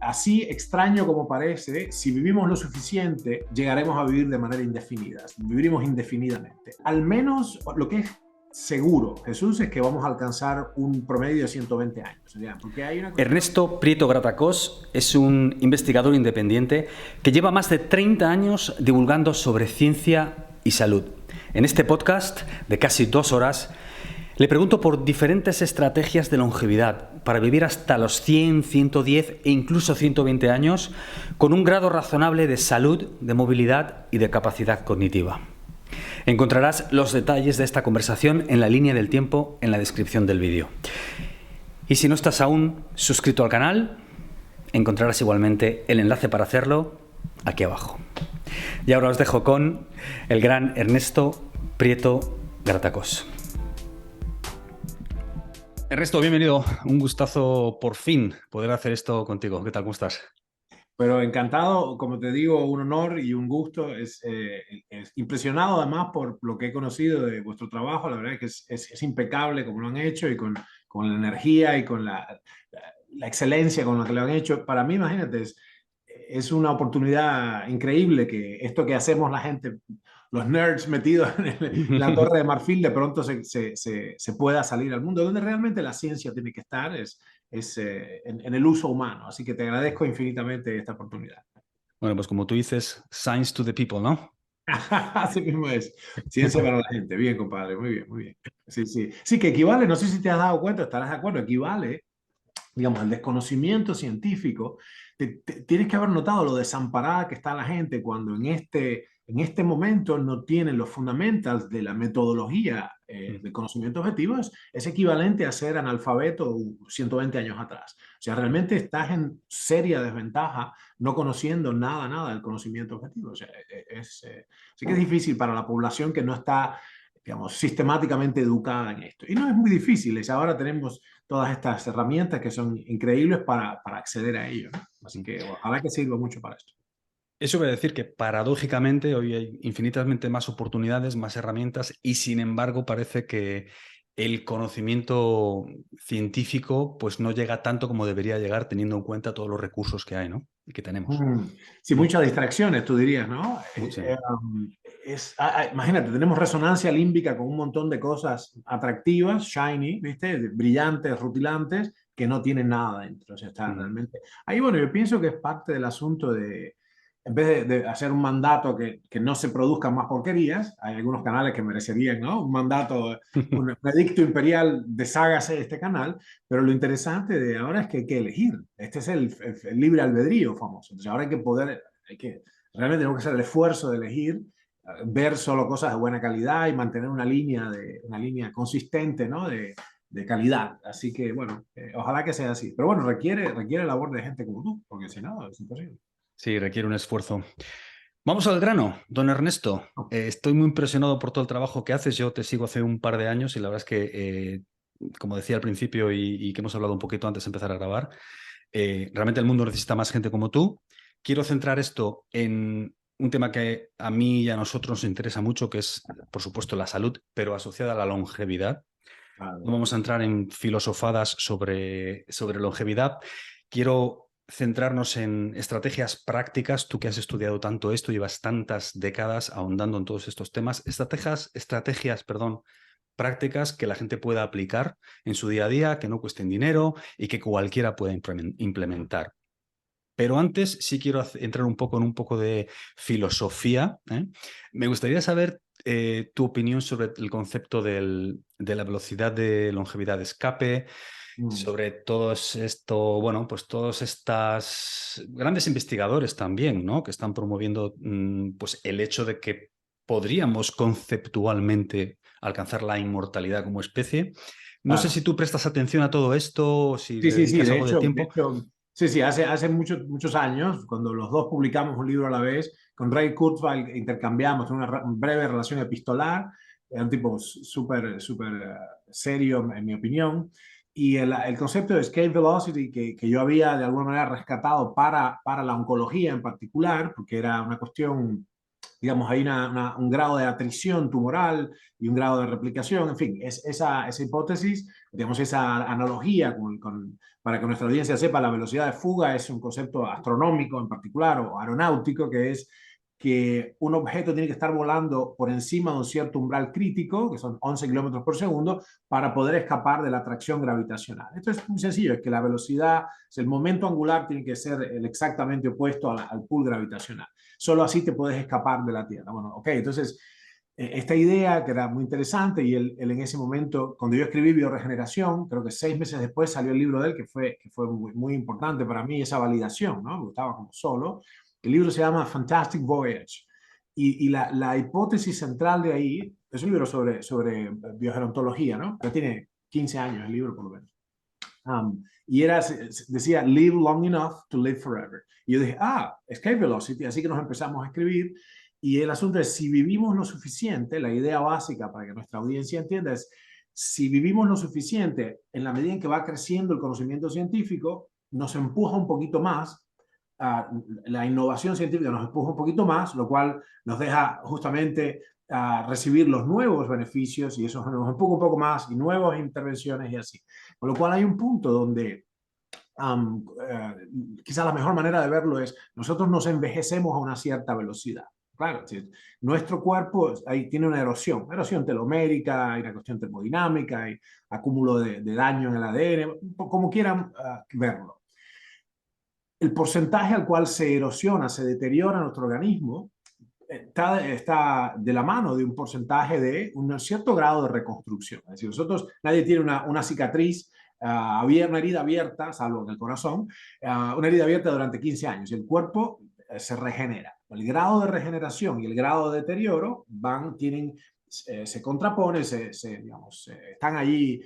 así extraño como parece, si vivimos lo suficiente, llegaremos a vivir de manera indefinida. Viviremos indefinidamente. Al menos lo que es seguro, Jesús, es que vamos a alcanzar un promedio de 120 años. Porque hay una cuestión... Ernesto Prieto Gratacós es un investigador independiente que lleva más de 30 años divulgando sobre ciencia y salud. En este podcast de casi 2 horas le pregunto por diferentes estrategias de longevidad para vivir hasta los 100, 110 e incluso 120 años con un grado razonable de salud, de movilidad y de capacidad cognitiva. Encontrarás los detalles de esta conversación en la línea del tiempo en la descripción del vídeo. Y si no estás aún suscrito al canal, encontrarás igualmente el enlace para hacerlo aquí abajo. Y ahora os dejo con el gran Ernesto Prieto Gratacós. Ernesto, bienvenido. Un gustazo por fin poder hacer esto contigo. ¿Qué tal? ¿Cómo estás? Pero encantado, como te digo, un honor y un gusto. Es impresionado además por lo que he conocido de vuestro trabajo. La verdad es que es impecable como lo han hecho y con la energía y con la excelencia con la que lo han hecho. Para mí, imagínate, es una oportunidad increíble que esto que hacemos la gente, los nerds metidos en la Torre de Marfil, de pronto se pueda salir al mundo, donde realmente la ciencia tiene que estar, en el uso humano. Así que te agradezco infinitamente esta oportunidad. Bueno, pues como tú dices, science to the people, ¿no? Así mismo es. Ciencia para la gente. Bien, compadre. Muy bien, muy bien. Sí, sí. Sí, que equivale, no sé si te has dado cuenta, estarás de acuerdo, equivale, digamos, al desconocimiento científico. Tienes que haber notado lo desamparada que está la gente cuando en este momento no tienen los fundamentals de la metodología de conocimiento objetivo. Es equivalente a ser analfabeto 120 años atrás. O sea, realmente estás en seria desventaja no conociendo nada del conocimiento objetivo. O sea, sí que es difícil para la población que no está, digamos, sistemáticamente educada en esto. Y no es muy difícil. Ahora tenemos todas estas herramientas que son increíbles para acceder a ello, ¿no? Así que ojalá que sirva mucho para esto. Eso quiere decir que paradójicamente hoy hay infinitamente más oportunidades, más herramientas y sin embargo parece que el conocimiento científico pues no llega tanto como debería llegar teniendo en cuenta todos los recursos que hay, ¿no? Y que tenemos. Sí, muchas distracciones, tú dirías, ¿no? Sí. Imagínate, tenemos resonancia límbica con un montón de cosas atractivas, shiny, ¿viste? Brillantes, rutilantes, que no tienen nada dentro. O sea, está realmente... Ahí, bueno, yo pienso que es parte del asunto de, en vez de hacer un mandato que no se produzcan más porquerías, hay algunos canales que merecerían, ¿no? Un mandato, un edicto imperial, deshágase de este canal, pero lo interesante de ahora es que hay que elegir. Este es el libre albedrío famoso. Entonces ahora hay que poder, realmente tenemos que hacer el esfuerzo de elegir, ver solo cosas de buena calidad y mantener una línea consistente, ¿no? De calidad. Así que, bueno, ojalá que sea así. Pero bueno, requiere labor de gente como tú, porque si no, es imposible. Sí, requiere un esfuerzo. Vamos al grano, don Ernesto. Estoy muy impresionado por todo el trabajo que haces. Yo te sigo hace un par de años y la verdad es que, como decía al principio y que hemos hablado un poquito antes de empezar a grabar, realmente el mundo necesita más gente como tú. Quiero centrar esto en un tema que a mí y a nosotros nos interesa mucho, que es, por supuesto, la salud, pero asociada a la longevidad. No vamos a entrar en filosofadas sobre longevidad. Quiero centrarnos en estrategias prácticas. Tú que has estudiado tanto esto, llevas tantas décadas ahondando en todos estos temas. Estrategias, prácticas que la gente pueda aplicar en su día a día, que no cuesten dinero y que cualquiera pueda implementar. Pero antes sí quiero entrar un poco de filosofía, ¿eh? Me gustaría saber tu opinión sobre el concepto de la velocidad de longevidad de escape, sobre todos estas grandes investigadores también, ¿no? Que están promoviendo pues el hecho de que podríamos conceptualmente alcanzar la inmortalidad como especie. No sé si tú prestas atención a todo esto o si le Sí, dedicas algo de tiempo. sí, hace muchos años, cuando los dos publicamos un libro a la vez, con Ray Kurzweil intercambiamos una breve relación epistolar, era un tipo súper serio, en mi opinión, y el concepto de escape velocity que yo había de alguna manera rescatado para la oncología en particular, porque era una cuestión, digamos, hay un grado de atrición tumoral y un grado de replicación, en fin, esa hipótesis digamos, esa analogía para que nuestra audiencia sepa, la velocidad de fuga es un concepto astronómico en particular o aeronáutico, que es que un objeto tiene que estar volando por encima de un cierto umbral crítico, que son 11 kilómetros por segundo, para poder escapar de la atracción gravitacional. Esto es muy sencillo, es que la velocidad, el momento angular tiene que ser el exactamente opuesto al pool gravitacional. Solo así te puedes escapar de la Tierra. Bueno, ok, entonces esta idea que era muy interesante y él en ese momento, cuando yo escribí Bioregeneración, creo que 6 meses después salió el libro de él, que fue muy, muy importante para mí esa validación, ¿no? Me gustaba como solo. El libro se llama Fantastic Voyage y la hipótesis central de ahí es un libro sobre biogerontología, ¿no? Ya tiene 15 años el libro por lo menos. Y decía, live long enough to live forever. Y yo dije, escape velocity, así que nos empezamos a escribir. Y el asunto es, si vivimos lo suficiente, la idea básica para que nuestra audiencia entienda es, si vivimos lo suficiente, en la medida en que va creciendo el conocimiento científico, nos empuja un poquito más, la innovación científica nos empuja un poquito más, lo cual nos deja justamente recibir los nuevos beneficios y eso nos empuja un poco más y nuevas intervenciones y así. Con lo cual hay un punto donde quizás la mejor manera de verlo es, nosotros nos envejecemos a una cierta velocidad. Claro, nuestro cuerpo ahí tiene una erosión telomérica, hay una cuestión termodinámica, hay acúmulo de daño en el ADN, como quieran verlo. El porcentaje al cual se erosiona, se deteriora nuestro organismo, está de la mano de un porcentaje de un cierto grado de reconstrucción. Es decir, nadie tiene una cicatriz, una herida abierta, salvo en el corazón, una herida abierta durante 15 años. El cuerpo se regenera. El grado de regeneración y el grado de deterioro se contraponen, digamos, están allí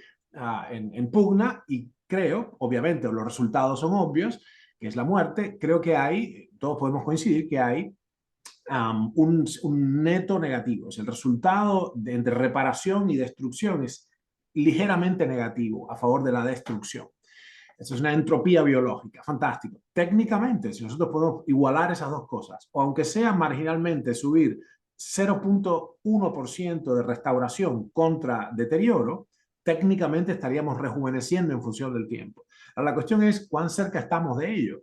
en pugna y creo, obviamente, los resultados son obvios, que es la muerte. Creo que todos podemos coincidir que hay un neto negativo. El resultado entre reparación y destrucción es ligeramente negativo a favor de la destrucción. Eso es una entropía biológica, fantástico. Técnicamente, si nosotros podemos igualar esas dos cosas, o aunque sea marginalmente subir 0,1% de restauración contra deterioro, técnicamente estaríamos rejuveneciendo en función del tiempo. Ahora, la cuestión es cuán cerca estamos de ello.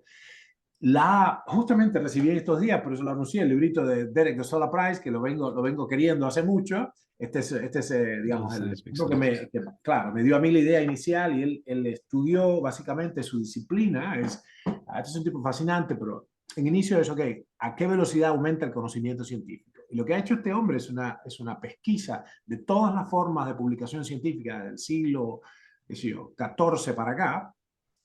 Justamente recibí estos días, por eso lo anuncié, el librito de Derek de Sola Price, que lo vengo queriendo hace mucho. Este es digamos, claro, me dio a mí la idea inicial y él estudió básicamente su disciplina. Este es un tipo fascinante, pero en inicio es, ok, ¿a qué velocidad aumenta el conocimiento científico? Y lo que ha hecho este hombre es una pesquisa de todas las formas de publicación científica del siglo XIV para acá.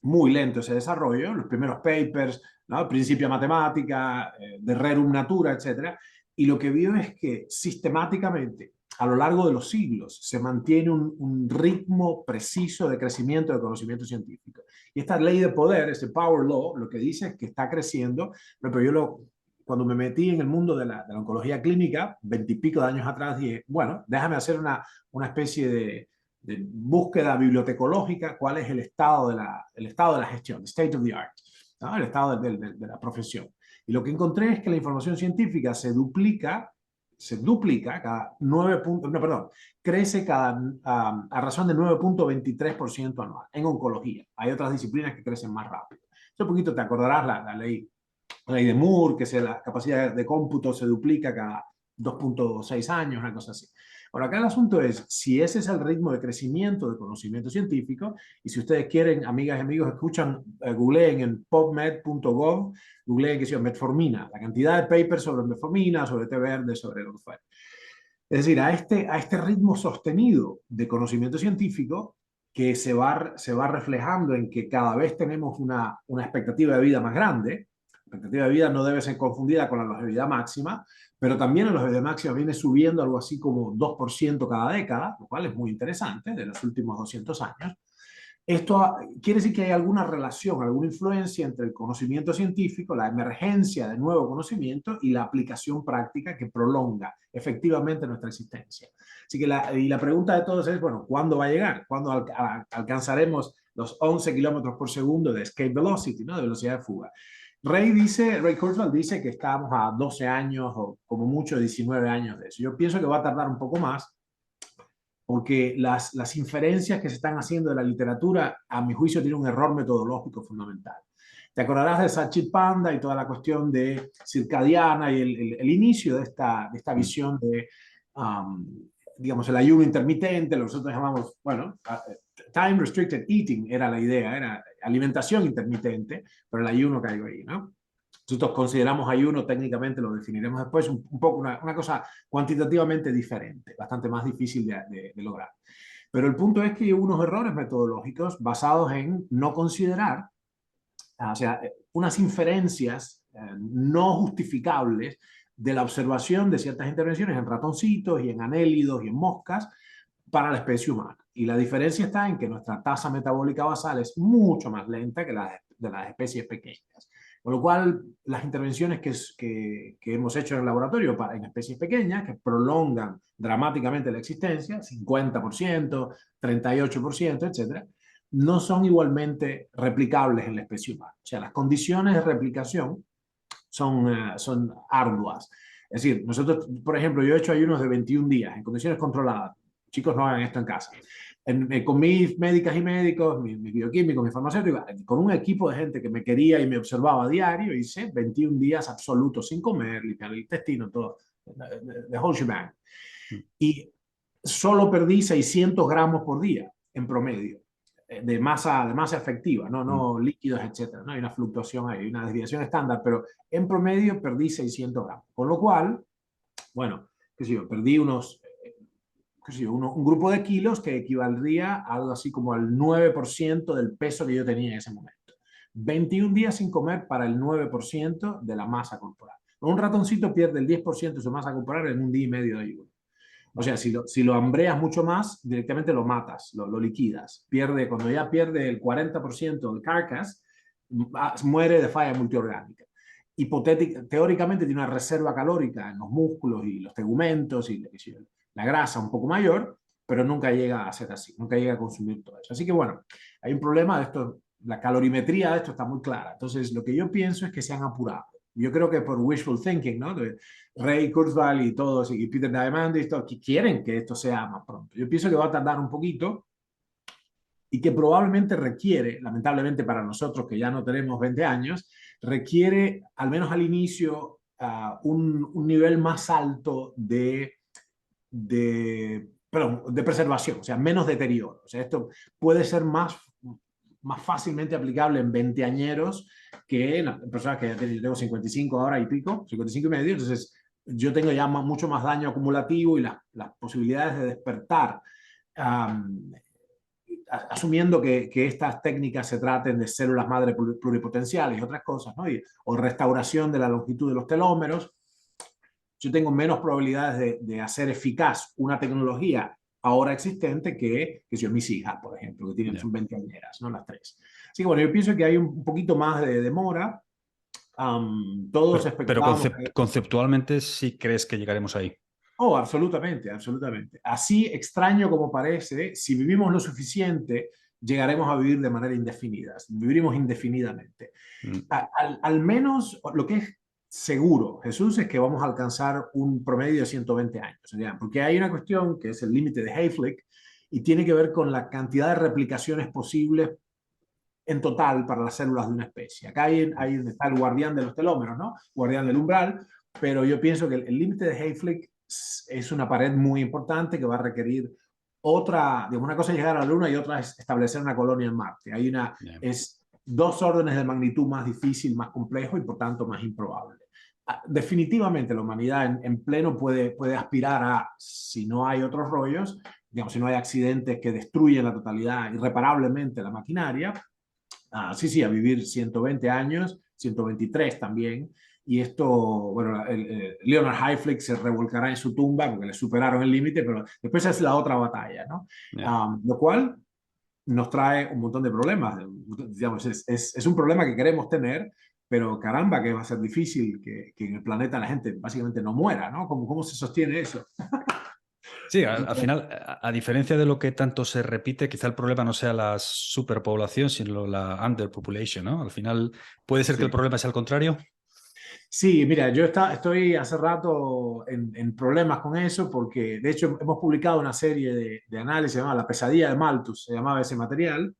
Muy lento ese desarrollo, los primeros papers, ¿no? Principia matemática, de rerum natura, etc. Y lo que vio es que sistemáticamente, a lo largo de los siglos, se mantiene un ritmo preciso de crecimiento del conocimiento científico. Y esta ley de poder, este power law, lo que dice es que está creciendo, pero cuando me metí en el mundo de la oncología clínica, 20 y pico de años atrás, dije, bueno, déjame hacer una especie de búsqueda bibliotecológica, cuál es el estado de la gestión, state of the art, ¿no? El estado de la profesión. Y lo que encontré es que la información científica se duplica cada 9 puntos, no, perdón, crece a razón de 9,23% anual en oncología. Hay otras disciplinas que crecen más rápido. Un poquito te acordarás la ley de Moore, que la capacidad de cómputo se duplica cada 2,6 años, una cosa así. Ahora, acá el asunto es, si ese es el ritmo de crecimiento del conocimiento científico, y si ustedes quieren, amigas y amigos, escuchan, googleen en pubmed.gov, googleen que se llama metformina, la cantidad de papers sobre metformina, sobre té verde, sobre lo que fuera. Es decir, a este ritmo sostenido de conocimiento científico, que se va reflejando en que cada vez tenemos una expectativa de vida más grande. La expectativa de vida no debe ser confundida con la longevidad máxima, pero también la longevidad máxima viene subiendo algo así como 2% cada década, lo cual es muy interesante, de los últimos 200 años. Esto quiere decir que hay alguna relación, alguna influencia entre el conocimiento científico, la emergencia de nuevo conocimiento y la aplicación práctica que prolonga efectivamente nuestra existencia. Así que la pregunta de todos es, bueno, ¿cuándo va a llegar? ¿Cuándo alcanzaremos los 11 kilómetros por segundo de escape velocity, ¿no? De velocidad de fuga? Ray Kurzweil dice que estamos a 12 años o como mucho 19 años de eso. Yo pienso que va a tardar un poco más, porque las inferencias que se están haciendo de la literatura, a mi juicio, tienen un error metodológico fundamental. Te acordarás de Satchit Panda y toda la cuestión de circadiana y el inicio de esta visión de, digamos, el ayuno intermitente, lo que nosotros llamamos, bueno, time restricted eating era la idea, era alimentación intermitente, pero el ayuno cayó ahí, ¿no? Nosotros consideramos ayuno, técnicamente lo definiremos después, un poco una cosa cuantitativamente diferente, bastante más difícil de lograr. Pero el punto es que hay unos errores metodológicos basados en no considerar, o sea, unas inferencias no justificables de la observación de ciertas intervenciones en ratoncitos y en anélidos y en moscas para la especie humana. Y la diferencia está en que nuestra tasa metabólica basal es mucho más lenta que la de las especies pequeñas. Con lo cual, las intervenciones que hemos hecho en el laboratorio en especies pequeñas, que prolongan dramáticamente la existencia, 50%, 38%, etcétera, no son igualmente replicables en la especie humana. O sea, las condiciones de replicación son arduas. Es decir, nosotros, por ejemplo, yo he hecho ayunos de 21 días en condiciones controladas. Chicos, no hagan esto en casa. Con mis médicas y médicos, mis bioquímicos, mis farmacéuticos, con un equipo de gente que me quería y me observaba a diario, hice 21 días absolutos sin comer, limpiar el intestino, todo, the whole shebang. Y solo perdí 600 gramos por día en promedio de masa efectiva, no líquidos, etcétera. ¿No? Hay una fluctuación ahí, una desviación estándar, pero en promedio perdí 600 gramos. Con lo cual, bueno, qué sé yo, perdí un grupo de kilos que equivaldría a algo así como al 9% del peso que yo tenía en ese momento. 21 días sin comer para el 9% de la masa corporal. Un ratoncito pierde el 10% de su masa corporal en un día y medio de ayuno. O sea, si lo hambreas mucho más, directamente lo matas, lo liquidas. Cuando ya pierde el 40% del carcass, muere de falla multiorgánica. Teóricamente tiene una reserva calórica en los músculos y los tegumentos y la grasa un poco mayor, pero nunca llega a ser así, nunca llega a consumir todo eso. Así que bueno, hay un problema de esto, la calorimetría de esto está muy clara. Entonces, lo que yo pienso es que se han apurado. Yo creo que por wishful thinking, ¿no? De Ray Kurzweil y todos, y Peter Diamandis, que quieren que esto sea más pronto. Yo pienso que va a tardar un poquito y que probablemente requiere, lamentablemente para nosotros que ya no tenemos 20 años, requiere, al menos al inicio, un nivel más alto de preservación, o sea, menos deterioro. O sea, esto puede ser más fácilmente aplicable en veinteañeros que en personas que ya tengo 55 ahora y pico, 55 y medio, entonces yo tengo ya mucho más daño acumulativo y las posibilidades de despertar, asumiendo que estas técnicas se traten de células madre pluripotenciales y otras cosas, ¿no? O restauración de la longitud de los telómeros, yo tengo menos probabilidades de hacer eficaz una tecnología ahora existente que son mis hijas, por ejemplo, que tienen sus veinteañeras, ¿no? Las tres. Así que bueno, yo pienso que hay un poquito más de demora. Todos pero especulamos. conceptualmente sí crees que llegaremos ahí. Oh, absolutamente, absolutamente. Así extraño como parece, si vivimos lo suficiente, llegaremos a vivir de manera indefinida. Viviremos indefinidamente. Al menos lo que es seguro, Jesús, es que vamos a alcanzar un promedio de 120 años. Porque hay una cuestión que es el límite de Hayflick y tiene que ver con la cantidad de replicaciones posibles en total para las células de una especie. Acá está el guardián de los telómeros, ¿no? Guardián del umbral, pero yo pienso que el límite de Hayflick es una pared muy importante que va a requerir una cosa es llegar a la Luna y otra es establecer una colonia en Marte. Es 2 órdenes de magnitud más difícil, más complejo y por tanto más improbable. Definitivamente la humanidad en pleno puede aspirar a, si no hay otros rollos, digamos, si no hay accidentes que destruyen la totalidad irreparablemente la maquinaria, sí, a vivir 120 años, 123 también. Y esto, bueno, Leonard Hayflick se revolcará en su tumba porque le superaron el límite, pero después es la otra batalla, ¿no? Lo cual nos trae un montón de problemas. Digamos, es un problema que queremos tener, pero caramba, que va a ser difícil que en el planeta la gente básicamente no muera, ¿no? ¿Cómo se sostiene eso? Sí, al final, a diferencia de lo que tanto se repite, quizá el problema no sea la superpoblación, sino la underpopulation, ¿no? Al final, ¿puede ser que el problema sea el contrario? Sí, mira, estoy hace rato en problemas con eso porque, de hecho, hemos publicado una serie de análisis llamada La pesadilla de Malthus, se llamaba ese material,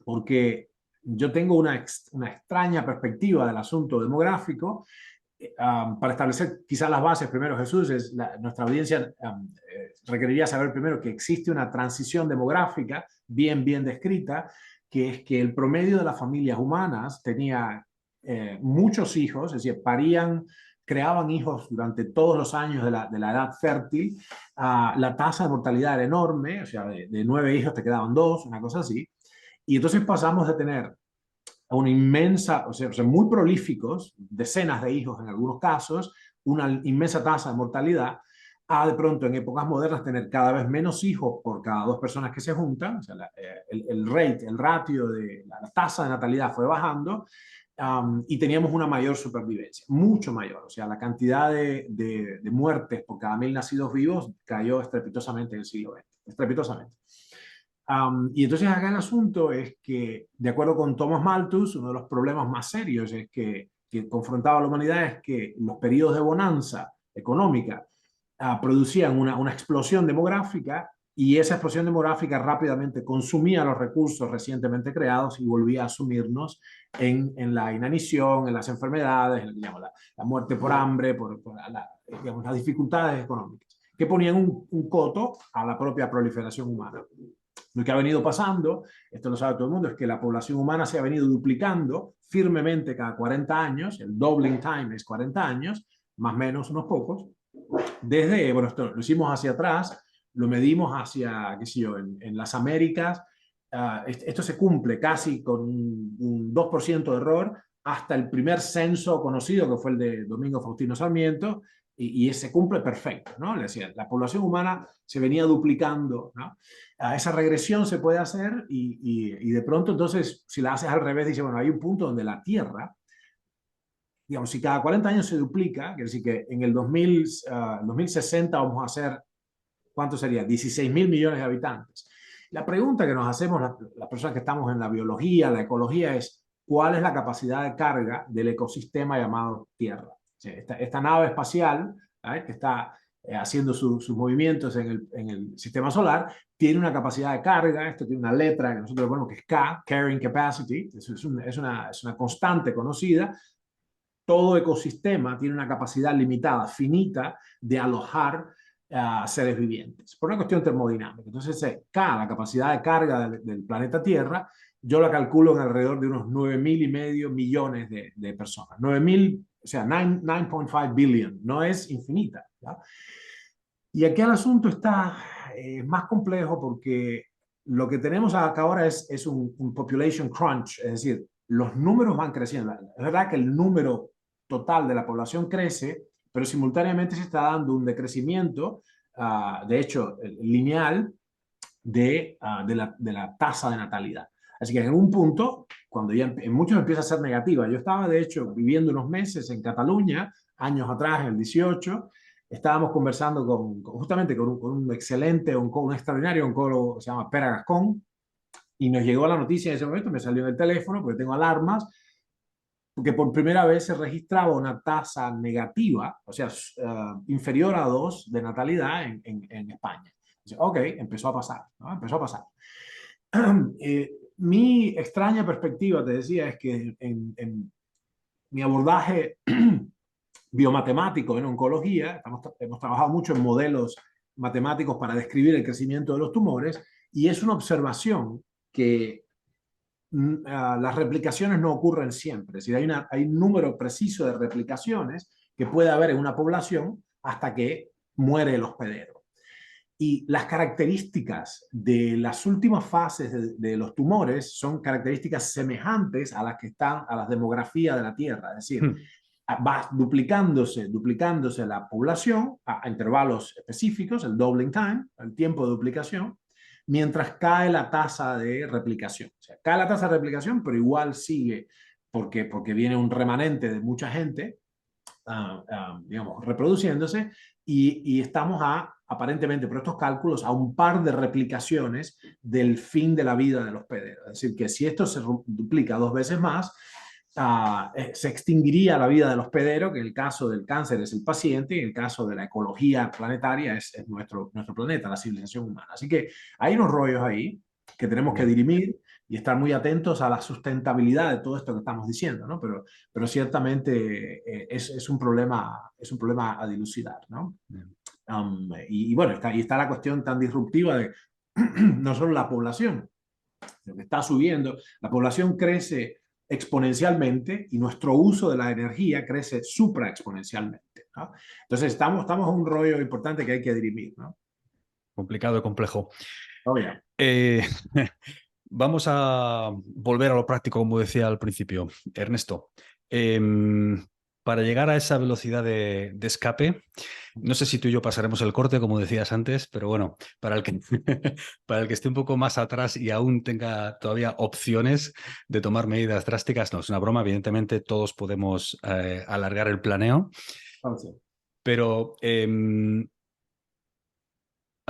porque yo tengo una extraña perspectiva del asunto demográfico. Para establecer quizás las bases, primero Jesús, nuestra audiencia requeriría saber primero que existe una transición demográfica bien descrita, que es que el promedio de las familias humanas tenía muchos hijos, es decir, creaban hijos durante todos los años de la edad fértil. La tasa de mortalidad era enorme, o sea, de 9 hijos te quedaban 2, una cosa así. Y entonces pasamos de tener a una inmensa, o sea, muy prolíficos, decenas de hijos en algunos casos, una inmensa tasa de mortalidad, a de pronto en épocas modernas tener cada vez menos hijos por cada 2 personas que se juntan, o sea, el ratio de la tasa de natalidad fue bajando, y teníamos una mayor supervivencia, mucho mayor, o sea, la cantidad de muertes por cada 1.000 nacidos vivos cayó estrepitosamente en el siglo XX, estrepitosamente. Y entonces acá el asunto es que, de acuerdo con Thomas Malthus, uno de los problemas más serios es que confrontaba a la humanidad es que los periodos de bonanza económica producían una explosión demográfica, y esa explosión demográfica rápidamente consumía los recursos recientemente creados y volvía a sumirnos en la inanición, en las enfermedades, digamos, la muerte por hambre, digamos, las dificultades económicas, que ponían un coto a la propia proliferación humana. Lo que ha venido pasando, esto lo sabe todo el mundo, es que la población humana se ha venido duplicando firmemente cada 40 años, el doubling time es 40 años, más o menos unos pocos. Bueno, esto lo hicimos hacia atrás, lo medimos hacia, qué sé yo, en las Américas. Esto se cumple casi con un 2% de error hasta el primer censo conocido, que fue el de Domingo Faustino Sarmiento, y ese cumple perfecto, ¿no? Es decir, la población humana se venía duplicando, ¿no? Esa regresión se puede hacer y de pronto entonces, si la haces al revés, dice, bueno, hay un punto donde la Tierra, digamos, si cada 40 años se duplica, quiere decir que en el 2060 vamos a hacer, ¿cuánto sería? 16.000 millones de habitantes. La pregunta que nos hacemos las personas que estamos en la biología, la ecología, es ¿cuál es la capacidad de carga del ecosistema llamado Tierra? O sea, esta nave espacial, ¿eh?, que está haciendo sus movimientos en el sistema solar, tiene una capacidad de carga. Esto tiene una letra que nosotros ponemos que es K, Carrying Capacity, es una constante conocida. Todo ecosistema tiene una capacidad limitada, finita, de alojar seres vivientes, por una cuestión termodinámica. Entonces, K, la capacidad de carga del planeta Tierra, yo la calculo en alrededor de unos 9.500 millones de personas. 9.000, o sea, 9.5 billion, no es infinita, ¿ya? Y aquí el asunto está más complejo porque lo que tenemos acá ahora es un population crunch, es decir, los números van creciendo. Es verdad que el número total de la población crece, pero simultáneamente se está dando un decrecimiento, de hecho, lineal de la tasa de natalidad. Así que en un punto, cuando ya en muchos empieza a ser negativa, yo estaba de hecho viviendo unos meses en Cataluña, años atrás, en el 18, estábamos conversando justamente con un excelente, un extraordinario oncólogo, se llama Pere Gascón, y nos llegó la noticia en ese momento, me salió en el teléfono, porque tengo alarmas, porque por primera vez se registraba una tasa negativa, o sea, inferior a 2 de natalidad en España. Dice, ok, empezó a pasar, ¿no? Empezó a pasar. Mi extraña perspectiva, te decía, es que en mi abordaje biomatemático en oncología, hemos trabajado mucho en modelos matemáticos para describir el crecimiento de los tumores, y es una observación que las replicaciones no ocurren siempre. Es decir, hay un número preciso de replicaciones que puede haber en una población hasta que muere el hospedero. Y las características de las últimas fases de los tumores son características semejantes a las que están a las demografías de la Tierra. Es decir, va duplicándose la población a intervalos específicos, el doubling time, el tiempo de duplicación, mientras cae la tasa de replicación. O sea, cae la tasa de replicación, pero igual sigue porque viene un remanente de mucha gente, digamos, reproduciéndose, y estamos aparentemente, por estos cálculos, a un par de replicaciones del fin de la vida del hospedero. Es decir, que si esto se duplica 2 veces más, se extinguiría la vida del hospedero, que en el caso del cáncer es el paciente, y en el caso de la ecología planetaria es nuestro planeta, la civilización humana. Así que hay unos rollos ahí que tenemos que dirimir y estar muy atentos a la sustentabilidad de todo esto que estamos diciendo, ¿no? Pero ciertamente es un problema a dilucidar, ¿no? Y bueno, está la cuestión tan disruptiva de no solo la población, lo que está subiendo, la población crece exponencialmente y nuestro uso de la energía crece supraexponencialmente, ¿no? Entonces estamos en un rollo importante que hay que dirimir, ¿no? Complicado y complejo. Oh, yeah. Eh, Vamos a volver a lo práctico, como decía al principio. Ernesto, para llegar a esa velocidad de escape, no sé si tú y yo pasaremos el corte, como decías antes, pero bueno, para el que esté un poco más atrás y aún tenga todavía opciones de tomar medidas drásticas, no, es una broma, evidentemente todos podemos alargar el planeo, Entonces, pero al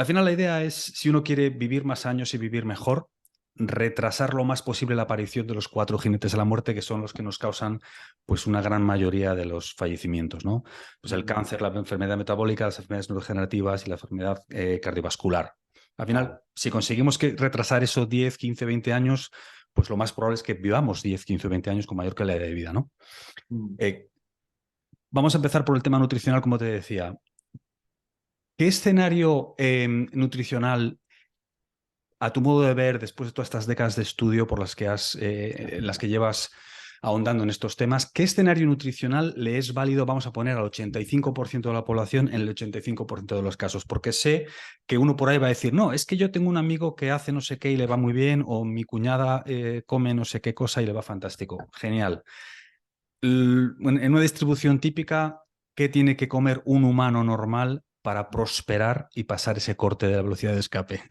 final la idea es, si uno quiere vivir más años y vivir mejor, retrasar lo más posible la aparición de los cuatro jinetes de la muerte, que son los que nos causan pues una gran mayoría de los fallecimientos, ¿no? Pues el cáncer, la enfermedad metabólica, las enfermedades neurodegenerativas y la enfermedad cardiovascular. Al final, si conseguimos retrasar eso 10, 15, 20 años, pues lo más probable es que vivamos 10, 15, 20 años con mayor calidad de vida, ¿no? Vamos a empezar por el tema nutricional, como te decía. ¿Qué escenario nutricional, a tu modo de ver, después de todas estas décadas de estudio por las que llevas ahondando en estos temas, qué escenario nutricional le es válido, vamos a poner, al 85% de la población en el 85% de los casos? Porque sé que uno por ahí va a decir, no, es que yo tengo un amigo que hace no sé qué y le va muy bien, o mi cuñada come no sé qué cosa y le va fantástico. Genial. En una distribución típica, ¿qué tiene que comer un humano normal para prosperar y pasar ese corte de la velocidad de escape?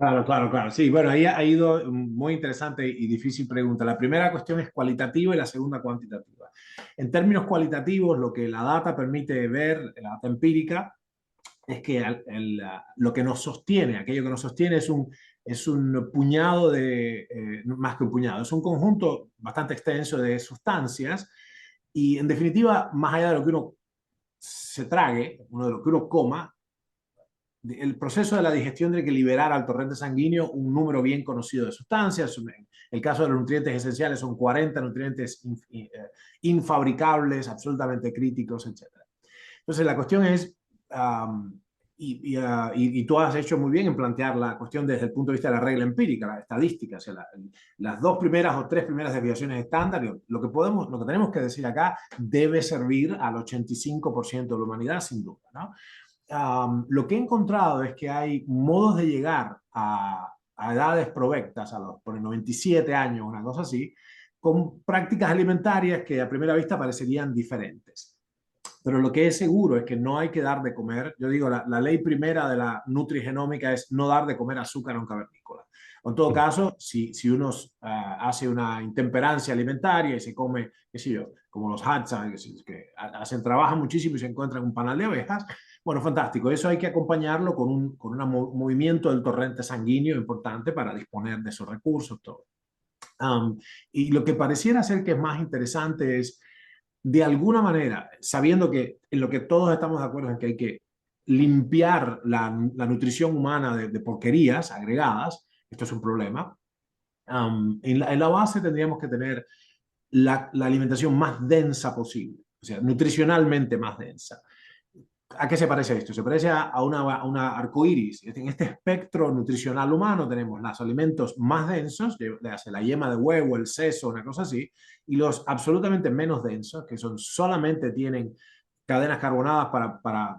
claro, claro, claro. Sí, bueno, ahí ha ido muy interesante y difícil pregunta. La primera cuestión es cualitativa y la segunda cuantitativa. En términos cualitativos, lo que la data permite ver, la data empírica, es que lo que nos sostiene, aquello que nos sostiene es un puñado más que un puñado, es un conjunto bastante extenso de sustancias y en definitiva, más allá de lo que uno se trague, uno de lo que uno coma, el proceso de la digestión tiene que liberar al torrente sanguíneo un número bien conocido de sustancias. En el caso de los nutrientes esenciales son 40 nutrientes infabricables, absolutamente críticos, etc. Entonces la cuestión es, y tú has hecho muy bien en plantear la cuestión desde el punto de vista de la regla empírica, la estadística, o sea, las dos primeras o tres primeras desviaciones estándar, lo que tenemos que decir acá debe servir al 85% de la humanidad, sin duda, ¿no? Lo que he encontrado es que hay modos de llegar a edades provectas, por 97 años, una cosa así, con prácticas alimentarias que a primera vista parecerían diferentes. Pero lo que es seguro es que no hay que dar de comer. Yo digo, la ley primera de la nutrigenómica es no dar de comer azúcar a un cavernícola. En todo caso, si uno hace una intemperancia alimentaria y se come, qué sé yo, como los Hadza, que trabajan muchísimo y se encuentran un panal de abejas, bueno, fantástico. Eso hay que acompañarlo con un movimiento del torrente sanguíneo importante para disponer de esos recursos. Todo. Y lo que pareciera ser que es más interesante es, de alguna manera, sabiendo que en lo que todos estamos de acuerdo en que hay que limpiar la nutrición humana de porquerías agregadas, esto es un problema, en la base tendríamos que tener la alimentación más densa posible, o sea, nutricionalmente más densa. ¿A qué se parece esto? Se parece a una arcoíris. En este espectro nutricional humano tenemos los alimentos más densos, la yema de huevo, el seso, una cosa así, y los absolutamente menos densos, que solamente tienen cadenas carbonadas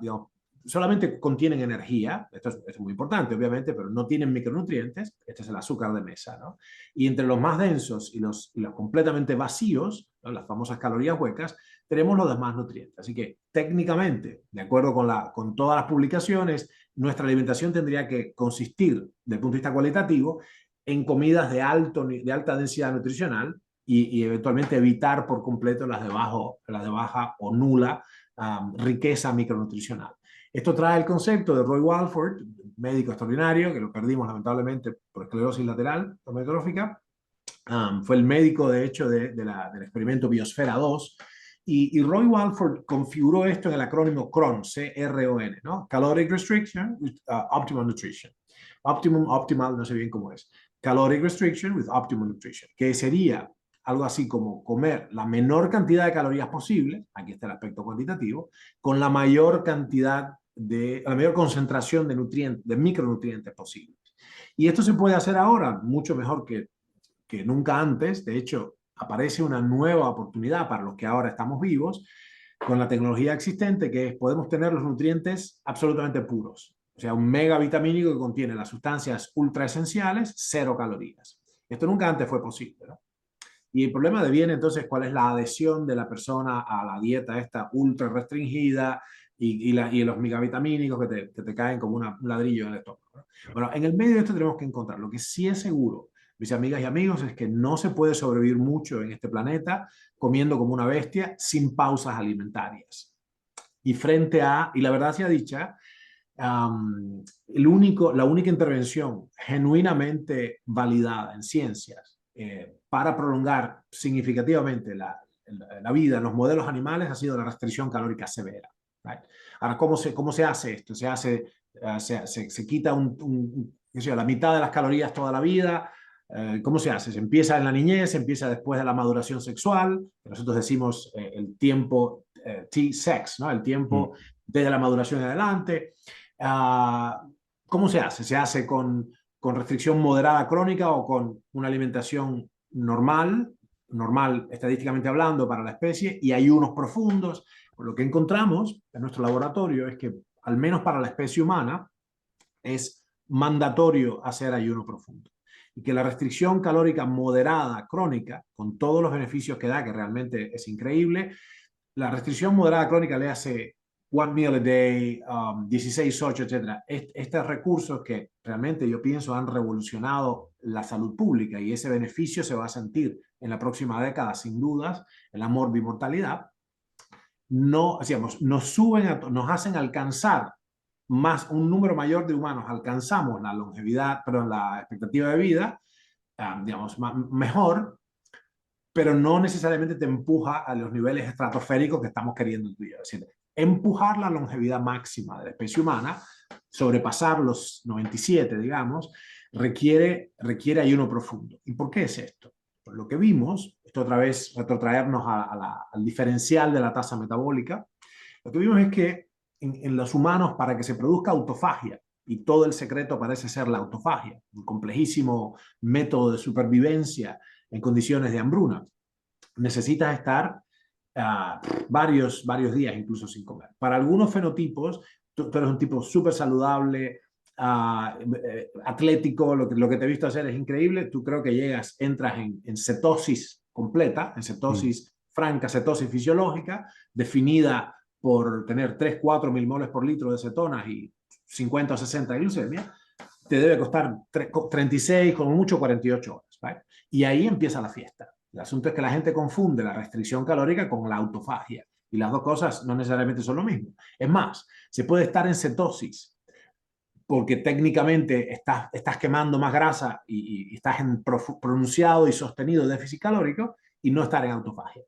digamos, solamente contienen energía, esto es muy importante obviamente, pero no tienen micronutrientes, este es el azúcar de mesa, ¿no? Y entre los más densos y los completamente vacíos, ¿no? Las famosas calorías huecas, tenemos los demás nutrientes. Así que técnicamente, de acuerdo con todas las publicaciones, nuestra alimentación tendría que consistir, desde el punto de vista cualitativo, en comidas de alta densidad nutricional y eventualmente evitar por completo las de baja o nula riqueza micronutricional. Esto trae el concepto de Roy Walford, médico extraordinario, que lo perdimos lamentablemente por esclerosis lateral amiotrófica, Fue el médico, de hecho, del experimento Biosfera 2. Y Roy Walford configuró esto en el acrónimo CRON, C-R-O-N, ¿no? Caloric Restriction with Optimal Nutrition. Optimal, no sé bien cómo es. Caloric Restriction with Optimal Nutrition, que sería algo así como comer la menor cantidad de calorías posible, aquí está el aspecto cuantitativo, con la mayor la mayor concentración de nutrientes, de micronutrientes posibles. Y esto se puede hacer ahora mucho mejor que nunca antes. De hecho, aparece una nueva oportunidad para los que ahora estamos vivos con la tecnología existente, que es podemos tener los nutrientes absolutamente puros. O sea, un megavitamínico que contiene las sustancias ultra esenciales, 0 calorías. Esto nunca antes fue posible, ¿no? Y el problema viene entonces cuál es la adhesión de la persona a la dieta esta ultra restringida y los megavitamínicos que te caen como un ladrillo en el estómago, ¿no? Bueno, en el medio de esto tenemos que encontrar. Lo que sí es seguro, mis amigas y amigos, es que no se puede sobrevivir mucho en este planeta comiendo como una bestia sin pausas alimentarias. Y la verdad sea dicha, la única intervención genuinamente validada en ciencias para prolongar significativamente la vida en los modelos animales ha sido la restricción calórica severa. Right? Ahora, ¿cómo se hace esto? Se quita la mitad de las calorías toda la vida. ¿Cómo se hace? Se empieza en la niñez, se empieza después de la maduración sexual. Nosotros decimos el tiempo T-sex, ¿no? El tiempo desde la maduración en adelante. ¿Cómo se hace? ¿Se hace con restricción moderada crónica o con una alimentación normal estadísticamente hablando para la especie, y ayunos profundos? Pues lo que encontramos en nuestro laboratorio es que, al menos para la especie humana, es mandatorio hacer ayuno profundo. Y que la restricción calórica moderada crónica, con todos los beneficios que da, que realmente es increíble, la restricción moderada crónica le hace one meal a day, 16-8, etc. Estos recursos que realmente yo pienso han revolucionado la salud pública, y ese beneficio se va a sentir en la próxima década, sin dudas, en la morbimortalidad. No, digamos, nos hacen alcanzar un número mayor de humanos, alcanzamos la longevidad, perdón, la expectativa de vida, digamos, mejor, pero no necesariamente te empuja a los niveles estratosféricos que estamos queriendo estudiar. Es decir, empujar la longevidad máxima de la especie humana, sobrepasar los 97, digamos, requiere ayuno profundo. ¿Y por qué es esto? Pues lo que vimos, esto otra vez retrotraernos al diferencial de la tasa metabólica, lo que vimos es que en los humanos, para que se produzca autofagia, y todo el secreto parece ser la autofagia, un complejísimo método de supervivencia en condiciones de hambruna, necesitas estar varios días incluso sin comer. Para algunos fenotipos, tú eres un tipo súper saludable, atlético, lo que te he visto hacer es increíble, tú creo que entras en cetosis completa, en cetosis franca, cetosis fisiológica, definida por tener 3-4 milimoles por litro de cetonas y 50 o 60 de glucemia, te debe costar 36, como mucho 48 horas. ¿Right? Y ahí empieza la fiesta. El asunto es que la gente confunde la restricción calórica con la autofagia. Y las dos cosas no necesariamente son lo mismo. Es más, se puede estar en cetosis porque técnicamente estás quemando más grasa y estás en pronunciado y sostenido déficit calórico, y no estar en autofagia.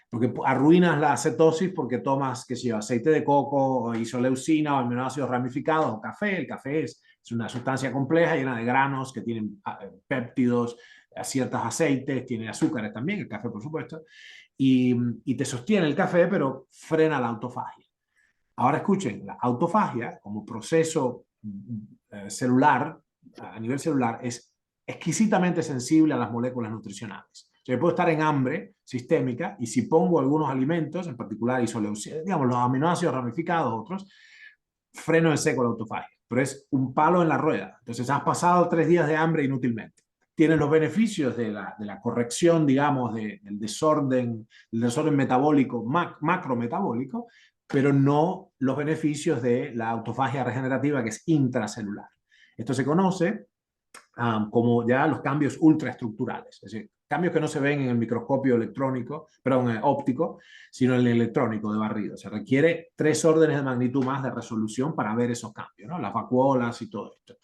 Porque arruinas la cetosis porque tomas, qué sé yo, aceite de coco, o isoleucina, o aminoácidos ramificados, o café. El café es una sustancia compleja llena de granos que tienen péptidos, ciertos aceites, tiene azúcares también, el café por supuesto, y te sostiene el café, pero frena la autofagia. Ahora escuchen, la autofagia como proceso celular, a nivel celular, es exquisitamente sensible a las moléculas nutricionales. O sea, yo puedo estar en hambre sistémica, y si pongo algunos alimentos, en particular digamos, los aminoácidos ramificados, otros, freno en seco la autofagia. Pero es un palo en la rueda. Entonces has pasado 3 días de hambre inútilmente. Tienes los beneficios de la corrección, digamos, del desorden metabólico, macrometabólico, pero no los beneficios de la autofagia regenerativa, que es intracelular. Esto se conoce como ya los cambios ultraestructurales, es decir, cambios que no se ven en el microscopio electrónico, perdón, óptico, sino en el electrónico de barrido. Se requiere 3 órdenes de magnitud más de resolución para ver esos cambios, ¿no? Las vacuolas y todo esto.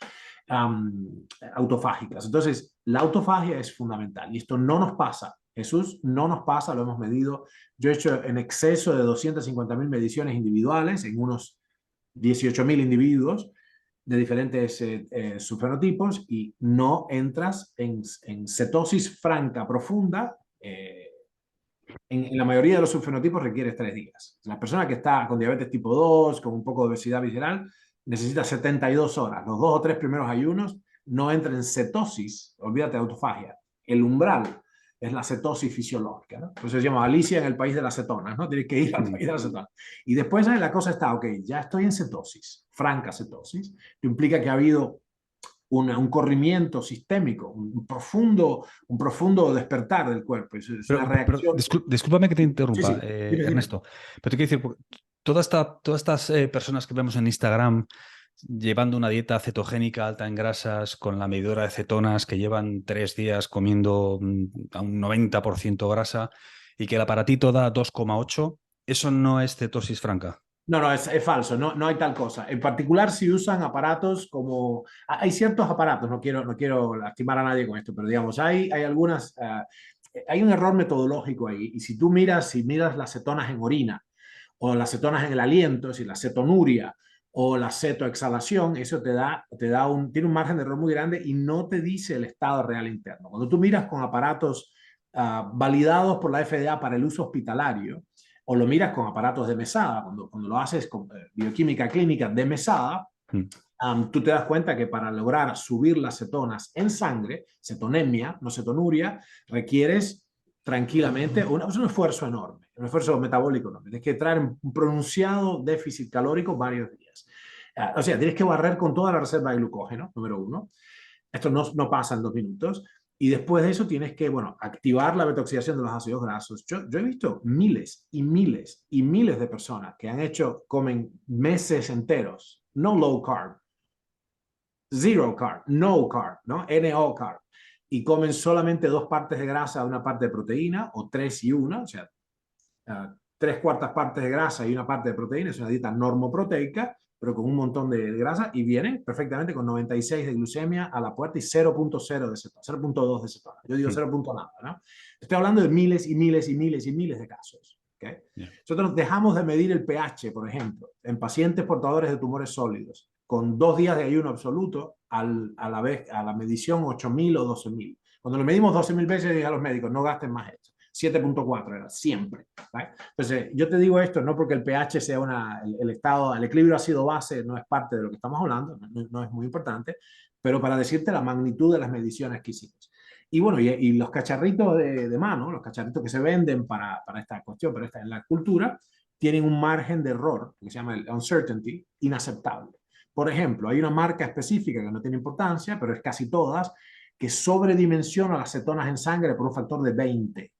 autofágicas. Entonces, la autofagia es fundamental y esto no nos pasa. Jesús, no nos pasa, lo hemos medido. Yo he hecho en exceso de 250.000 mediciones individuales en unos 18.000 individuos de diferentes subfenotipos y no entras en cetosis franca profunda. En la mayoría de los subfenotipos requiere 3 días. La persona que está con diabetes tipo 2, con un poco de obesidad visceral, necesita 72 horas. Los 2 o 3 primeros ayunos no entra en cetosis, olvídate de autofagia. El umbral es la cetosis fisiológica, ¿no? Por eso se llama Alicia en el país de las cetonas, ¿no? Tienes que ir al país de las cetonas. Y después la cosa está, ok, ya estoy en cetosis, franca cetosis, que implica que ha habido un corrimiento sistémico, un profundo despertar del cuerpo. Es una reacción. Discúlpame que te Sí, interrumpa, sí, dime, dime. Ernesto, pero te quiero decir, todas estas personas que vemos en Instagram llevando una dieta cetogénica alta en grasas, con la medidora de cetonas, que llevan 3 días comiendo a un 90% grasa y que el aparatito da 2,8, eso no es cetosis franca. No, no, es falso, no, no hay tal cosa. En particular, si usan aparatos como... Hay ciertos aparatos, no quiero lastimar a nadie con esto, pero digamos, hay algunas... hay un error metodológico ahí. Y si miras las cetonas en orina o las cetonas en el aliento, es decir, la cetonuria o la cetoexhalación, eso tiene un margen de error muy grande y no te dice el estado real interno. Cuando tú miras con aparatos validados por la FDA para el uso hospitalario, o lo miras con aparatos de mesada, cuando lo haces con bioquímica clínica de mesada, Mm. tú te das cuenta que para lograr subir las cetonas en sangre, cetonemia, no cetonuria, requieres tranquilamente es un esfuerzo enorme, un esfuerzo metabólico enorme. Tienes que traer un pronunciado déficit calórico varios días. O sea, tienes que barrer con toda la reserva de glucógeno, número uno. Esto no pasa en 2 minutos. Y después de eso tienes que, bueno, activar la betoxidación de los ácidos grasos. Yo he visto miles y miles y miles de personas que comen meses enteros, no low carb, zero carb, no carb, ¿no? NO carb. Y comen solamente 2 partes de grasa, una parte de proteína, o 3 y 1, o sea, 3/4 partes de grasa y 1 parte de proteína. Es una dieta normoproteica, pero con un montón de grasa, y viene perfectamente con 96 de glucemia a la puerta y 0,0 de cetona, 0,2 de cetona. Yo digo Mm. 0, nada, ¿no? Estoy hablando de miles y miles y miles y miles de casos. ¿Okay? Yeah. Nosotros dejamos de medir el pH, por ejemplo, en pacientes portadores de tumores sólidos, con 2 días de ayuno absoluto, a la medición 8.000 o 12.000. Cuando lo medimos 12.000 veces, dije a los médicos, no gasten más esto. 7,4 era siempre. ¿Vale? Entonces, yo te digo esto no porque el pH sea el estado, el equilibrio ácido-base no es parte de lo que estamos hablando, no es muy importante, pero para decirte la magnitud de las mediciones que hicimos. Y bueno, y los cacharritos de mano, los cacharritos que se venden para esta cuestión, en la cultura, tienen un margen de error, que se llama el uncertainty, inaceptable. Por ejemplo, hay una marca específica que no tiene importancia, pero es casi todas, que sobredimensiona las cetonas en sangre por un factor de 20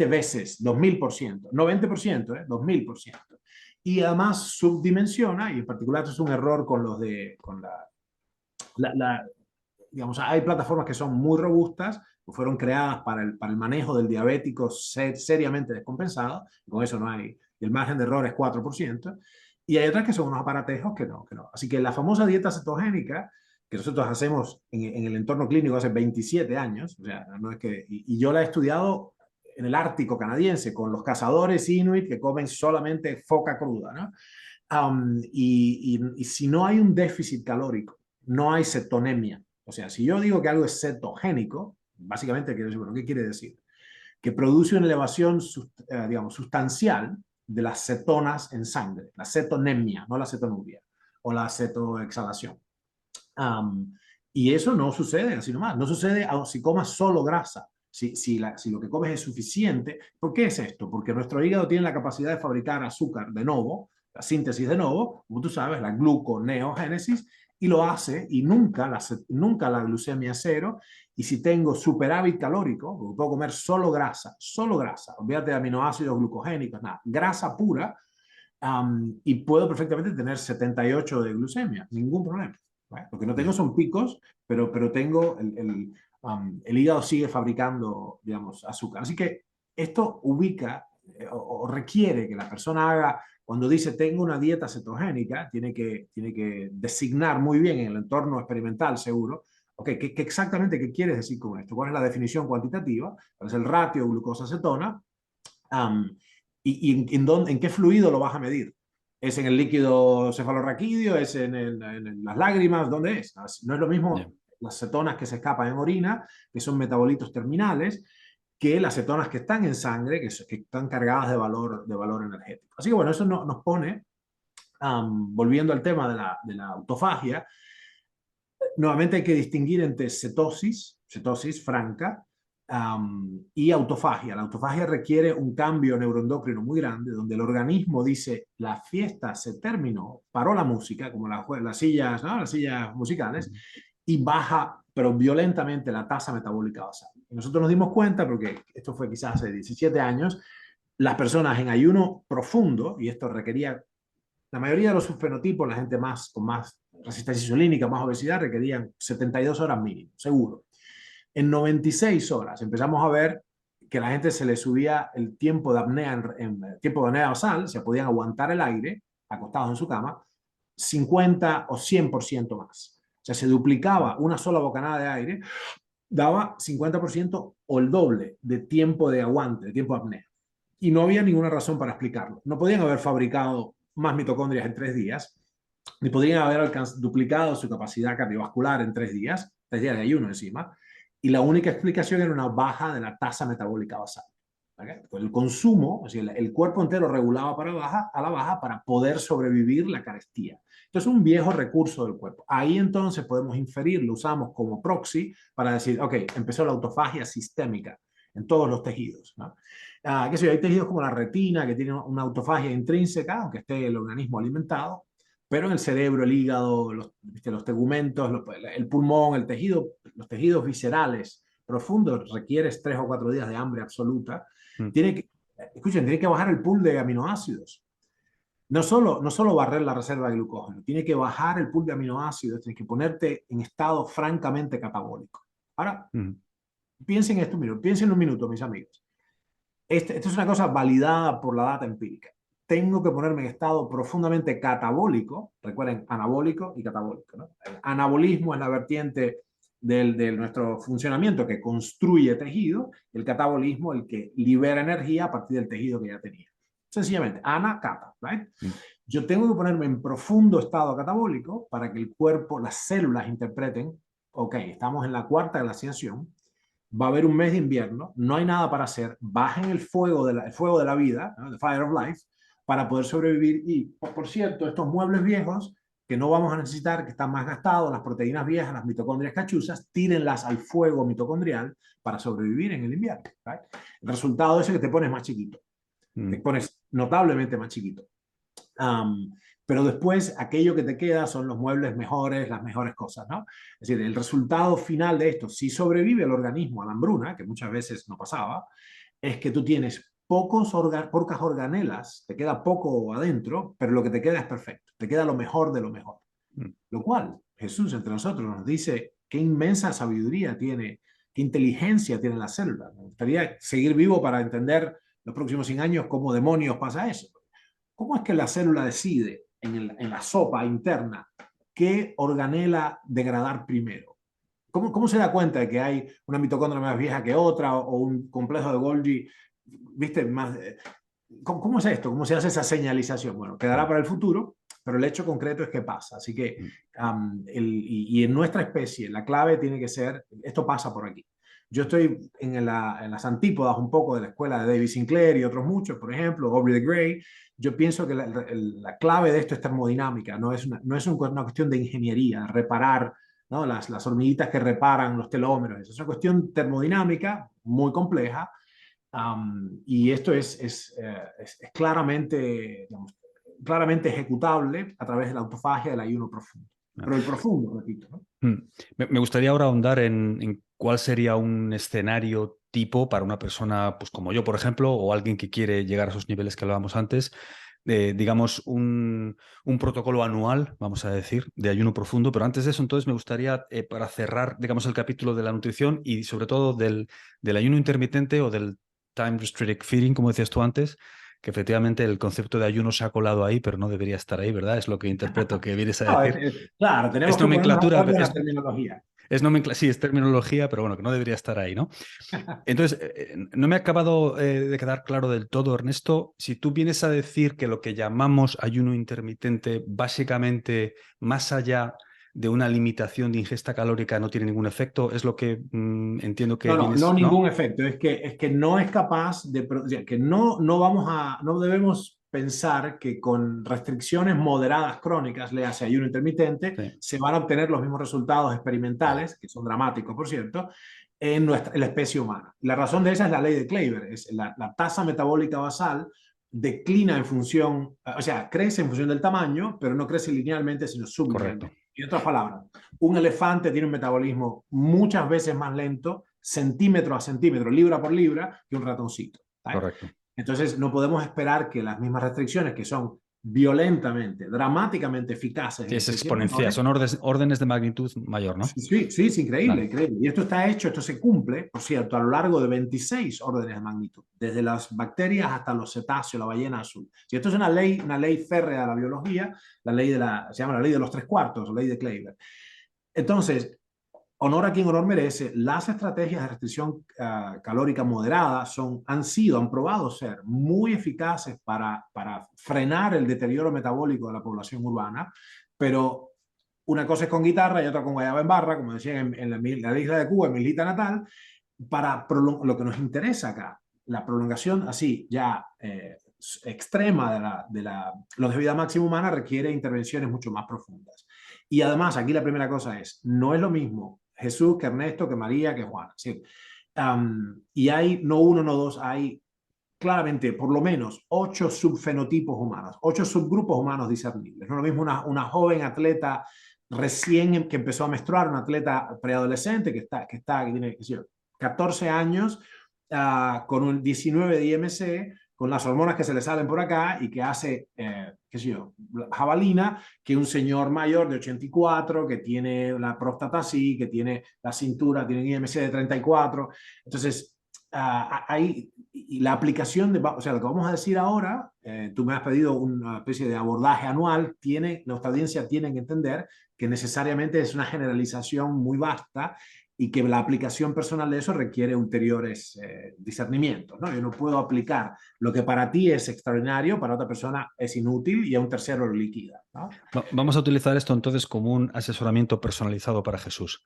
veces, 2000%, no 20%, 2000%. Y además subdimensiona, y en particular esto es un error con los de, con digamos, hay plataformas que son muy robustas, que fueron creadas para el manejo del diabético seriamente descompensado, y con eso no hay, el margen de error es 4%, y hay otras que son unos aparatejos que no. Así que la famosa dieta cetogénica, que nosotros hacemos en el entorno clínico hace 27 años, o sea, no es que, y yo la he estudiado en el Ártico canadiense, con los cazadores inuit que comen solamente foca cruda, ¿no? Y si no hay un déficit calórico, no hay cetonemia. O sea, si yo digo que algo es cetogénico, básicamente quiero decir, bueno, ¿qué quiere decir? Que produce una elevación, digamos, sustancial de las cetonas en sangre, la cetonemia, no la cetonuria, o la cetoexhalación. Um, y eso no sucede así nomás, no sucede si comas solo grasa. Si lo que comes es suficiente. ¿Por qué es esto? Porque nuestro hígado tiene la capacidad de fabricar azúcar de nuevo, la síntesis de nuevo, como tú sabes, la gluconeogénesis, y lo hace, y nunca la glucemia es cero. Y si tengo superávit calórico, puedo comer solo grasa, olvídate de aminoácidos glucogénicos, nada, grasa pura, y puedo perfectamente tener 78 de glucemia, ningún problema. ¿Vale? Lo que no tengo son picos, pero tengo el hígado sigue fabricando, digamos, azúcar. Así que esto ubica o requiere que la persona haga, cuando dice tengo una dieta cetogénica, tiene que designar muy bien en el entorno experimental seguro, ok, ¿qué exactamente qué quieres decir con esto? ¿Cuál es la definición cuantitativa? ¿Cuál es el ratio glucosa-acetona? Um, ¿En qué fluido lo vas a medir? ¿Es en el líquido cefalorraquídeo? ¿Es en las lágrimas? ¿Dónde es? No es lo Yeah. mismo las cetonas que se escapan en orina, que son metabolitos terminales, que las cetonas que están en sangre, que están cargadas de valor energético. Así que bueno, eso nos pone, volviendo al tema de la autofagia, nuevamente hay que distinguir entre cetosis franca, y autofagia. La autofagia requiere un cambio neuroendocrino muy grande, donde el organismo dice, la fiesta se terminó, paró la música, como las sillas, ¿no? Las sillas musicales, y baja, pero violentamente, la tasa metabólica basal. Y nosotros nos dimos cuenta, porque esto fue quizás hace 17 años, las personas en ayuno profundo, y esto requería, la mayoría de los subfenotipos, la gente con más resistencia insulínica, más obesidad, requerían 72 horas mínimo, seguro. En 96 horas empezamos a ver que a la gente se le subía el tiempo de apnea, tiempo de apnea basal, se podían aguantar el aire acostados en su cama, 50 o 100% más. O sea, se duplicaba una sola bocanada de aire, daba 50% o el doble de tiempo de aguante, de tiempo de apnea. Y no había ninguna razón para explicarlo. No podían haber fabricado más mitocondrias en 3 días, ni podrían haber duplicado su capacidad cardiovascular en 3 días, 3 días de ayuno encima, y la única explicación era una baja de la tasa metabólica basal. ¿Okay? Pues el consumo, o sea, el cuerpo entero regulaba a la baja para poder sobrevivir la carestía. Entonces, un viejo recurso del cuerpo. Ahí entonces podemos inferir, lo usamos como proxy para decir, ok, empezó la autofagia sistémica en todos los tejidos, ¿no? Qué sé yo, hay tejidos como la retina que tienen una autofagia intrínseca, aunque esté el organismo alimentado, pero en el cerebro, el hígado, los tegumentos, el pulmón, los tejidos viscerales profundos, requieres 3 o 4 días de hambre absoluta. Mm. Escuchen, tiene que bajar el pool de aminoácidos. No solo barrer la reserva de glucógeno, tiene que bajar el pool de aminoácidos, tienes que ponerte en estado francamente catabólico. Ahora, piensen piensen un minuto, mis amigos. Esto es una cosa validada por la data empírica. Tengo que ponerme en estado profundamente catabólico, recuerden, anabólico y catabólico, ¿no? El anabolismo es la vertiente de nuestro funcionamiento que construye tejido, el catabolismo el que libera energía a partir del tejido que ya tenía. Sencillamente, ana, cata, ¿right? Yo tengo que ponerme en profundo estado catabólico para que el cuerpo, las células interpreten, ok, estamos en la cuarta glaciación, va a haber un mes de invierno, no hay nada para hacer, bajen el fuego de la vida, ¿no? The fire of life, para poder sobrevivir. Y, por cierto, estos muebles viejos que no vamos a necesitar, que están más gastados, las proteínas viejas, las mitocondrias cachuzas, tírenlas al fuego mitocondrial para sobrevivir en el invierno. ¿Right? El resultado es que te pones más chiquito, te pones notablemente más chiquito. Pero después aquello que te queda son los muebles mejores, las mejores cosas, ¿no? Es decir, el resultado final de esto, si sobrevive el organismo a la hambruna, que muchas veces no pasaba, es que tú tienes pocas organelas, te queda poco adentro, pero lo que te queda es perfecto, te queda lo mejor de lo mejor. Lo cual Jesús entre nosotros nos dice qué inmensa sabiduría tiene, qué inteligencia tiene la célula. Me gustaría seguir vivo para entender los próximos 100 años cómo demonios pasa eso. ¿Cómo es que la célula decide en la sopa interna qué organela degradar primero? ¿Cómo se da cuenta de que hay una mitocondria más vieja que otra o un complejo de Golgi, viste, más? ¿Cómo es esto? ¿Cómo se hace esa señalización? Bueno, quedará para el futuro, pero el hecho concreto es que pasa. Así que, y en nuestra especie, la clave tiene que ser, esto pasa por aquí. Yo estoy en las antípodas un poco de la escuela de David Sinclair y otros muchos, por ejemplo, Aubrey de Grey. Yo pienso que la clave de esto es termodinámica, no es una cuestión de ingeniería, de reparar, ¿no? Las hormiguitas que reparan los telómeros. Es una cuestión termodinámica muy compleja, y esto es claramente, digamos, claramente ejecutable a través de la autofagia del ayuno profundo. Pero el profundo, repito, ¿no? Me gustaría ahora ahondar en cuál sería un escenario tipo para una persona, pues como yo, por ejemplo, o alguien que quiere llegar a esos niveles que hablábamos antes, digamos, un protocolo anual, vamos a decir, de ayuno profundo. Pero antes de eso, entonces, me gustaría, para cerrar, digamos, el capítulo de la nutrición y sobre todo del ayuno intermitente o del time restricted feeding, como decías tú antes, que efectivamente el concepto de ayuno se ha colado ahí, pero no debería estar ahí, ¿verdad? Es lo que interpreto que vienes a No, decir. claro, tenemos Es que ponernos de nomenclatura, acuerdo en la terminología. sí, es terminología, pero bueno, que no debería estar ahí, ¿no? Entonces, no me ha acabado de quedar claro del todo, Ernesto, si tú vienes a decir que lo que llamamos ayuno intermitente, básicamente, más allá de una limitación de ingesta calórica, no tiene ningún efecto, es lo que entiendo que No, no, no vienes, ningún ¿no? efecto. Es que no es capaz de, o sea, que no debemos pensar que con restricciones moderadas crónicas, le hace ayuno intermitente, Sí, se van a obtener los mismos resultados experimentales, que son dramáticos, por cierto, en la especie humana. La razón de esa es la ley de Kleiber, es la tasa metabólica basal declina en función, o sea, crece en función del tamaño, pero no crece linealmente, sino correcto, sublinealmente. En otras palabras, un elefante tiene un metabolismo muchas veces más lento, centímetro a centímetro, libra por libra, que un ratoncito. ¿Sabes? correcto. Entonces, no podemos esperar que las mismas restricciones, que son violentamente, dramáticamente eficaces Sí, en es especies exponencial, menores. son órdenes de magnitud mayor, ¿no? Sí, sí, sí, es increíble, Vale, increíble. Y esto está hecho, esto se cumple, por cierto, a lo largo de 26 órdenes de magnitud, desde las bacterias hasta los cetáceos, la ballena azul. Si esto es una ley férrea de la biología, se llama la ley de los tres cuartos, la ley de Kleiber. Entonces, honor a quien honor merece, las estrategias de restricción calórica moderada han probado ser muy eficaces para frenar el deterioro metabólico de la población urbana, pero una cosa es con guitarra y otra con guayaba en barra, como decían la isla de Cuba, en mi islita natal, para lo que nos interesa acá, la prolongación así ya extrema de la longevidad máxima humana requiere intervenciones mucho más profundas. Y además, aquí la primera cosa es, no es lo mismo Jesús que Ernesto, que María, que Juan. ¿Sí? Y hay no uno, no dos, hay claramente por lo menos 8 subfenotipos humanos, 8 subgrupos humanos discernibles. No es lo mismo una joven atleta recién que empezó a menstruar, un atleta preadolescente que tiene, qué sé yo, 14 años, con un 19 de IMC, con las hormonas que se le salen por acá y que hace, qué sé yo, jabalina, que un señor mayor de 84, que tiene la próstata así, que tiene la cintura, tiene un IMC de 34. Entonces, hay, y la aplicación o sea, lo que vamos a decir ahora, tú me has pedido una especie de abordaje anual, nuestra audiencia tiene que entender que necesariamente es una generalización muy vasta y que la aplicación personal de eso requiere ulteriores discernimientos, ¿no? Yo no puedo aplicar lo que para ti es extraordinario, para otra persona es inútil y a un tercero lo liquida, ¿no? Vamos a utilizar esto entonces como un asesoramiento personalizado para Jesús.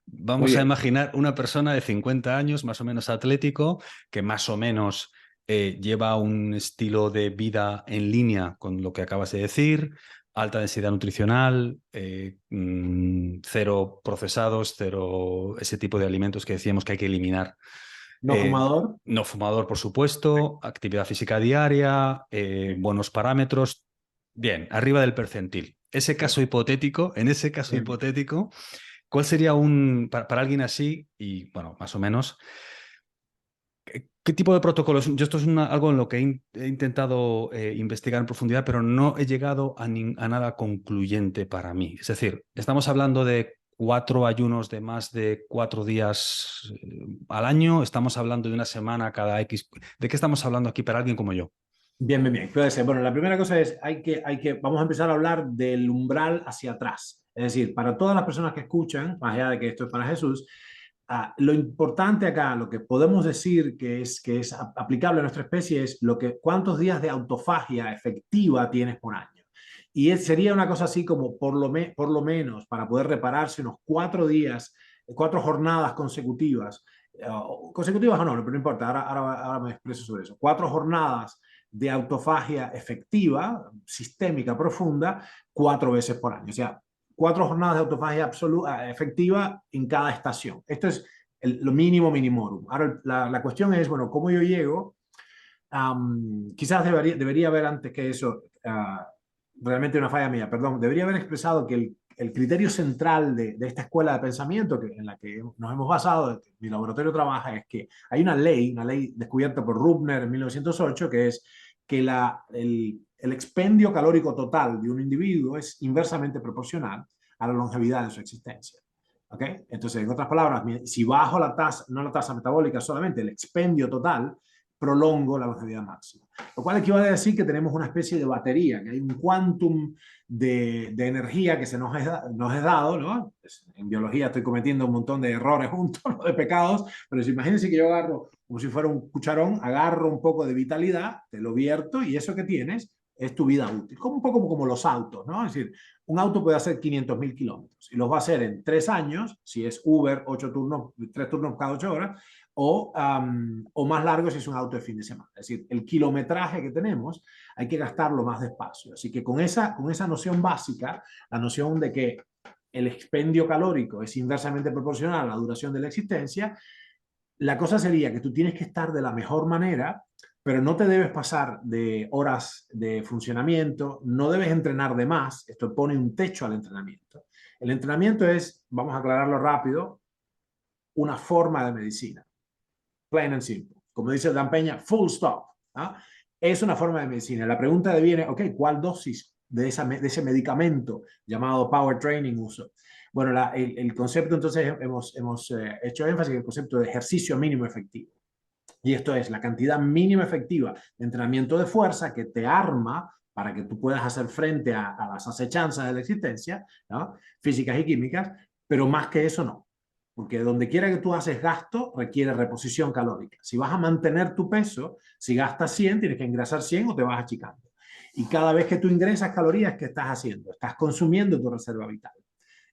Muy Vamos a bien. imaginar una persona de 50 años, más o menos atlético, que más o menos lleva un estilo de vida en línea con lo que acabas de decir, alta densidad nutricional, cero procesados, cero ese tipo de alimentos que decíamos que hay que eliminar. No Eh, fumador. no fumador, por supuesto, actividad física diaria, buenos parámetros, bien, arriba del percentil. Ese caso Perfecto. hipotético, en ese caso Bien. hipotético, ¿cuál sería para alguien así, y bueno, más o menos, qué tipo de protocolos? Yo esto es algo en lo que he intentado investigar en profundidad, pero no he llegado a nada concluyente para mí. Es decir, estamos hablando de 4 ayunos de más de 4 días al año, estamos hablando de una semana cada X. ¿De qué estamos hablando aquí para alguien como yo? Bien, bien, bien. Puede ser. Bueno, la primera cosa es, vamos a empezar a hablar del umbral hacia atrás. Es decir, para todas las personas que escuchan, más allá de que esto es para Jesús, lo importante acá, lo que podemos decir que es aplicable a nuestra especie es cuántos días de autofagia efectiva tienes por año. Y sería una cosa así como por lo menos para poder repararse unos 4 días, 4 jornadas consecutivas, consecutivas o no, pero no importa, ahora me expreso sobre eso. 4 jornadas de autofagia efectiva, sistémica, profunda, 4 veces por año. O sea, 4 jornadas de autofagia efectiva en cada estación. Esto es lo mínimo minimorum. Ahora, la cuestión es, bueno, ¿cómo yo llego? Quizás debería haber antes que eso, realmente una falla mía, perdón, debería haber expresado que el criterio central de esta escuela de pensamiento en la que nos hemos basado, que mi laboratorio trabaja, es que hay una ley descubierta por Rubner en 1908, que es que el expendio calórico total de un individuo es inversamente proporcional a la longevidad de su existencia. ¿Okay? Entonces, en otras palabras, si bajo la tasa, no la tasa metabólica solamente, el expendio total, prolongo la longevidad máxima. Lo cual equivale a decir que tenemos una especie de batería, que hay un quantum de energía que nos es dado, ¿no? En biología estoy cometiendo un montón de errores juntos, ¿no? De pecados, pero imagínense que yo agarro, como si fuera un cucharón, agarro un poco de vitalidad, te lo vierto y eso que tienes es tu vida útil. Como un poco como los autos, ¿no? Es decir, un auto puede hacer 500.000 kilómetros y los va a hacer en 3 años, si es Uber, 8 turnos, 3 turnos cada 8 horas, o más largo si es un auto de fin de semana. Es decir, el kilometraje que tenemos hay que gastarlo más despacio. Así que con esa noción básica, la noción de que el expendio calórico es inversamente proporcional a la duración de la existencia, la cosa sería que tú tienes que estar de la mejor manera, pero no te debes pasar de horas de funcionamiento, no debes entrenar de más, esto pone un techo al entrenamiento. El entrenamiento es, vamos a aclararlo rápido, una forma de medicina, plain and simple. Como dice Dan Peña, full stop. ¿Ah? Es una forma de medicina. La pregunta viene, ok, ¿cuál dosis de ese medicamento llamado power training uso? Bueno, el concepto, entonces, hemos hecho énfasis en el concepto de ejercicio mínimo efectivo. Y esto es la cantidad mínima efectiva de entrenamiento de fuerza que te arma para que tú puedas hacer frente a las acechanzas de la existencia, ¿no? Físicas y químicas, pero más que eso no. Porque donde quiera que tú haces gasto, requiere reposición calórica. Si vas a mantener tu peso, si gastas 100, tienes que ingresar 100 o te vas achicando. Y cada vez que tú ingresas calorías, ¿qué estás haciendo? Estás consumiendo tu reserva vital.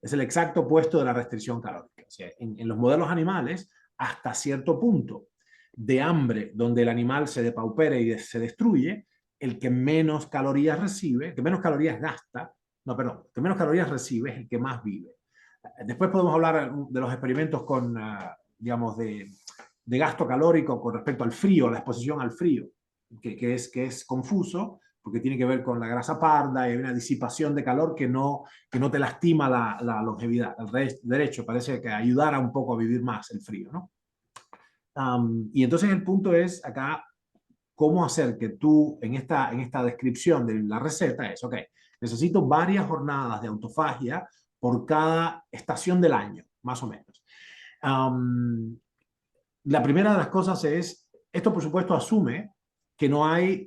Es el exacto opuesto de la restricción calórica. O sea, en los modelos animales, hasta cierto punto de hambre, donde el animal se depaupera y se destruye, el que menos calorías recibe, el que menos calorías gasta, no, perdón, el que menos calorías recibe es el que más vive. Después podemos hablar de los experimentos con, digamos, de gasto calórico con respecto al frío, la exposición al frío, que es confuso, porque tiene que ver con la grasa parda y hay una disipación de calor que no te lastima la longevidad. Al derecho, parece que ayudara un poco a vivir más el frío, ¿no? Y entonces el punto es acá cómo hacer que tú, en esta descripción de la receta, es, ok, necesito varias jornadas de autofagia por cada estación del año, más o menos. La primera de las cosas es, esto por supuesto asume que no hay,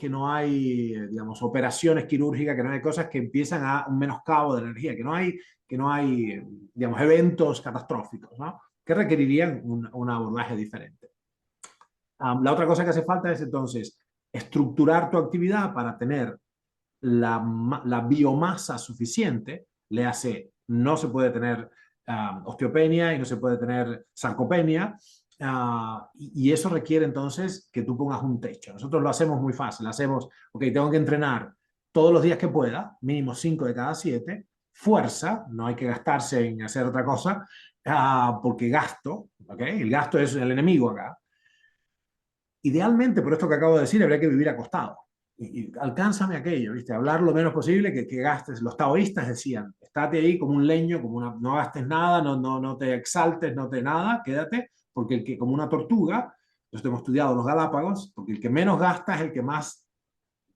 digamos, operaciones quirúrgicas, que no hay cosas que empiezan a un menoscabo de energía, que no hay digamos, eventos catastróficos, ¿no? Que requerirían un abordaje diferente. La otra cosa que hace falta es entonces estructurar tu actividad para tener la biomasa suficiente, le hace, no se puede tener osteopenia y no se puede tener sarcopenia, y eso requiere entonces que tú pongas un techo. Nosotros lo hacemos muy fácil, hacemos, ok, tengo que entrenar todos los días que pueda, mínimo 5 de cada 7, fuerza, no hay que gastarse en hacer otra cosa, porque gasto, ¿ok? El gasto es el enemigo acá. Idealmente, por esto que acabo de decir, habría que vivir acostado. Y alcánzame aquello, ¿viste? Hablar lo menos posible, que gastes. Los taoístas decían, estate ahí como un leño, no gastes nada, no te exaltes, no te nada, quédate, porque el que, como una tortuga, nosotros hemos estudiado los Galápagos, porque el que menos gasta es el que más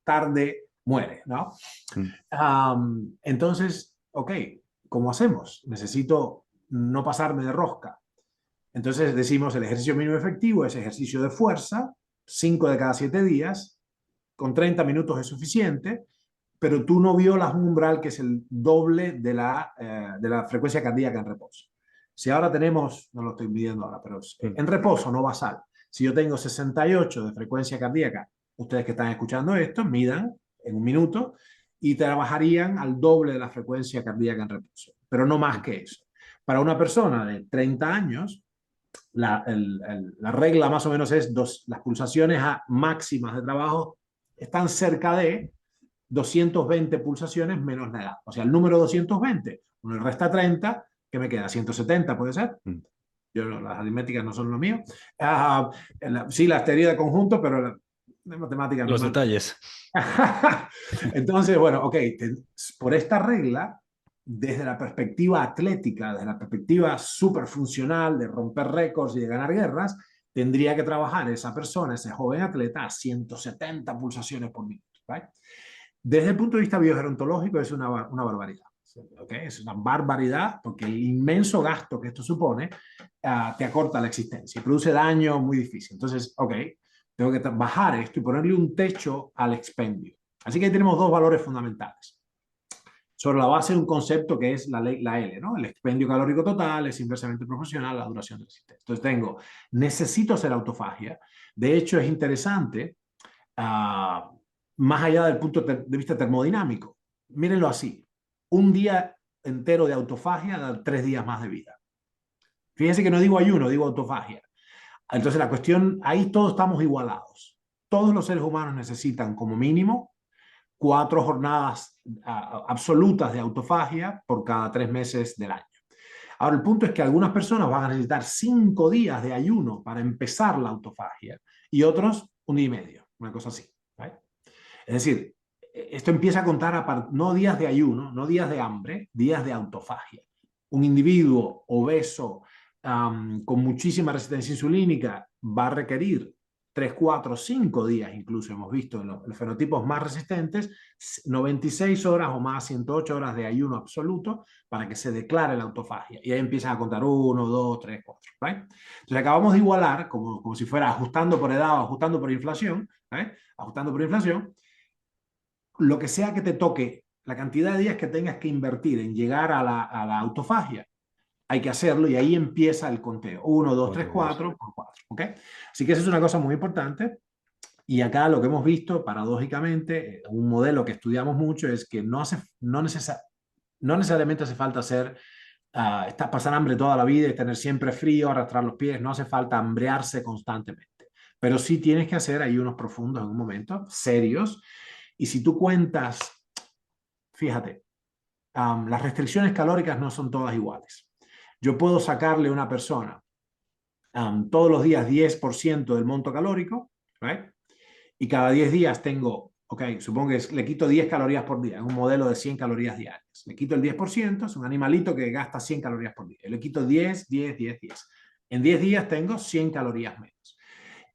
tarde muere, ¿no? Entonces, ok, ¿cómo hacemos? Necesito no pasarme de rosca. Entonces decimos el ejercicio mínimo efectivo es ejercicio de fuerza, 5 de cada 7 días, con 30 minutos es suficiente, pero tú no violas un umbral que es el doble de la frecuencia cardíaca en reposo. Si ahora tenemos, no lo estoy midiendo ahora, pero en reposo no basal, si yo tengo 68 de frecuencia cardíaca, ustedes que están escuchando esto, midan en un minuto y trabajarían al doble de la frecuencia cardíaca en reposo, pero no más que eso. Para una persona de 30 años, la regla más o menos es las pulsaciones máximas de trabajo están cerca de 220 pulsaciones menos la edad. O sea, el número 220, uno le resta 30, que me queda 170, ¿puede ser? Yo, las aritméticas no son lo mío. Sí, la teoría de conjunto, pero la matemática no. Los detalles. Entonces, bueno, ok, por esta regla, desde la perspectiva atlética, desde la perspectiva superfuncional de romper récords y de ganar guerras, tendría que trabajar esa persona, ese joven atleta, a 170 pulsaciones por minuto. ¿Right? Desde el punto de vista biogerontológico es una barbaridad. ¿Okay? Es una barbaridad porque el inmenso gasto que esto supone te acorta la existencia y produce daño muy difícil. Entonces, ok, Tengo que bajar esto y ponerle un techo al expendio. Así que ahí tenemos dos valores fundamentales. Sobre la base de un concepto que es la L, ¿no? El expendio calórico total es inversamente proporcional a la duración del sistema. Entonces tengo, necesito hacer autofagia. De hecho, es interesante, más allá del punto de vista termodinámico. Mírenlo así. Un día entero de autofagia da 3 días más de vida. Fíjense que no digo ayuno, digo autofagia. Entonces la cuestión, ahí todos estamos igualados. Todos los seres humanos necesitan como mínimo 4 jornadas absolutas de autofagia por cada 3 meses del año. Ahora, el punto es que algunas personas van a necesitar 5 días de ayuno para empezar la autofagia y otros 1 día y medio, una cosa así. ¿Right? Es decir, esto empieza a contar no días de ayuno, no días de hambre, días de autofagia. Un individuo obeso con muchísima resistencia insulínica va a requerir 3, 4, 5 días, incluso hemos visto en los fenotipos más resistentes, 96 horas o más, 108 horas de ayuno absoluto para que se declare la autofagia. Y ahí empiezan a contar 1, 2, 3, 4. ¿Right? Entonces acabamos de igualar, como si fuera ajustando por edad o ajustando por inflación, ¿right? Ajustando por inflación, lo que sea que te toque, la cantidad de días que tengas que invertir en llegar a la autofagia, hay que hacerlo y ahí empieza el conteo. 1, 2, 3, 4 por 4. ¿Okay? Así que esa es una cosa muy importante. Y acá lo que hemos visto, paradójicamente, un modelo que estudiamos mucho es que no necesariamente hace falta pasar hambre toda la vida y tener siempre frío, arrastrar los pies, no hace falta hambrearse constantemente. Pero sí tienes que hacer ayunos profundos en un momento, serios. Y si tú cuentas, fíjate, las restricciones calóricas no son todas iguales. Yo puedo sacarle a una persona todos los días 10% del monto calórico, ¿right? Y cada 10 días tengo, supongo que le quito 10 calorías por día, en un modelo de 100 calorías diarias. Le quito el 10%, es un animalito que gasta 100 calorías por día. Le quito 10, 10, 10, 10. En 10 días tengo 100 calorías menos.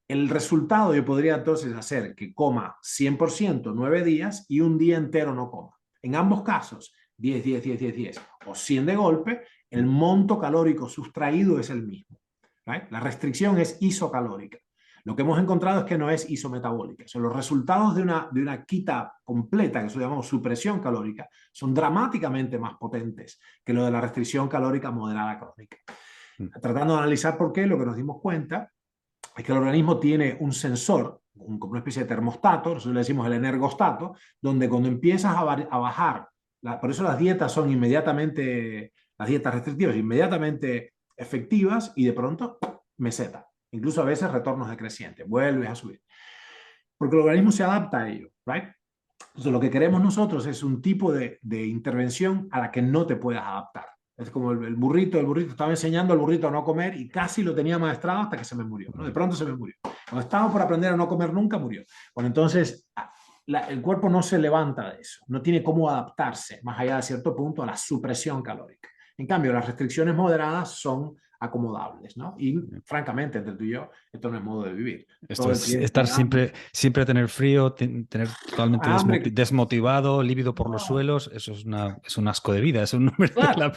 El resultado yo podría entonces hacer que coma 100% 9 días y un día entero no coma. En ambos casos, 10, 10, 10, 10, 10 o 100 de golpe, el monto calórico sustraído es el mismo. ¿Right? La restricción es isocalórica. Lo que hemos encontrado es que no es isometabólica. O sea, los resultados de una quita completa, que eso llamamos supresión calórica, son dramáticamente más potentes que lo de la restricción calórica moderada crónica. Tratando de analizar por qué, lo que nos dimos cuenta es que el organismo tiene un sensor, como una especie de termostato, nosotros le decimos el energostato, donde cuando empiezas a bajar, por eso las dietas son inmediatamente, las dietas restrictivas, inmediatamente efectivas y de pronto meseta. Incluso a veces retornos decrecientes, vuelves a subir. Porque el organismo se adapta a ello, ¿right? Entonces lo que queremos nosotros es un tipo de intervención a la que no te puedas adaptar. Es como el burrito estaba enseñando al burrito a no comer y casi lo tenía maestrado hasta que se me murió, ¿no? De pronto se me murió. Cuando estaba por aprender a no comer nunca, murió. Bueno, entonces el cuerpo no se levanta de eso, no tiene cómo adaptarse más allá de cierto punto a la supresión calórica. En cambio, las restricciones moderadas son acomodables, ¿no? Y francamente, entre tú y yo, esto no es modo de vivir. Esto es estar siempre tener frío, tener totalmente desmotivado, lívido por los suelos, eso es un asco de vida, eso no merece claro,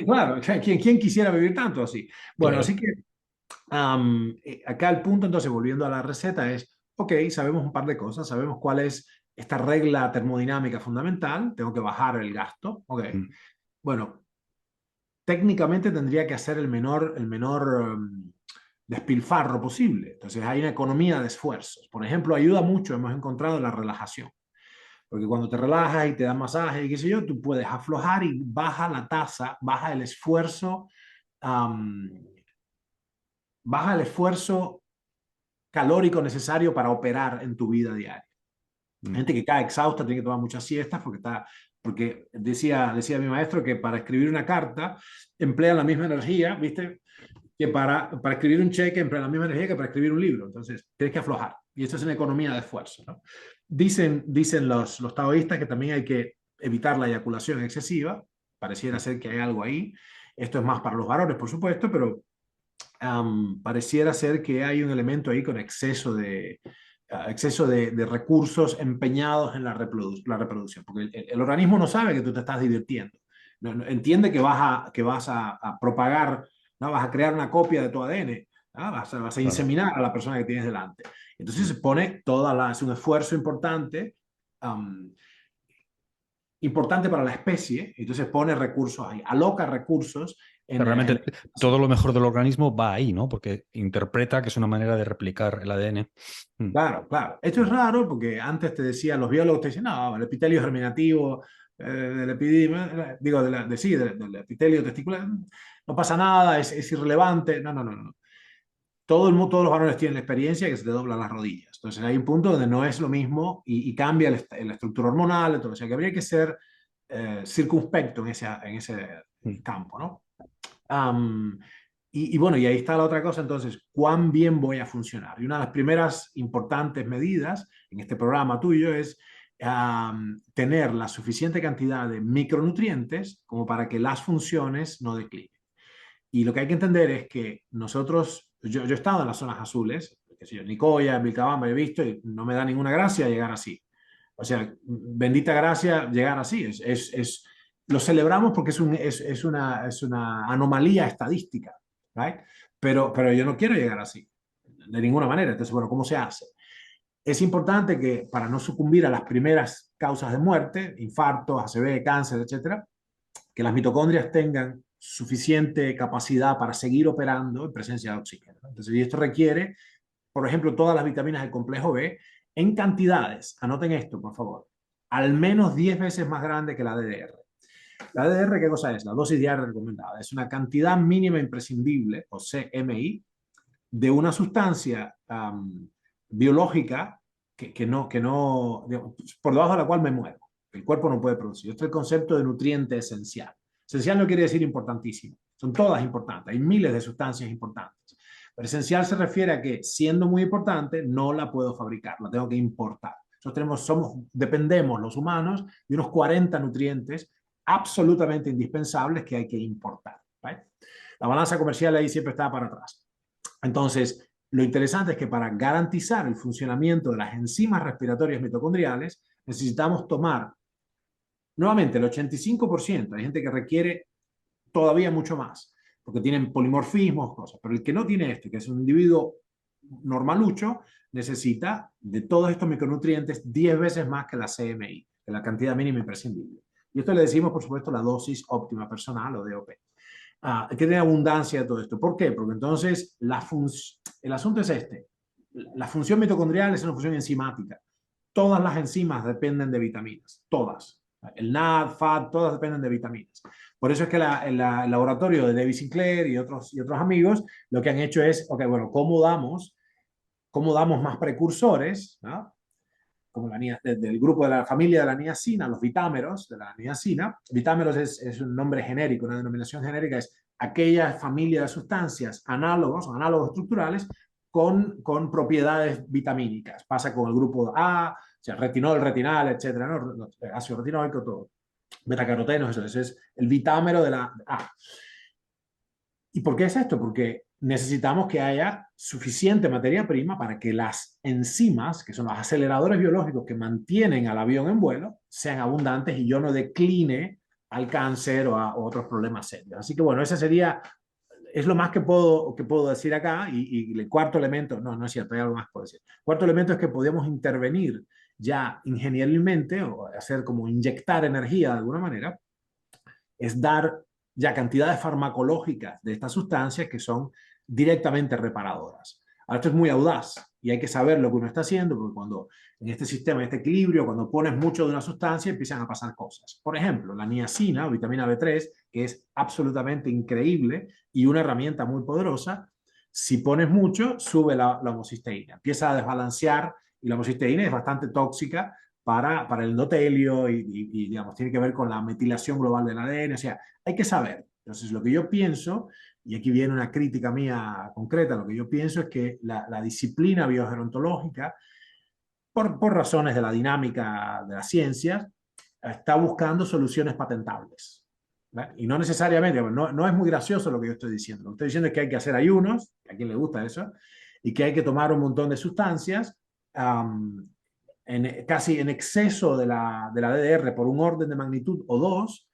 claro, ¿quién quisiera vivir tanto así? Bueno, claro. así que acá el punto, entonces, volviendo a la receta, es, sabemos un par de cosas, sabemos cuál es esta regla termodinámica fundamental, tengo que bajar el gasto, Bueno, técnicamente tendría que hacer el menor despilfarro posible. Entonces hay una economía de esfuerzos. Por ejemplo, ayuda mucho, hemos encontrado la relajación. Porque cuando te relajas y te dan masaje y qué sé yo, tú puedes aflojar y baja la tasa, um, baja el esfuerzo calórico necesario para operar en tu vida diaria. Gente que cae exhausta tiene que tomar muchas siestas porque decía mi maestro que para escribir una carta emplean la misma energía, ¿viste? Que para escribir un cheque emplean la misma energía que para escribir un libro. Entonces, tienes que aflojar. Y esto es una economía de esfuerzo, ¿no? Dicen los taoístas que también hay que evitar la eyaculación excesiva. Pareciera ser que hay algo ahí. Esto es más para los varones, por supuesto, pero pareciera ser que hay un elemento ahí con exceso de recursos empeñados en la reproducción, porque el organismo no sabe que tú te estás divirtiendo. No entiende que vas a propagar, ¿no? Vas a crear una copia de tu ADN, Vas a Claro. inseminar a la persona que tienes delante. Entonces se pone es un esfuerzo importante, um, importante para la especie, entonces pone recursos ahí, aloca recursos Pero en realmente todo lo mejor del organismo va ahí, ¿no? Porque interpreta que es una manera de replicar el ADN. Mm, Claro, claro. Esto es raro porque antes te decía, los biólogos te decían, no, el epitelio germinativo del epidiema, digo, sí, del epitelio testicular, no pasa nada, es irrelevante. No, no, no, no. Todos los varones tienen la experiencia que se te doblan las rodillas. Entonces hay un punto donde no es lo mismo y cambia la estructura hormonal, todo. O sea que habría que ser circunspecto en ese mm. campo, ¿no? Am, bueno, y ahí está la otra cosa, entonces, ¿cuán bien voy a funcionar? Y una de las primeras importantes medidas en este programa tuyo es tener la suficiente cantidad de micronutrientes como para que las funciones no declinen. Y lo que hay que entender es que nosotros, yo he estado en las zonas azules, qué sé yo, Nicoya, Vilcabamba, he visto y no me da ninguna gracia llegar así. O sea, bendita gracia llegar así. Lo celebramos porque es una anomalía estadística, ¿right? Pero yo no quiero llegar así, de ninguna manera. Entonces, bueno, ¿cómo se hace? Es importante que para no sucumbir a las primeras causas de muerte, infartos, ACV, cáncer, etcétera, que las mitocondrias tengan suficiente capacidad para seguir operando en presencia de oxígeno. Entonces, y esto requiere, por ejemplo, todas las vitaminas del complejo B en cantidades, anoten esto, por favor, al menos 10 veces más grande que la DDR. La DDR, ¿qué cosa es? La dosis diaria recomendada. Es una cantidad mínima imprescindible, o CMI, de una sustancia biológica por debajo de la cual me muero. El cuerpo no puede producir. Este es el concepto de nutriente esencial. Esencial no quiere decir importantísimo. Son todas importantes. Hay miles de sustancias importantes. Pero esencial se refiere a que, siendo muy importante, no la puedo fabricar, la tengo que importar. Dependemos los humanos de unos 40 nutrientes absolutamente indispensables que hay que importar. ¿Right? La balanza comercial ahí siempre está para atrás. Entonces, lo interesante es que para garantizar el funcionamiento de las enzimas respiratorias mitocondriales, necesitamos tomar nuevamente el 85%. Hay gente que requiere todavía mucho más, porque tienen polimorfismos, cosas. Pero el que no tiene esto, que es un individuo normalucho, necesita de todos estos micronutrientes 10 veces más que la CMI, que la cantidad mínima imprescindible. Y esto le decimos, por supuesto, la dosis óptima personal o DOP. Hay que tener abundancia de todo esto. ¿Por qué? Porque entonces el asunto es este. La función mitocondrial es una función enzimática. Todas las enzimas dependen de vitaminas, todas. El NAD, FAT, todas dependen de vitaminas. Por eso es que el laboratorio de David Sinclair y otros amigos lo que han hecho es, ok, bueno, cómo damos más precursores, ¿no? Como del grupo de la familia de la niacina, los vitámeros de la niacina. Vitámeros es un nombre genérico, una denominación genérica, es aquella familia de sustancias análogos estructurales con propiedades vitamínicas. Pasa con el grupo A, o sea, retinol, retinal, etcétera, ¿no? Ácido retinóico, todo. Betacarotenos, eso es el vitámero de la A. ¿Y por qué es esto? Porque necesitamos que haya suficiente materia prima para que las enzimas, que son los aceleradores biológicos que mantienen al avión en vuelo, sean abundantes y yo no decline al cáncer o a otros problemas serios. Así que bueno, ese es lo más que puedo decir acá. Y el cuarto elemento, no es cierto, hay algo más que puedo decir. El cuarto elemento es que podemos intervenir ya ingenierilmente o hacer como inyectar energía de alguna manera, es dar ya cantidades farmacológicas de estas sustancias que son directamente reparadoras. Ahora, esto es muy audaz y hay que saber lo que uno está haciendo, porque cuando en este sistema, en este equilibrio, cuando pones mucho de una sustancia, empiezan a pasar cosas. Por ejemplo, la niacina o vitamina B3, que es absolutamente increíble y una herramienta muy poderosa, si pones mucho, sube la homocisteína, empieza a desbalancear y la homocisteína es bastante tóxica para el endotelio digamos, tiene que ver con la metilación global del ADN, o sea, hay que saber. Entonces, lo que yo pienso, y aquí viene una crítica mía concreta, lo que yo pienso es que la disciplina biogerontológica, por razones de la dinámica de las ciencias, está buscando soluciones patentables. ¿Verdad? Y no necesariamente, no es muy gracioso lo que yo estoy diciendo. Lo que estoy diciendo es que hay que hacer ayunos, a quien le gusta eso, y que hay que tomar un montón de sustancias, casi en exceso de la DDR por un orden de magnitud o dos,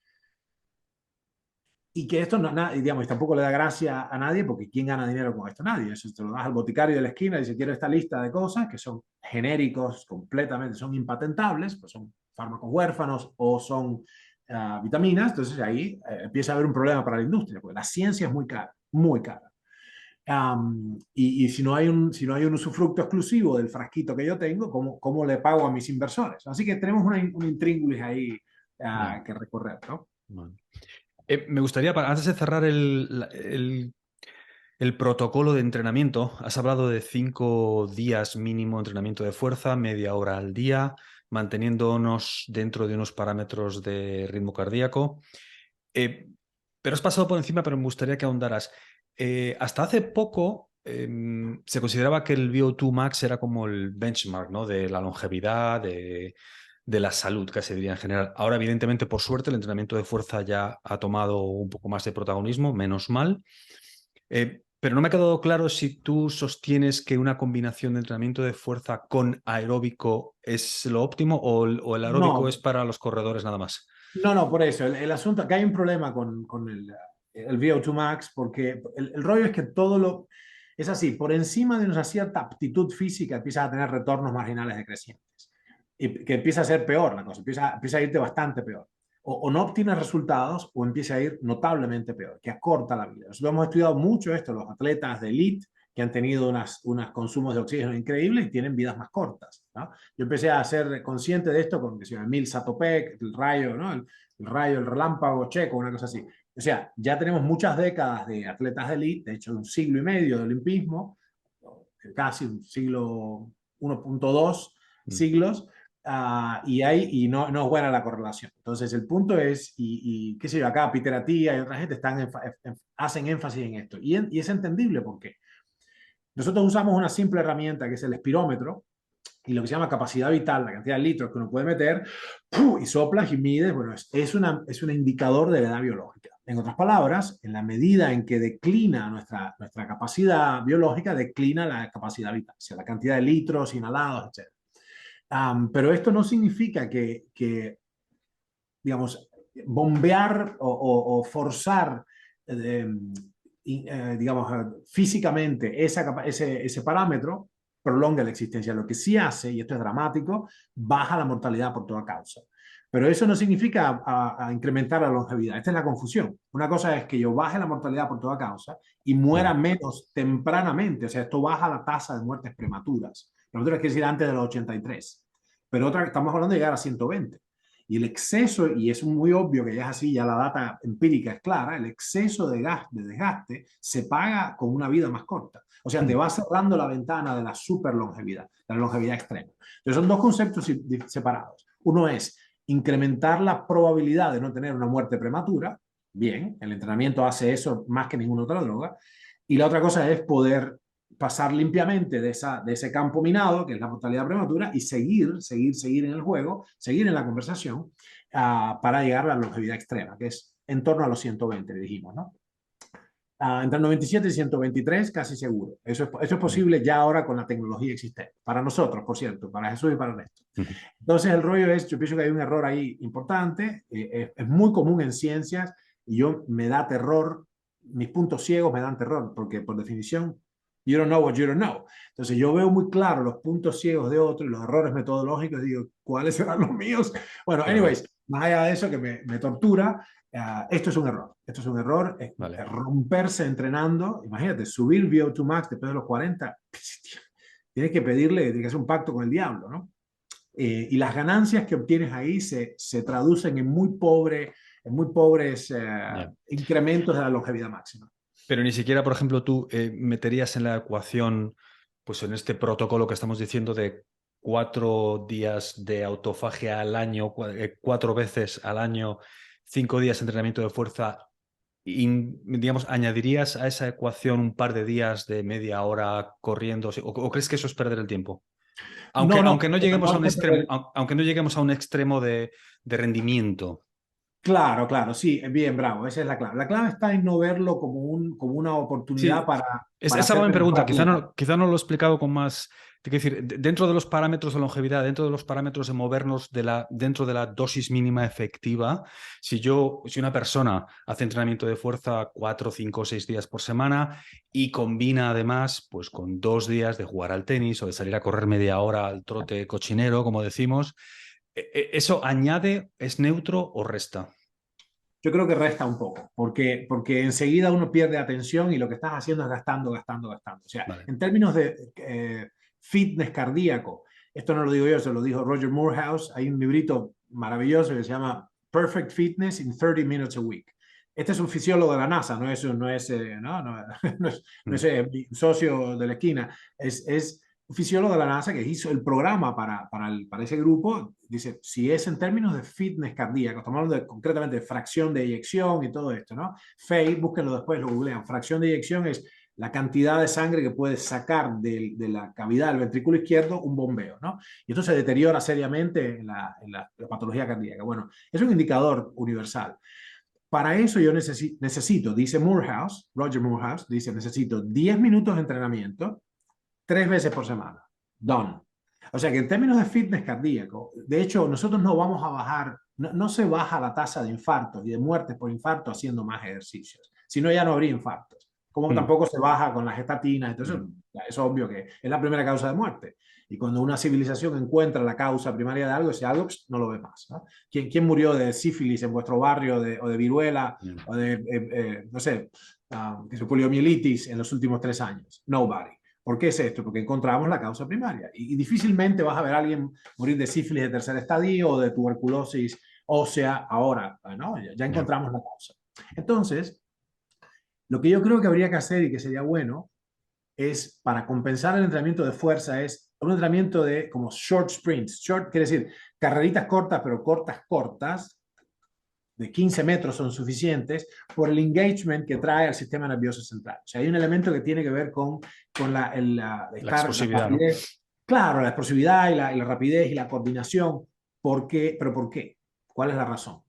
y que esto no, digamos, tampoco le da gracia a nadie, porque ¿quién gana dinero con esto? Nadie. Eso te lo das al boticario de la esquina y dice, quiero esta lista de cosas que son genéricos, completamente, son impatentables, pues son fármacos huérfanos o son vitaminas. Entonces ahí empieza a haber un problema para la industria, porque la ciencia es muy cara, muy cara. Y si no hay si no hay un usufructo exclusivo del frasquito que yo tengo, ¿cómo le pago a mis inversores? Así que tenemos un intríngulis ahí Yeah. que recorrer, ¿no? Bueno. Me gustaría, antes de cerrar el protocolo de entrenamiento, has hablado de 5 días mínimo de entrenamiento de fuerza, media hora al día, manteniéndonos dentro de unos parámetros de ritmo cardíaco. Pero has pasado por encima, pero me gustaría que ahondaras. Hasta hace poco se consideraba que el VO2 max era como el benchmark, ¿no? De la longevidad, de la salud, que se diría en general. Ahora, evidentemente, por suerte, el entrenamiento de fuerza ya ha tomado un poco más de protagonismo, menos mal. Pero no me ha quedado claro si tú sostienes que una combinación de entrenamiento de fuerza con aeróbico es lo óptimo o el aeróbico es No, para los corredores nada más. no, por eso. El asunto, acá hay un problema con el VO2 max, porque el rollo es que todo lo... Es así, por encima de una cierta aptitud física empiezas a tener retornos marginales decrecientes. Y que empieza a ser peor la cosa, empieza a irte bastante peor. O no obtienes resultados o empieza a ir notablemente peor, que acorta la vida. Nosotros hemos estudiado mucho esto, los atletas de elite que han tenido unos consumos de oxígeno increíbles y tienen vidas más cortas, ¿no? Yo empecé a ser consciente de esto con Emil Satopek, el rayo, ¿no? El rayo, el relámpago checo, una cosa así. O sea, ya tenemos muchas décadas de atletas de elite, de hecho un siglo y medio de olimpismo, casi un siglo 1.2 siglos, y no es buena la correlación. Entonces, el punto es, qué sé yo, acá Peter Attia y otra gente hacen énfasis en esto. Y es entendible porque nosotros usamos una simple herramienta que es el espirómetro y lo que se llama capacidad vital, la cantidad de litros que uno puede meter, y soplas y mides, bueno, es un indicador de la edad biológica. En otras palabras, en la medida en que declina nuestra capacidad biológica, declina la capacidad vital, o sea, la cantidad de litros inhalados, etc. Pero esto no significa digamos, bombear o forzar, digamos, físicamente ese parámetro prolonga la existencia. Lo que sí hace, y esto es dramático, baja la mortalidad por toda causa. Pero eso no significa a incrementar la longevidad. Esta es la confusión. Una cosa es que yo baje la mortalidad por toda causa y muera menos tempranamente. O sea, esto baja la tasa de muertes prematuras. Prematuras quiere decir antes de los 83. Pero otra, estamos hablando de llegar a 120. Y el exceso, y es muy obvio que ya es así, ya la data empírica es clara, el exceso de desgaste se paga con una vida más corta. O sea, te va cerrando la ventana de la superlongevidad, de la longevidad extrema. Entonces son dos conceptos separados. Uno es incrementar la probabilidad de no tener una muerte prematura. Bien, el entrenamiento hace eso más que ninguna otra droga. Y la otra cosa es poder pasar limpiamente de ese campo minado, que es la mortalidad prematura, y seguir en el juego, seguir en la conversación, para llegar a la longevidad extrema, que es en torno a los 120, dijimos, ¿no? Entre 97 y 123, casi seguro. Eso es posible ya ahora con la tecnología existente. Para nosotros, por cierto, para Jesús y para el resto. Entonces, el rollo es, yo pienso que hay un error ahí importante, es muy común en ciencias, y me da terror, mis puntos ciegos me dan terror, porque por definición, you don't know what you don't know. Entonces, yo veo muy claro los puntos ciegos de otros y los errores metodológicos, y digo, ¿cuáles serán los míos? Bueno, anyways, más allá de eso que me tortura, esto es un error. Esto es un error. Vale. Romperse entrenando. Imagínate, subir VO2 max después de los 40. Tienes que hacer un pacto con el diablo, ¿no? Y las ganancias que obtienes ahí se traducen en muy pobres incrementos de la longevidad máxima. Pero ni siquiera, por ejemplo, tú meterías en la ecuación, pues en este protocolo que estamos diciendo de 4 días de autofagia al año, 4 veces al año, 5 días de entrenamiento de fuerza, digamos, ¿añadirías a esa ecuación un par de días de media hora corriendo? ¿O crees que eso es perder el tiempo? Aunque no lleguemos a un extremo, aunque no lleguemos a un extremo de rendimiento. Claro, sí, bien, bravo, esa es la clave. La clave está en no verlo como una oportunidad Sí, para esa va hacer mi mejor pregunta. atleta. Quizá no lo he explicado con más Te quiero decir, dentro de los parámetros de longevidad, dentro de los parámetros de movernos dentro de la dosis mínima efectiva, si una persona hace entrenamiento de fuerza 4, 5 o 6 días por semana y combina además pues, con 2 días de jugar al tenis o de salir a correr media hora al trote cochinero, como decimos, ¿eso añade, es neutro o resta? Yo creo que resta un poco, porque enseguida uno pierde atención y lo que estás haciendo es gastando, gastando, gastando. O sea, Vale. en términos de fitness cardíaco, esto no lo digo yo, se lo dijo Roger Moorhouse, hay un librito maravilloso que se llama Perfect Fitness in 30 Minutes a Week. Este es un fisiólogo de la NASA, no es mi socio de la esquina, es un fisiólogo de la NASA que hizo el programa para ese grupo. Dice, si es en términos de fitness cardíaco, estamos hablando concretamente de fracción de eyección y todo esto, ¿no? FEI, búsquenlo después, lo googlean. Fracción de eyección es la cantidad de sangre que puedes sacar de la cavidad del ventrículo izquierdo un bombeo, ¿no? Y esto se deteriora seriamente en la patología cardíaca. Bueno, es un indicador universal. Para eso yo necesito, dice Moorhouse, Roger Moorhouse, dice, necesito 10 minutos de entrenamiento 3 veces por semana. Done. O sea que en términos de fitness cardíaco, de hecho, nosotros no vamos a bajar, no se baja la tasa de infartos y de muertes por infarto haciendo más ejercicios. Si no, ya no habría infartos. Como tampoco se baja con las estatinas. Entonces, es obvio que es la primera causa de muerte. Y cuando una civilización encuentra la causa primaria de algo, ese algo no lo ve más, ¿no? ¿Quién murió de sífilis en vuestro barrio o de viruela o de, no sé, poliomielitis en los últimos 3 años? Nobody. ¿Por qué es esto? Porque encontramos la causa primaria. Y difícilmente vas a ver a alguien morir de sífilis de tercer estadio o de tuberculosis ósea ahora, ¿no? Ya encontramos la causa. Entonces, lo que yo creo que habría que hacer y que sería bueno es, para compensar el entrenamiento de fuerza, es un entrenamiento de como short sprints. Short quiere decir carreritas cortas, pero cortas, de 15 metros son suficientes por el engagement que trae al sistema nervioso central. O sea, hay un elemento que tiene que ver con La explosividad, ¿no? rapidez. Claro, la explosividad y la rapidez y la coordinación. ¿Por qué? ¿Pero por qué? ¿Cuál es la razón?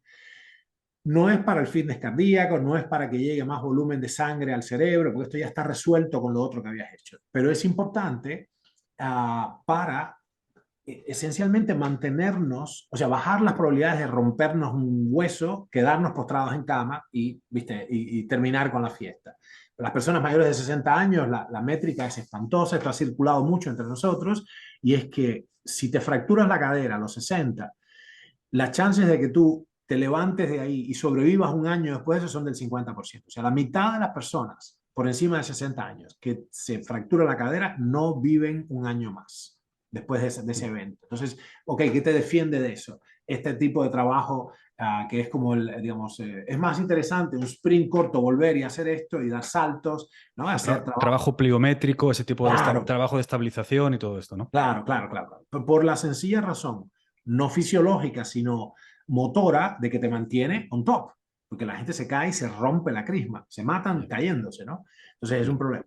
No es para el fitness cardíaco, no es para que llegue más volumen de sangre al cerebro, porque esto ya está resuelto con lo otro que habías hecho. Pero es importante para esencialmente mantenernos, o sea, bajar las probabilidades de rompernos un hueso, quedarnos postrados en cama y, ¿viste? Y terminar con la fiesta. Las personas mayores de 60 años, la métrica es espantosa, esto ha circulado mucho entre nosotros, y es que si te fracturas la cadera a los 60, las chances de que tú te levantes de ahí y sobrevivas un año después de eso son del 50%. O sea, la mitad de las personas por encima de 60 años que se fractura la cadera no viven un año más después de ese evento. Entonces, ok, ¿qué te defiende de eso? Este tipo de trabajo que es como, digamos, es más interesante un sprint corto, volver y hacer esto y dar saltos, ¿no? Hacer trabajo. Trabajo pliométrico, ese tipo de Claro, trabajo de estabilización y todo esto, ¿no? claro. Por la sencilla razón, no fisiológica, sino motora, de que te mantiene on top. Porque la gente se cae y se rompe la crisma. Se matan cayéndose, ¿no? Entonces es un problema.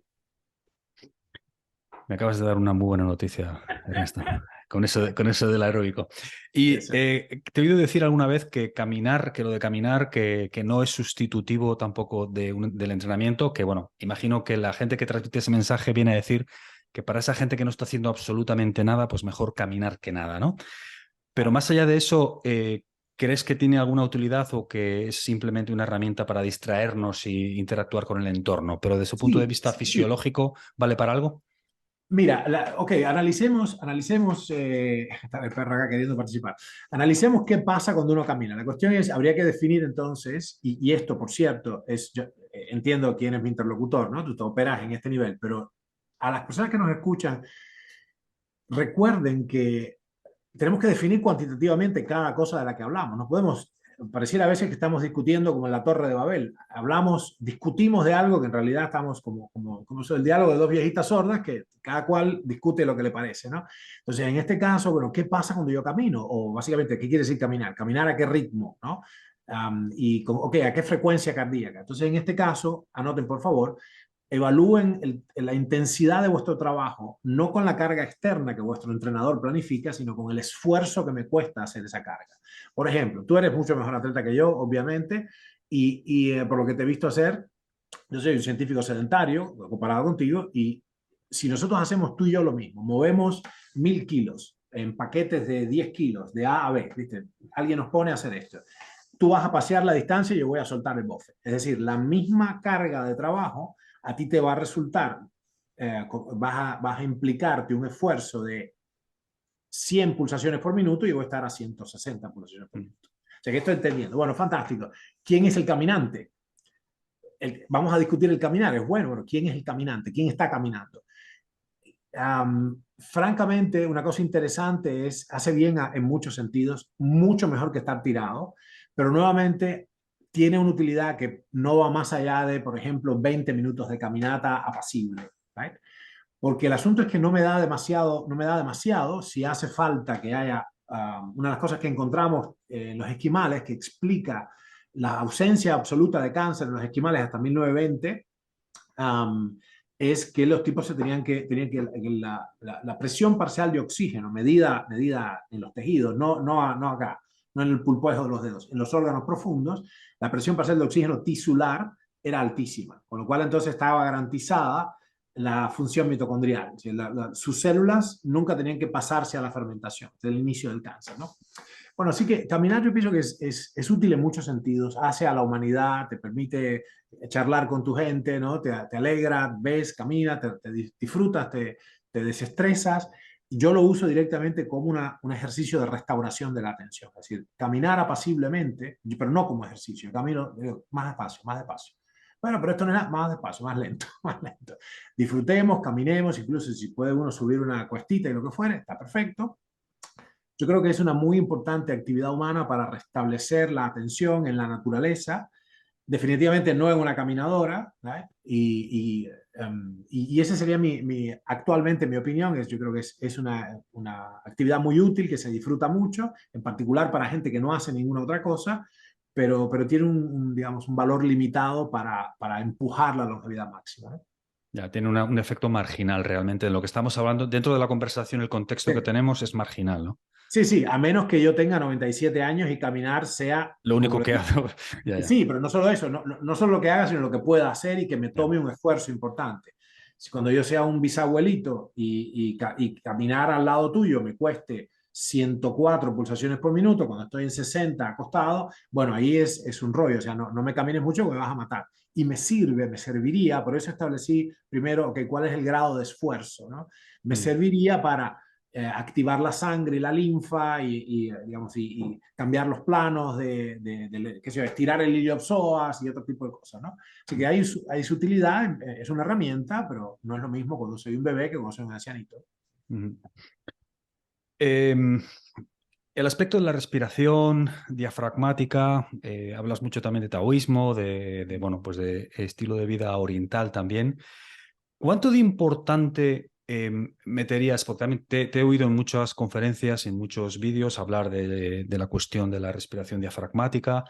Me acabas de dar una muy buena noticia, Ernesto, con eso del aeróbico. Y te he oído decir alguna vez que caminar, que lo de caminar, que no es sustitutivo tampoco del entrenamiento, que bueno, imagino que la gente que transmite ese mensaje viene a decir que para esa gente que no está haciendo absolutamente nada, pues mejor caminar que nada, ¿no? Pero más allá de eso, ¿crees que tiene alguna utilidad o que es simplemente una herramienta para distraernos y interactuar con el entorno? Pero desde su punto de Sí, vista sí. fisiológico, ¿vale para algo? Mira, ok, analicemos, está el perro acá queriendo participar. Analicemos qué pasa cuando uno camina. La cuestión es, habría que definir entonces, y esto, por cierto, yo entiendo quién es mi interlocutor, ¿no? Tú te operas en este nivel, pero a las personas que nos escuchan, recuerden que tenemos que definir cuantitativamente cada cosa de la que hablamos. No podemos, pareciera a veces que estamos discutiendo como en la Torre de Babel. Discutimos de algo que en realidad estamos como el diálogo de dos viejitas sordas que cada cual discute lo que le parece, ¿no? Entonces, en este caso, bueno, ¿qué pasa cuando yo camino? O básicamente, ¿qué quiere decir caminar? ¿Caminar a qué ritmo, no? Ok, ¿a qué frecuencia cardíaca? Entonces, en este caso, anoten por favor, evalúen la intensidad de vuestro trabajo, no con la carga externa que vuestro entrenador planifica, sino con el esfuerzo que me cuesta hacer esa carga. Por ejemplo, tú eres mucho mejor atleta que yo, obviamente, y por lo que te he visto hacer, yo soy un científico sedentario comparado contigo, y si nosotros hacemos tú y yo lo mismo, movemos 1000 kilos en paquetes de 10 kilos, de A a B, ¿viste? Alguien nos pone a hacer esto. Tú vas a pasear la distancia y yo voy a soltar el bofe. Es decir, la misma carga de trabajo a ti te va a resultar, vas a implicarte un esfuerzo de 100 pulsaciones por minuto y yo voy a estar a 160 pulsaciones por minuto. O sea que estoy entendiendo. Bueno, fantástico. ¿Quién es el caminante? Vamos a discutir el caminar. Es bueno, ¿quién es el caminante? ¿Quién está caminando? Francamente, una cosa interesante es, hace bien en muchos sentidos, mucho mejor que estar tirado, pero nuevamente tiene una utilidad que no va más allá de, por ejemplo, 20 minutos de caminata apacible, ¿right? Porque el asunto es que no me da demasiado si hace falta que haya, una de las cosas que encontramos en los esquimales, que explica la ausencia absoluta de cáncer en los esquimales hasta 1920, es que los tipos tenían que la presión parcial de oxígeno medida en los tejidos, no acá, no en el pulpojo de los dedos, en los órganos profundos, la presión parcial de oxígeno tisular era altísima, con lo cual entonces estaba garantizada la función mitocondrial. Sus células nunca tenían que pasarse a la fermentación desde el inicio del cáncer, ¿no? Bueno, así que caminar yo pienso que es útil en muchos sentidos, hace a la humanidad, te permite charlar con tu gente, ¿no? Te alegra, ves, caminas, te disfrutas, te desestresas. Yo lo uso directamente como un ejercicio de restauración de la atención, es decir, caminar apaciblemente, pero no como ejercicio, camino más despacio, más despacio. Bueno, pero esto no es nada, más despacio, más lento, más lento. Disfrutemos, caminemos, incluso si puede uno subir una cuestita y lo que fuere, está perfecto. Yo creo que es una muy importante actividad humana para restablecer la atención en la naturaleza. Definitivamente no en una caminadora, ¿right? Y ese sería actualmente mi opinión. Yo creo que es una actividad muy útil, que se disfruta mucho, en particular para gente que no hace ninguna otra cosa, pero tiene digamos, un valor limitado para empujar la longevidad máxima, ¿no? Ya, tiene un efecto marginal realmente. En lo que estamos hablando, dentro de la conversación, el contexto Sí. que tenemos es marginal, ¿no? Sí, sí, a menos que yo tenga 97 años y caminar sea Lo como único le que digo. hago. Ya, ya. Sí, pero no solo eso, no solo lo que haga, sino lo que pueda hacer y que me Ya. tome un esfuerzo importante. Si cuando yo sea un bisabuelito y caminar al lado tuyo me cueste 104 pulsaciones por minuto, cuando estoy en 60 acostado, bueno, ahí es un rollo, o sea, no me camines mucho porque me vas a matar. Y me serviría, por eso establecí primero, okay, cuál es el grado de esfuerzo, ¿no? Me serviría para activar la sangre y la linfa digamos, y cambiar los planos qué sé yo, estirar el iliopsoas y otro tipo de cosas, ¿no? Así que hay su utilidad, es una herramienta, pero no es lo mismo cuando soy un bebé que cuando soy un ancianito. Em, el aspecto de la respiración diafragmática, hablas mucho también de taoísmo, bueno, pues de estilo de vida oriental también. ¿Cuánto de importante meterías? Porque también te he oído en muchas conferencias, en muchos vídeos, hablar de la cuestión de la respiración diafragmática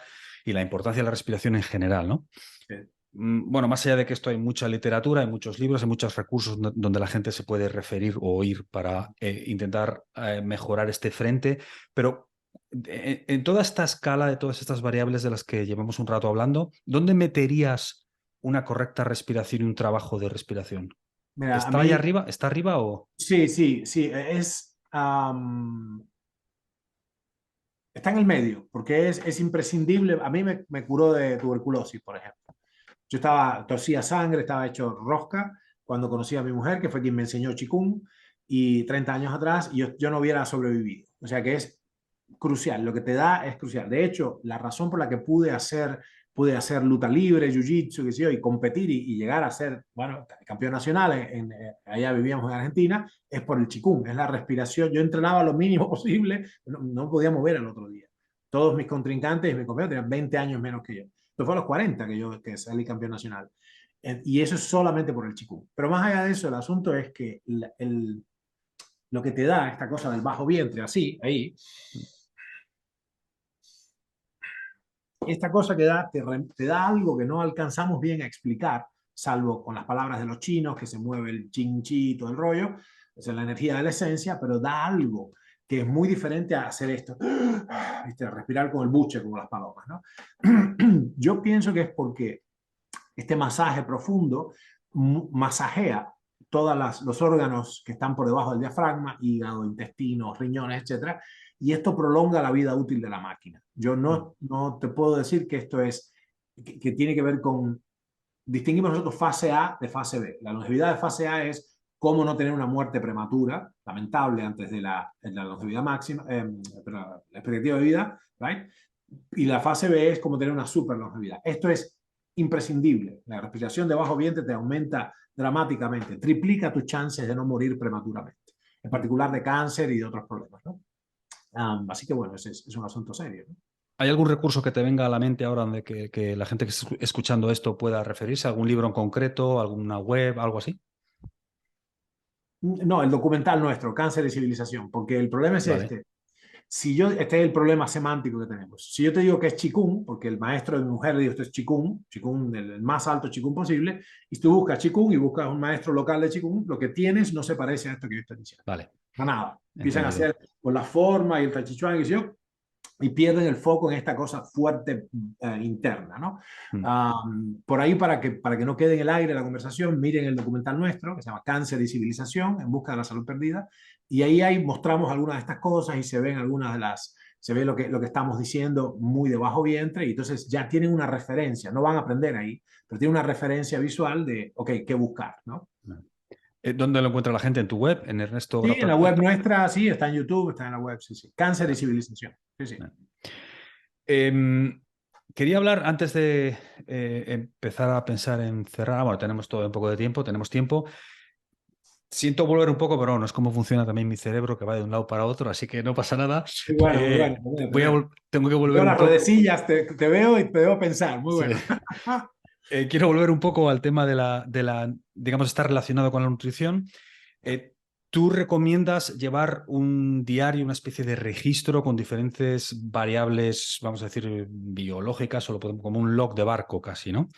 y la importancia de la respiración en general, ¿no? Sí. Bueno, más allá de que esto hay mucha literatura, hay muchos libros, hay muchos recursos donde la gente se puede referir o ir para intentar mejorar este frente, pero en toda esta escala de todas estas variables de las que llevamos un rato hablando, ¿dónde meterías una correcta respiración y un trabajo de respiración? Mira, a ¿Está ahí mí, arriba? ¿Está arriba o...? sí, sí, sí, está en el medio, porque es imprescindible. A mí me curó de tuberculosis, por ejemplo. Yo tosía sangre, estaba hecho rosca cuando conocí a mi mujer, que fue quien me enseñó Qigong, y 30 años atrás yo no hubiera sobrevivido. O sea que es crucial, lo que te da es crucial. De hecho, la razón por la que pude hacer luta libre, jiu-jitsu, qué sé yo, y competir y llegar a ser, bueno, campeón nacional, allá vivíamos en Argentina, es por el Qigong, es la respiración. Yo entrenaba lo mínimo posible, no podía mover al otro día. Todos mis contrincantes y mis compañeros tenían 20 años menos que yo. Esto fue a los 40 que salí campeón nacional. Y eso es solamente por el Qigong. Pero más allá de eso, el asunto es que lo que te da esta cosa del bajo vientre, así, ahí, esta cosa que te da algo que no alcanzamos bien a explicar, salvo con las palabras de los chinos, que se mueve el chin chi, todo el rollo, es la energía de la esencia, pero da algo que es muy diferente a hacer esto, ¿viste? Respirar con el buche, como las palomas, ¿no? Yo pienso que es porque este masaje profundo masajea todos los órganos que están por debajo del diafragma, hígado, intestinos, riñones, etcétera, y esto prolonga la vida útil de la máquina. Yo no te puedo decir que esto es, que tiene que ver con, distinguimos nosotros fase A de fase B. La longevidad de fase A es cómo no tener una muerte prematura, lamentable, antes de la longevidad máxima, la expectativa de vida, ¿right? Y la fase B es como tener una super longevidad. Esto es imprescindible. La respiración de bajo vientre te aumenta dramáticamente, triplica tus chances de no morir prematuramente, en particular de cáncer y de otros problemas, ¿no? Así que bueno, es un asunto serio, ¿no? ¿Hay algún recurso que te venga a la mente ahora donde que la gente que esté escuchando esto pueda referirse? ¿Algún libro en concreto? ¿Alguna web? ¿Algo así? No, el documental nuestro, Cáncer y Civilización, porque el problema es Vale. este. Si yo, este es el problema semántico que tenemos. Si yo te digo que es Qigong, porque el maestro de mi mujer le dijo esto es Qigong, Qigong, el más alto Qigong posible, y tú buscas Qigong y buscas un maestro local de Qigong, lo que tienes no se parece a esto que yo estoy diciendo. Vale, A nada. Empiezan a entendido. hacer con la forma y el Tai Chi Chuan y pierden el foco en esta cosa fuerte interna, ¿no? Mm. Por ahí, para que no quede en el aire la conversación, miren el documental nuestro, que se llama Cáncer y Civilización, en busca de la salud perdida, y ahí mostramos algunas de estas cosas y se ven algunas de las, se ve lo que estamos diciendo muy de bajo vientre, y entonces ya tienen una referencia, no van a aprender ahí, pero tienen una referencia visual de, ok, qué buscar, ¿no? ¿Dónde lo encuentra la gente? ¿En tu web? ¿En Sí, en la Ernesto? web nuestra, sí, está en YouTube, está en la web, sí, sí. Cáncer y Civilización, sí, sí. Quería hablar antes de empezar a pensar en cerrar. Bueno, tenemos todo un poco de tiempo, tenemos tiempo. Siento volver un poco, pero no es cómo funciona también mi cerebro, que va de un lado para otro, así que no pasa nada. Muy bueno, muy bueno. Muy bueno. Tengo que volver Veo un las poco. redecillas, te veo y te veo pensar. Muy Sí. bueno. Quiero volver un poco al tema digamos, estar relacionado con la nutrición. Eh, ¿Tú recomiendas llevar un diario, una especie de registro con diferentes variables, vamos a decir, biológicas, o como un log de barco casi, ¿no?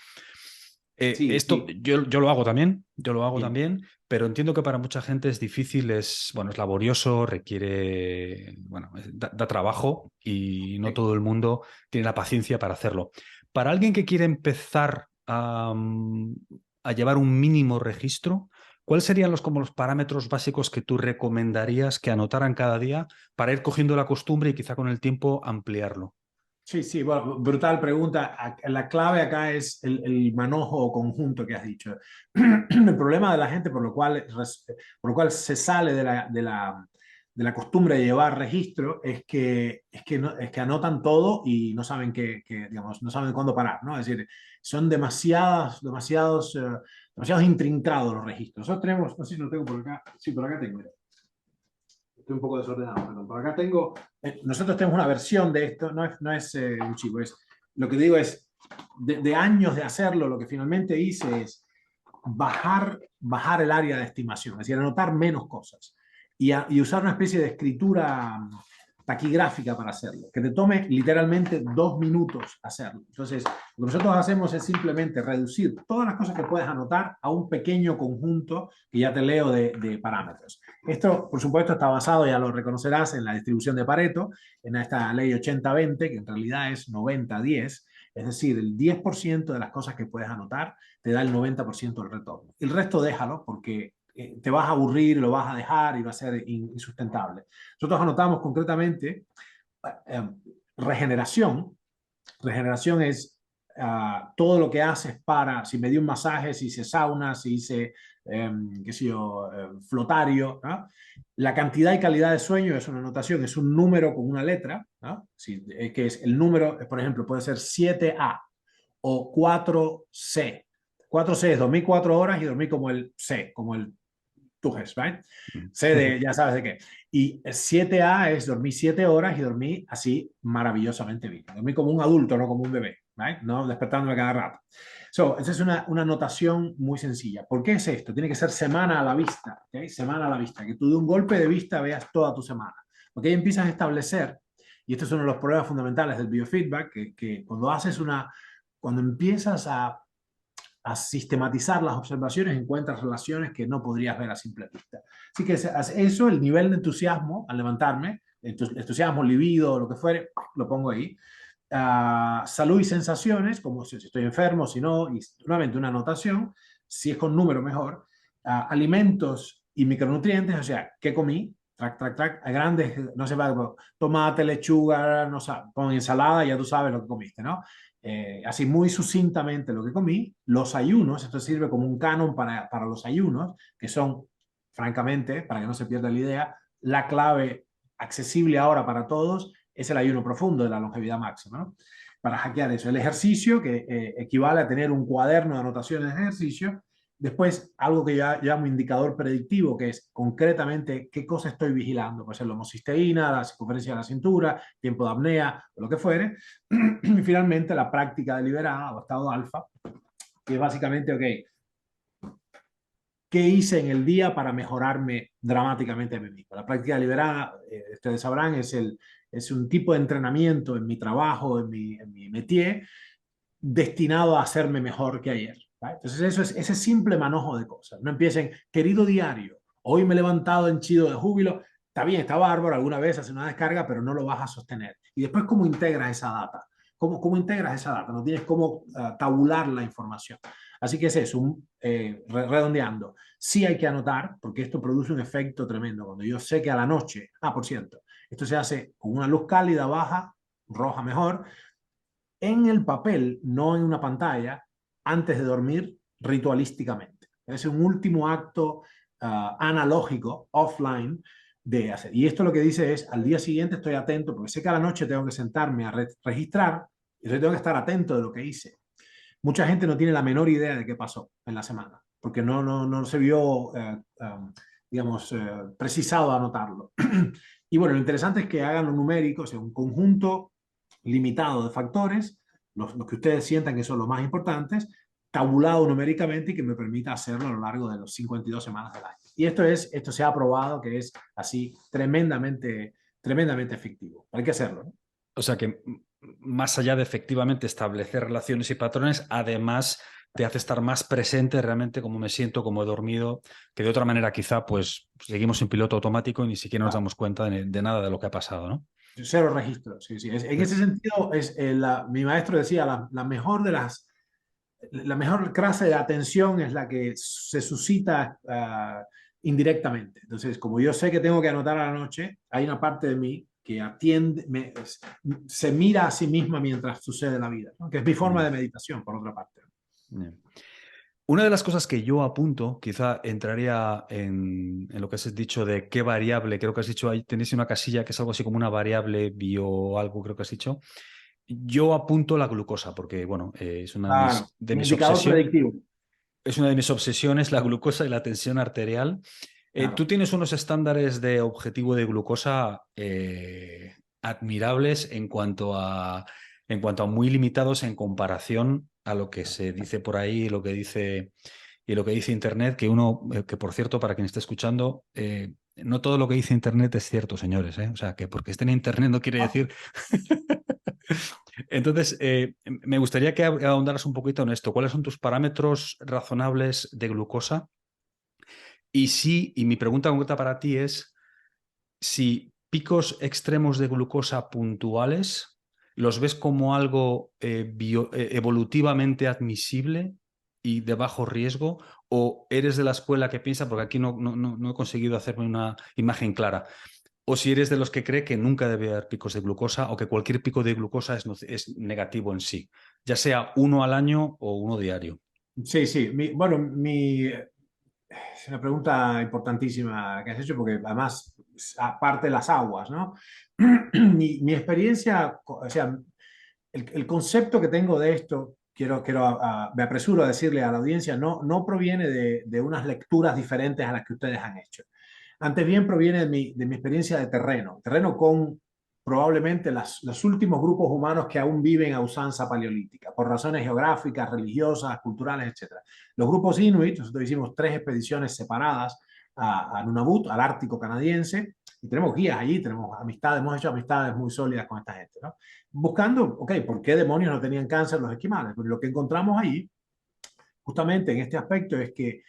Sí, Esto sí. yo lo hago también, yo lo hago Bien. también, pero entiendo que para mucha gente es difícil, bueno, es laborioso, requiere, bueno, da trabajo y no Sí. todo el mundo tiene la paciencia para hacerlo. Para alguien que quiere empezar a llevar un mínimo registro, ¿cuáles serían como los parámetros básicos que tú recomendarías que anotaran cada día para ir cogiendo la costumbre y quizá con el tiempo ampliarlo? Sí, sí, bueno, brutal pregunta. La clave acá es el manojo conjunto que has dicho. El problema de la gente por lo cual se sale de la costumbre de llevar registro es que anotan todo y no saben digamos, no saben cuándo parar, ¿no? Es decir, son demasiados intrincados los registros. Nosotros tenemos, no sé si lo tengo por acá, sí, por acá tengo. Mira. Estoy un poco desordenado, perdón. Por acá tengo, nosotros tenemos una versión de esto, no es un chico, lo que digo es, de años de hacerlo, lo que finalmente hice es bajar el área de estimación, es decir, anotar menos cosas y usar una especie de escritura taquigráfica para hacerlo, que te tome literalmente 2 minutos hacerlo. Entonces, lo que nosotros hacemos es simplemente reducir todas las cosas que puedes anotar a un pequeño conjunto que ya te leo de parámetros. Esto, por supuesto, está basado, ya lo reconocerás, en la distribución de Pareto, en esta ley 80-20, que en realidad es 90-10, es decir, el 10% de las cosas que puedes anotar te da el 90% del retorno. El resto déjalo porque te vas a aburrir, lo vas a dejar y va a ser insustentable. Nosotros anotamos concretamente eh, regeneración. Regeneración es todo lo que haces si me di un masaje, si hice sauna, si hice, qué sé yo, flotario, ¿no? La cantidad y calidad de sueño es una anotación, es un número con una letra, ¿no? Sí, que es el número, por ejemplo, puede ser 7A o 4C. 4C es dormir 4 horas y dormir como el C, como el Tujes, ¿right? C de, ya sabes de qué. Y 7A es dormir 7 horas y dormir así maravillosamente bien. Dormir como un adulto, no como un bebé, ¿right? No despertándome cada rato. Esa es una notación muy sencilla. ¿Por qué es esto? Tiene que ser semana a la vista, ¿okay? Semana a la vista. Que tú de un golpe de vista veas toda tu semana. Porque ahí empiezas a establecer, y este es uno de los problemas fundamentales del biofeedback, que cuando empiezas a sistematizar las observaciones, encuentras relaciones que no podrías ver a simple vista. Así que eso, el nivel de entusiasmo al levantarme, entusiasmo, libido, lo que fuere, lo pongo ahí. Salud y sensaciones, como si estoy enfermo, si no, y nuevamente una anotación, si es con número mejor. alimentos y micronutrientes, o sea, ¿qué comí? Track, track, track, a grandes, no sé, tomate, lechuga, no sé, con ensalada, ya tú sabes lo que comiste, ¿no? Así muy sucintamente lo que comí, los ayunos, esto sirve como un canon para los ayunos, que son, francamente, para que no se pierda la idea, la clave accesible ahora para todos es el ayuno profundo de la longevidad máxima, ¿no? Para hackear eso. El ejercicio, que equivale a tener un cuaderno de anotaciones de ejercicio. Después, algo que ya llamo indicador predictivo, que es concretamente qué cosa estoy vigilando. Puede ser la homocisteína, la circunferencia de la cintura, tiempo de apnea, o lo que fuere. Y finalmente, la práctica deliberada o estado alfa, que es básicamente, ok, ¿qué hice en el día para mejorarme dramáticamente a mí mismo? La práctica deliberada, ustedes sabrán, es un tipo de entrenamiento en mi trabajo, en mi métier, destinado a hacerme mejor que ayer. ¿Vale? Entonces, eso es ese simple manojo de cosas. No empiecen, querido diario, hoy me he levantado henchido de júbilo. Está bien, está bárbaro, alguna vez hace una descarga, pero no lo vas a sostener. Y después, ¿cómo integras esa data? ¿Cómo integras esa data? No tienes cómo tabular la información. Así que es eso, redondeando. Sí hay que anotar, porque esto produce un efecto tremendo. Cuando yo sé que a la noche, por cierto, esto se hace con una luz cálida, baja, roja mejor, en el papel, no en una pantalla, antes de dormir ritualísticamente. Es un último acto analógico, offline, de hacer. Y esto lo que dice es, al día siguiente estoy atento, porque sé que a la noche tengo que sentarme a registrar, y yo tengo que estar atento de lo que hice. Mucha gente no tiene la menor idea de qué pasó en la semana, porque no se vio, digamos, precisado a anotarlo. Y bueno, lo interesante es que hagan lo numérico, o sea, un conjunto limitado de factores, los que ustedes sientan que son los más importantes, tabulado numéricamente y que me permita hacerlo a lo largo de los 52 semanas del año. Y esto se ha probado que es así tremendamente efectivo. Hay que hacerlo, ¿no? O sea que más allá de efectivamente establecer relaciones y patrones, además te hace estar más presente realmente cómo me siento, cómo he dormido, que de otra manera quizá pues seguimos en piloto automático y ni siquiera nos Claro. damos cuenta de nada de lo que ha pasado, ¿no? Cero registro, sí, sí. En ese sentido, mi maestro decía, la mejor clase de atención es la que se suscita indirectamente. Entonces, como yo sé que tengo que anotar a la noche, hay una parte de mí que atiende, se mira a sí misma mientras sucede la vida, ¿no? Que es mi forma Mm. de meditación, por otra parte. Yeah. Una de las cosas que yo apunto, quizá entraría en lo que has dicho de qué variable, creo que has dicho, ahí tenéis una casilla que es algo así como una variable bio algo, creo que has dicho. Yo apunto la glucosa porque, bueno, es una Claro, de un mis indicador obsesiones, predictivo. es una de mis obsesiones, la glucosa y la tensión arterial. Tú Claro. tienes unos estándares de objetivo de glucosa admirables en cuanto a muy limitados en comparación a lo que se dice por ahí, y lo que dice Internet, que que por cierto, para quien esté escuchando, no todo lo que dice Internet es cierto, señores, ¿eh? O sea, que porque esté en Internet no quiere decir. Entonces, me gustaría que ahondaras un poquito en esto. ¿Cuáles son tus parámetros razonables de glucosa? Y sí, y mi pregunta concreta para ti es si picos extremos de glucosa puntuales los ves como algo evolutivamente admisible y de bajo riesgo, o eres de la escuela que piensa, porque aquí no he conseguido hacerme una imagen clara, o si eres de los que cree que nunca debe haber picos de glucosa o que cualquier pico de glucosa es negativo en sí, ya sea uno al año o uno diario. Sí, sí. Bueno, es una pregunta importantísima que has hecho porque además, aparte de las aguas, ¿no? Mi experiencia, o sea, el concepto que tengo de esto, me apresuro a decirle a la audiencia, no proviene de unas lecturas diferentes a las que ustedes han hecho. Antes bien proviene de mi experiencia de terreno con probablemente los últimos grupos humanos que aún viven a usanza paleolítica, por razones geográficas, religiosas, culturales, etc. Los grupos Inuit, nosotros hicimos 3 expediciones separadas a Nunavut, al Ártico canadiense, y tenemos guías allí, tenemos amistades, hemos hecho amistades muy sólidas con esta gente, ¿no? Buscando, ok, ¿por qué demonios no tenían cáncer los esquimales? Pero lo que encontramos allí, justamente en este aspecto, es que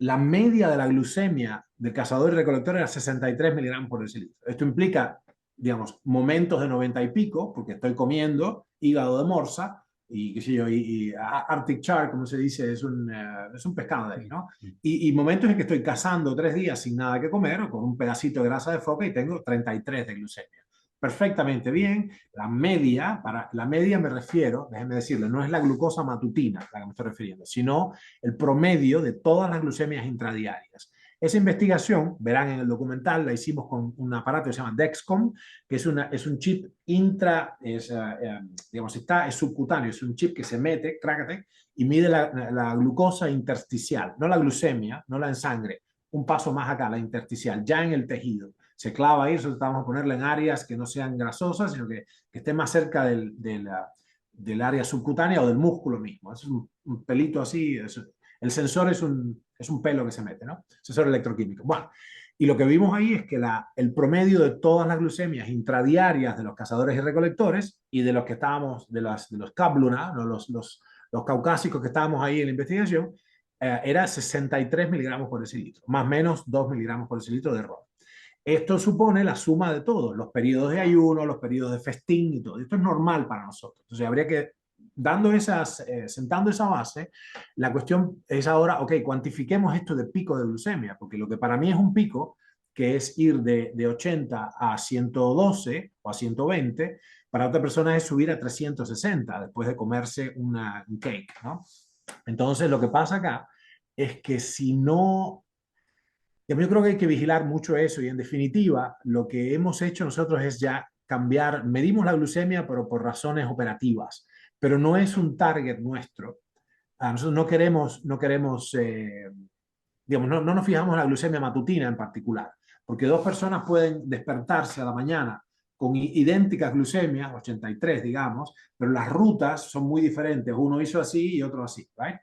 la media de la glucemia del cazador y recolector era 63 miligramos por decilitro. Esto implica, digamos, momentos de 90 y pico, porque estoy comiendo hígado de morsa, y qué sé yo, Arctic char, como se dice, es un pescado de ahí, ¿no? Y momentos en que estoy cazando 3 días sin nada que comer, o con un pedacito de grasa de foca y tengo 33 de glucemia. Perfectamente bien. La media, para la media me refiero, déjenme decirle, no es la glucosa matutina a la que me estoy refiriendo, sino el promedio de todas las glucemias intradiarias. Esa investigación, verán en el documental, la hicimos con un aparato que se llama Dexcom, que es un chip digamos, es subcutáneo, es un chip que se mete, trácate, y mide la glucosa intersticial, no la glucemia, no la en sangre, un paso más acá, la intersticial, ya en el tejido. Se clava ahí, nosotros vamos a ponerla en áreas que no sean grasosas, sino que esté más cerca del área subcutánea o del músculo mismo. Es un pelito así, el sensor es un pelo que se mete, ¿no? Sensor electroquímico. Bueno, y lo que vimos ahí es que el promedio de todas las glucemias intradiarias de los cazadores y recolectores y de los que estábamos, de los Kabluna, ¿no? Los caucásicos que estábamos ahí en la investigación, era 63 miligramos por decilitro, más o menos 2 miligramos por decilitro de error. Esto supone la suma de todo, los periodos de ayuno, los periodos de festín y todo. Esto es normal para nosotros. Entonces habría que, sentando esa base, la cuestión es ahora, ok, cuantifiquemos esto de pico de glucemia, porque lo que para mí es un pico, que es ir de 80 a 112 o a 120, para otra persona es subir a 360 después de comerse un cake, ¿no? Entonces lo que pasa acá es que si no yo creo que hay que vigilar mucho eso y en definitiva lo que hemos hecho nosotros es ya cambiar, medimos la glucemia pero por razones operativas, pero no es un target nuestro. Nosotros no queremos, digamos, no nos fijamos en la glucemia matutina en particular, porque dos personas pueden despertarse a la mañana con idénticas glucemias, 83 digamos, pero las rutas son muy diferentes, uno hizo así y otro así, ¿right?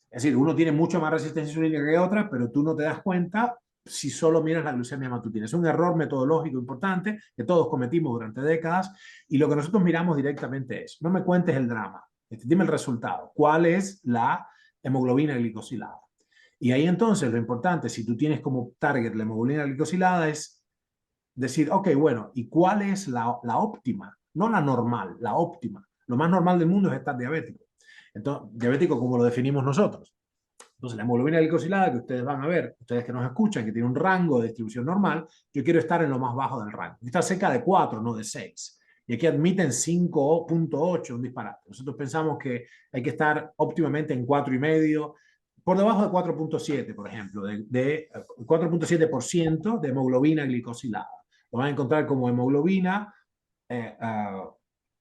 Es decir, uno tiene mucho más resistencia insulínica que otra, pero tú no te das cuenta si solo miras la glucemia matutina. Es un error metodológico importante que todos cometimos durante décadas y lo que nosotros miramos directamente es, no me cuentes el drama, dime el resultado. ¿Cuál es la hemoglobina glicosilada? Y ahí entonces lo importante, si tú tienes como target la hemoglobina glicosilada, es decir, ok, bueno, ¿y cuál es la óptima? No la normal, la óptima. Lo más normal del mundo es estar diabético. Entonces, diabético como lo definimos nosotros. Entonces, la hemoglobina glicosilada que ustedes van a ver, ustedes que nos escuchan, que tiene un rango de distribución normal, yo quiero estar en lo más bajo del rango. Está cerca de 4, no de 6. Y aquí admiten 5.8, un disparate. Nosotros pensamos que hay que estar óptimamente en 4,5, por debajo de 4.7, por ejemplo, de 4.7% de hemoglobina glicosilada. Lo van a encontrar como hemoglobina 1A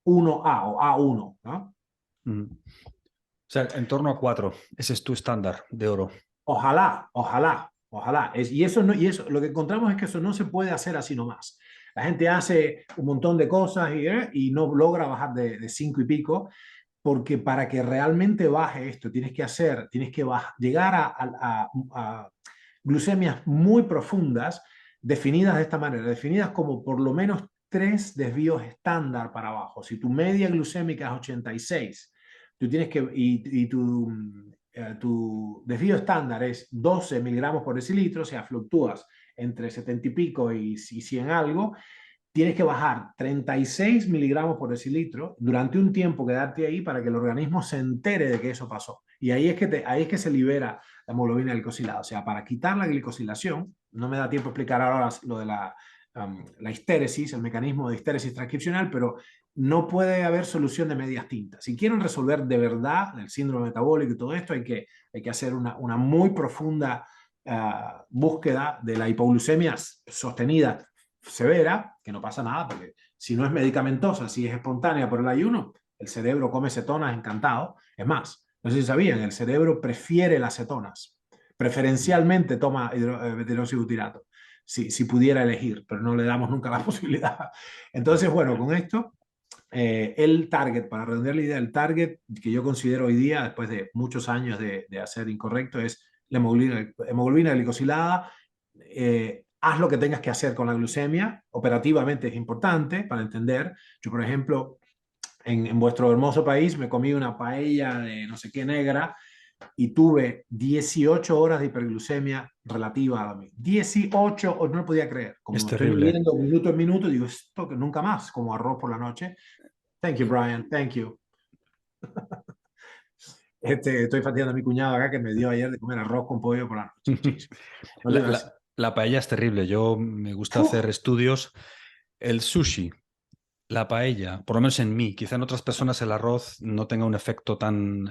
o A1, ¿no? Mm. O sea, en torno a 4. Ese es tu estándar de oro. Ojalá, ojalá, ojalá. Y eso, lo que encontramos es que eso no se puede hacer así nomás. La gente hace un montón de cosas y no logra bajar de 5 y pico, porque para que realmente baje esto, tienes que llegar a glucemias muy profundas, definidas de esta manera, definidas como por lo menos 3 desvíos estándar para abajo. Si tu media glucémica es 86, tú tienes que, y tu desvío estándar es 12 miligramos por decilitro, o sea, fluctúas entre 70 y pico y 100 algo, tienes que bajar 36 miligramos por decilitro durante un tiempo, quedarte ahí para que el organismo se entere de que eso pasó. Y ahí es que se libera la hemoglobina glicosilada. O sea, para quitar la glicosilación, no me da tiempo explicar ahora lo de la histéresis, el mecanismo de histéresis transcripcional, pero no puede haber solución de medias tintas. Si quieren resolver de verdad el síndrome metabólico y todo esto, hay que hacer una muy profunda búsqueda de la hipoglucemia sostenida severa, que no pasa nada, porque si no es medicamentosa, si es espontánea por el ayuno, el cerebro come cetonas encantado. Es más, no sé si sabían, el cerebro prefiere las cetonas, preferencialmente toma hidroxibutirato, si pudiera elegir, pero no le damos nunca la posibilidad. Entonces, bueno, con esto, el target, para redondear la idea, el target que yo considero hoy día, después de muchos años de hacer incorrecto, es la hemoglobina glicosilada. Haz lo que tengas que hacer con la glucemia, operativamente es importante para entender. Yo, por ejemplo, en vuestro hermoso país me comí una paella de no sé qué negra y tuve 18 horas de hiperglucemia relativa a mí. 18, no lo podía creer. Es Como estoy terrible. midiendo minuto en minuto, digo, esto que nunca más, como arroz por la noche. Thank you, Brian. Thank you. Estoy fastidiando a mi cuñado acá que me dio ayer de comer arroz con pollo por la noche. Muchísimo. No le La, iba a decir. la- la paella es terrible. Yo me gusta ¡Uf! hacer estudios. El sushi, la paella, por lo menos en mí, quizá en otras personas el arroz no tenga un efecto tan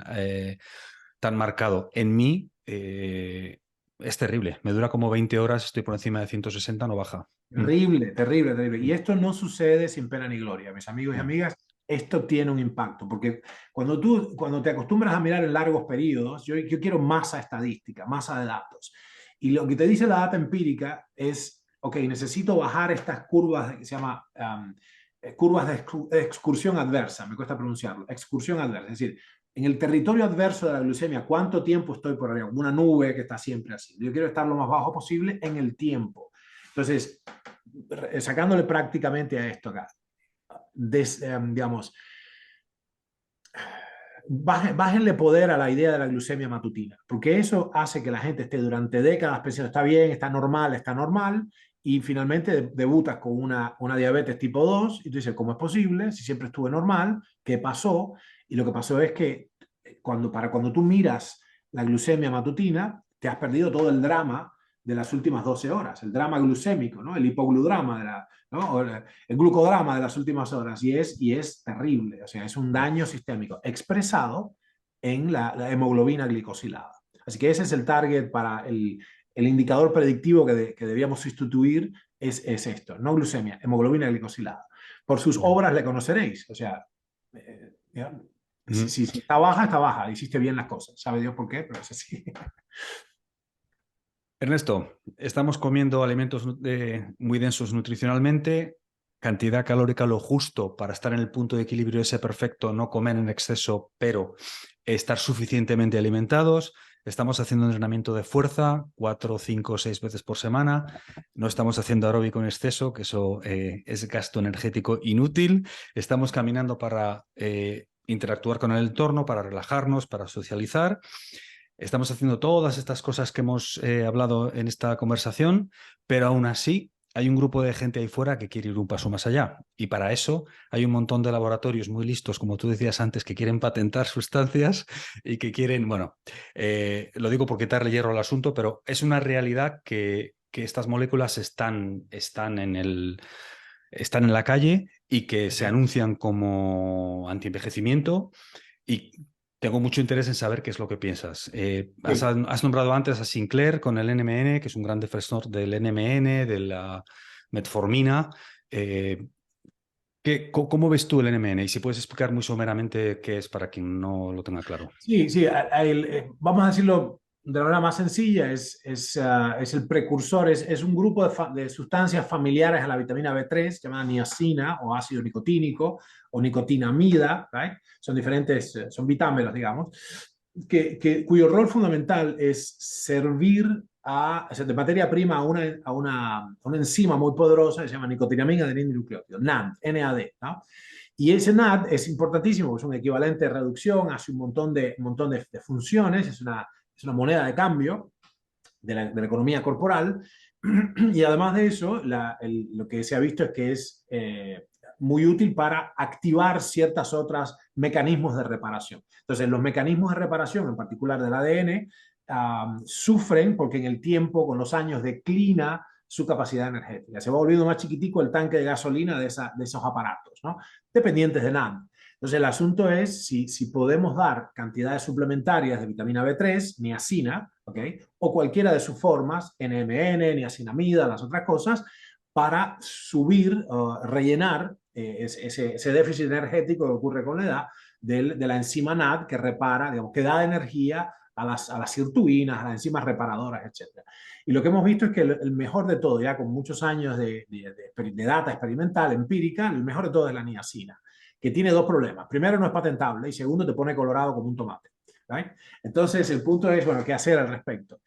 marcado. En mí es terrible. Me dura como 20 horas, estoy por encima de 160, no baja. Mm, Terrible, terrible, terrible. Y mm, esto no sucede sin pena ni gloria, mis amigos y no. amigas. Esto tiene un impacto, porque cuando te acostumbras a mirar en largos periodos, yo quiero masa estadística, masa de datos. Y lo que te dice la data empírica es, ok, necesito bajar estas curvas que se llama curvas de excursión adversa, me cuesta pronunciarlo, excursión adversa, es decir, en el territorio adverso de la glucemia, ¿cuánto tiempo estoy por arriba? Como una nube que está siempre así. Yo quiero estar lo más bajo posible en el tiempo. Entonces, sacándole prácticamente a esto acá, digamos, bájenle poder a la idea de la glucemia matutina, porque eso hace que la gente esté durante décadas pensando, está bien, está normal, y finalmente debutas con una diabetes tipo 2 y tú dices, ¿cómo es posible? Si siempre estuve normal, ¿qué pasó? Y lo que pasó es que cuando tú miras la glucemia matutina, te has perdido todo el drama de las últimas 12 horas, el drama glucémico, ¿no? El hipogludrama ¿no? O el glucodrama de las últimas horas y es terrible, o sea, es un daño sistémico expresado en la hemoglobina glicosilada. Así que ese es el target para el indicador predictivo que debíamos sustituir es esto, no glucemia, hemoglobina glicosilada. Por sus Ya. obras le conoceréis, o sea, Mm. si está baja, hiciste bien las cosas, sabe Dios por qué, pero es así. Ernesto, estamos comiendo alimentos muy densos nutricionalmente, cantidad calórica lo justo para estar en el punto de equilibrio ese perfecto, no comer en exceso, pero estar suficientemente alimentados. Estamos haciendo entrenamiento de fuerza 4, 5, 6 veces por semana. No estamos haciendo aeróbico en exceso, que eso es gasto energético inútil. Estamos caminando para interactuar con el entorno, para relajarnos, para socializar. Estamos haciendo todas estas cosas que hemos hablado en esta conversación, pero aún así hay un grupo de gente ahí fuera que quiere ir un paso más allá. Y para eso hay un montón de laboratorios muy listos, como tú decías antes, que quieren patentar sustancias y que quieren, bueno, lo digo porque quitarle hierro al asunto, pero es una realidad que estas moléculas están en la calle y que se anuncian como antienvejecimiento y tengo mucho interés en saber qué es lo que piensas. Sí. Has nombrado antes a Sinclair con el NMN, que es un gran defensor del NMN, de la metformina. Eh, ¿Cómo ves tú el NMN? Y si puedes explicar muy someramente qué es para quien no lo tenga claro. Sí, sí, vamos a decirlo de la manera más sencilla, es el precursor, es un grupo de sustancias familiares a la vitamina B3, llamada niacina o ácido nicotínico o nicotinamida, ¿right? Son diferentes, son vitámeros, digamos, cuyo rol fundamental es servir o sea, de materia prima a una enzima muy poderosa que se llama nicotinamida adenina-nucleótido, NAD, ¿no? Y ese NAD es importantísimo, es un equivalente de reducción, hace un montón de funciones, es una moneda de cambio de la economía corporal. Y además de eso, lo que se ha visto es que es muy útil para activar ciertas otras mecanismos de reparación. Entonces, los mecanismos de reparación, en particular del ADN, sufren porque en el tiempo, con los años, declina su capacidad energética. Se va volviendo más chiquitico el tanque de gasolina de esos aparatos, ¿no? Dependientes de nada. Entonces, el asunto es si podemos dar cantidades suplementarias de vitamina B3, niacina, ¿okay? O cualquiera de sus formas, NMN, niacinamida, las otras cosas, para subir, rellenar ese déficit energético que ocurre con la edad de la enzima NAD que repara, digamos, que da energía a las sirtuinas, a las enzimas reparadoras, etc. Y lo que hemos visto es que el mejor de todo, ya con muchos años de data experimental, empírica, el mejor de todo es la niacina, que tiene dos problemas. Primero, no es patentable y segundo, te pone colorado como un tomate. ¿Right? Entonces, el punto es, bueno, ¿qué hacer al respecto?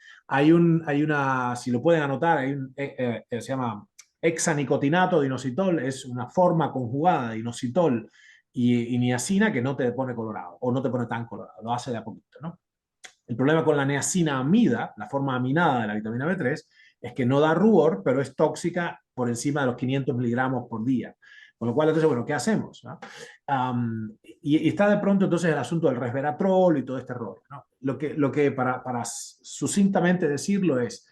Si lo pueden anotar, se llama hexanicotinato de inositol, es una forma conjugada de inositol y niacina que no te pone colorado o no te pone tan colorado, lo hace de a poquito, ¿no? El problema con la niacinamida, la forma aminada de la vitamina B3, es que no da rubor, pero es tóxica por encima de los 500 miligramos por día. Con lo cual, entonces, bueno, ¿qué hacemos? ¿No? y está de pronto entonces el asunto del resveratrol y todo este rollo, ¿no? Lo que para sucintamente decirlo es,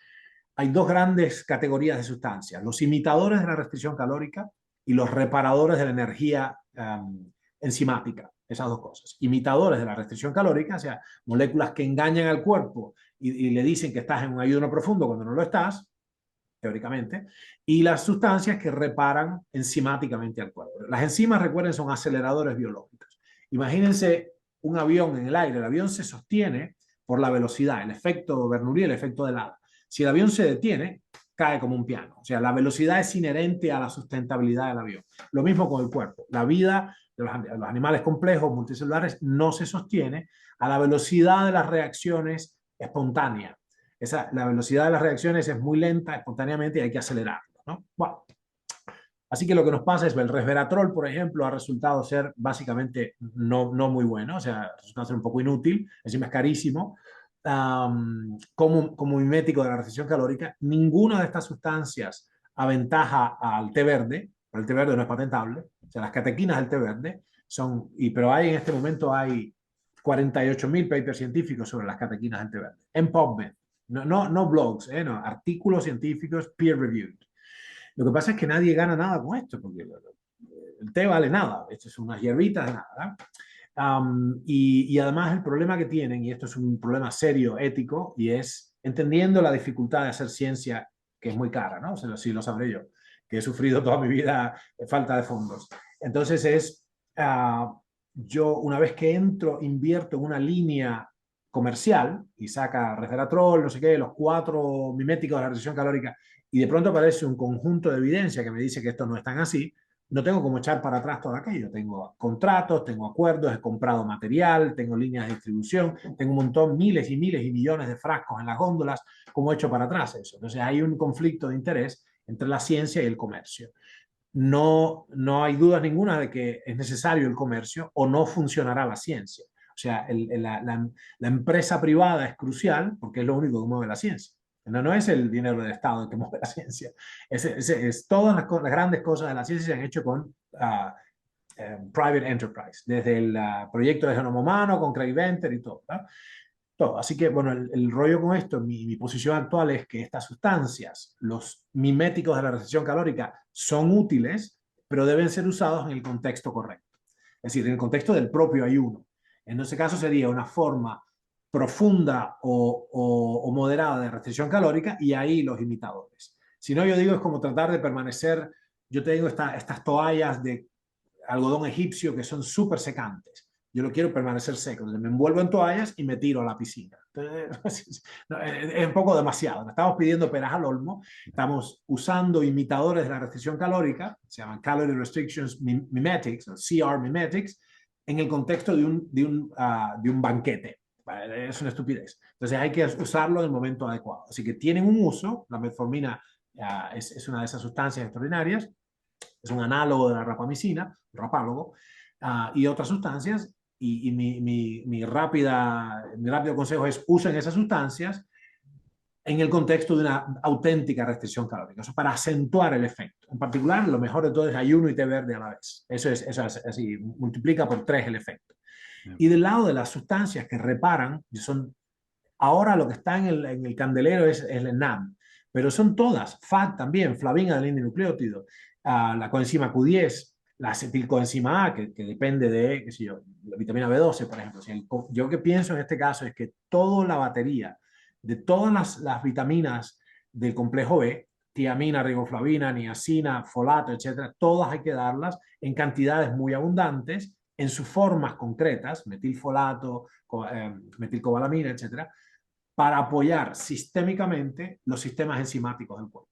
hay dos grandes categorías de sustancias, los imitadores de la restricción calórica y los reparadores de la energía enzimática, esas dos cosas. Imitadores de la restricción calórica, o sea, moléculas que engañan al cuerpo y le dicen que estás en un ayuno profundo cuando no lo estás, teóricamente, y las sustancias que reparan enzimáticamente al cuerpo. Las enzimas, recuerden, son aceleradores biológicos. Imagínense un avión en el aire, el avión se sostiene por la velocidad, el efecto Bernoulli, el efecto del hada. Si el avión se detiene, cae como un piano. O sea, la velocidad es inherente a la sustentabilidad del avión. Lo mismo con el cuerpo. La vida de los animales complejos, multicelulares, no se sostiene a la velocidad de las reacciones espontáneas. La velocidad de las reacciones es muy lenta espontáneamente y hay que acelerarlo, ¿no? Bueno, así que lo que nos pasa es que el resveratrol, por ejemplo, ha resultado ser básicamente no muy bueno, o sea, resulta ser un poco inútil, encima es carísimo. Como mimético de la restricción calórica, ninguna de estas sustancias aventaja al té verde, pero el té verde no es patentable, o sea, las catequinas del té verde son, pero hay en este momento hay 48.000 papers científicos sobre las catequinas del té verde, en PubMed, no blogs, no, artículos científicos peer-reviewed. Lo que pasa es que nadie gana nada con esto, porque el té vale nada, esto es unas hierbitas de nada. Y además el problema que tienen, y esto es un problema serio ético, y es entendiendo la dificultad de hacer ciencia, que es muy cara, ¿no? O sea, sí lo sabré yo, que he sufrido toda mi vida falta de fondos. Entonces yo una vez que entro, invierto en una línea comercial y saca resveratrol, no sé qué, los 4 miméticos de la restricción calórica, y de pronto aparece un conjunto de evidencia que me dice que esto no es tan así, no tengo como echar para atrás todo aquello. Tengo contratos, tengo acuerdos, he comprado material, tengo líneas de distribución, tengo un montón, miles y miles y millones de frascos en las góndolas. ¿Cómo he hecho para atrás eso? Entonces hay un conflicto de interés entre la ciencia y el comercio. No hay duda ninguna de que es necesario el comercio o no funcionará la ciencia. O sea, la empresa privada es crucial porque es lo único que mueve la ciencia. No es el dinero del Estado el que mueve la ciencia. Todas las grandes cosas de la ciencia se han hecho con private enterprise, desde el proyecto de genoma humano, con Craig Venter y todo, ¿no? Todo. Así que, bueno, el rollo con esto, mi posición actual es que estas sustancias, los miméticos de la restricción calórica, son útiles, pero deben ser usados en el contexto correcto. Es decir, en el contexto del propio ayuno. En ese caso sería una forma profunda o moderada de restricción calórica y ahí los imitadores. Si no, yo digo, es como tratar de permanecer, yo tengo estas toallas de algodón egipcio que son súper secantes. Yo lo quiero permanecer seco. Entonces me envuelvo en toallas y me tiro a la piscina. Entonces, es un poco demasiado. Estamos pidiendo peras al olmo. Estamos usando imitadores de la restricción calórica, se llaman Calorie Restrictions Mimetics, o CR Mimetics, en el contexto de un banquete. Es una estupidez. Entonces hay que usarlo en el momento adecuado. Así que tienen un uso. La metformina es una de esas sustancias extraordinarias. Es un análogo de la rapamicina, rapálogo, y otras sustancias. Y mi rápido consejo es usen esas sustancias en el contexto de una auténtica restricción calórica, eso para acentuar el efecto. En particular, lo mejor de todo es ayuno y té verde a la vez. Eso es así, multiplica por 3 el efecto. Y del lado de las sustancias que reparan, ahora lo que está en el candelero es el NAM, pero son todas, FAT también, flavina del nucleótido, la coenzima Q10, la acetilcoenzima A, que depende de, qué sé yo, la vitamina B12, por ejemplo. Yo que pienso en este caso es que toda la batería de todas las vitaminas del complejo B, tiamina, riboflavina, niacina, folato, etcétera, todas hay que darlas en cantidades muy abundantes, en sus formas concretas, metilfolato, metilcobalamina, etcétera, para apoyar sistémicamente los sistemas enzimáticos del cuerpo.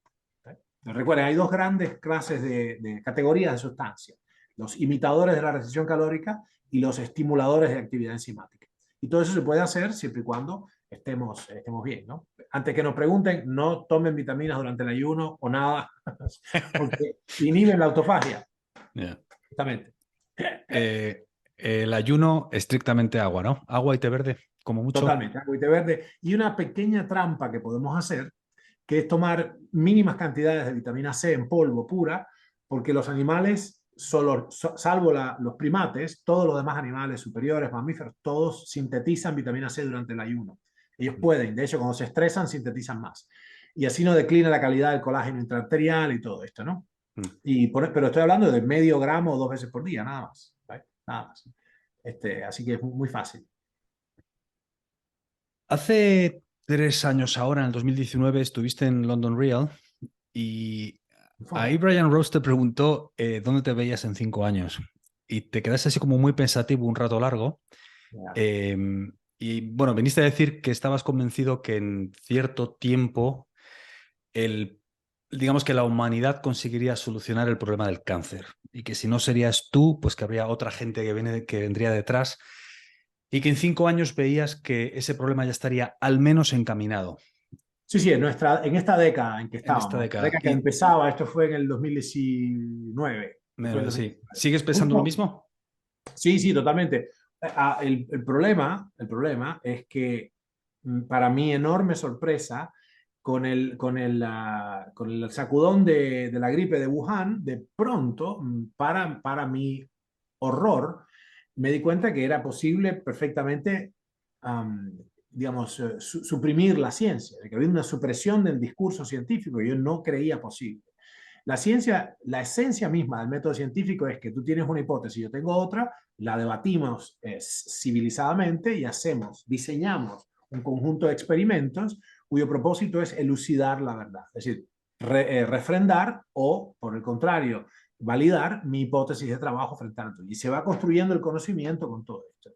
Recuerden, hay dos grandes clases de categorías de sustancias, los imitadores de la restricción calórica y los estimuladores de actividad enzimática. Y todo eso se puede hacer siempre y cuando estemos bien, ¿no? Antes que nos pregunten, no tomen vitaminas durante el ayuno o nada, porque inhiben la autofagia. Yeah. Justamente. El ayuno, estrictamente agua, ¿no? Agua y té verde, como mucho. Totalmente, agua y té verde. Y una pequeña trampa que podemos hacer, que es tomar mínimas cantidades de vitamina C en polvo pura, porque los animales salvo los primates, todos los demás animales superiores, mamíferos, todos sintetizan vitamina C durante el ayuno. Ellos pueden, de hecho, cuando se estresan, sintetizan más. Y así no declina la calidad del colágeno intraarterial y todo esto, ¿no? Pero estoy hablando de medio gramo 2 veces por día, nada más. ¿Vale? Nada más. Así que es muy fácil. Hace 3 años ahora, en el 2019, estuviste en London Real y ahí Brian Rose te preguntó dónde te veías en 5 años y te quedaste así como muy pensativo un rato largo. Yeah. Y bueno, viniste a decir que estabas convencido que en cierto tiempo digamos que la humanidad conseguiría solucionar el problema del cáncer y que si no serías tú, pues que habría otra gente que vendría detrás y que en 5 años veías que ese problema ya estaría al menos encaminado Sí, sí, en esta década en que en esta estábamos, la década. década que empezaba, esto fue en el 2019. Fue el Sí. 2019. ¿Sigues pensando lo mismo? Sí, sí, totalmente. El problema es que para mi enorme sorpresa, con el sacudón de la gripe de Wuhan, de pronto, para mi horror, me di cuenta que era posible perfectamente, um, digamos, suprimir la ciencia, de que había una supresión del discurso científico que yo no creía posible. La ciencia, la esencia misma del método científico es que tú tienes una hipótesis, yo tengo otra, la debatimos civilizadamente y diseñamos un conjunto de experimentos cuyo propósito es elucidar la verdad, es decir, refrendar o, por el contrario, validar mi hipótesis de trabajo frente a la tuya. Y se va construyendo el conocimiento con todo esto.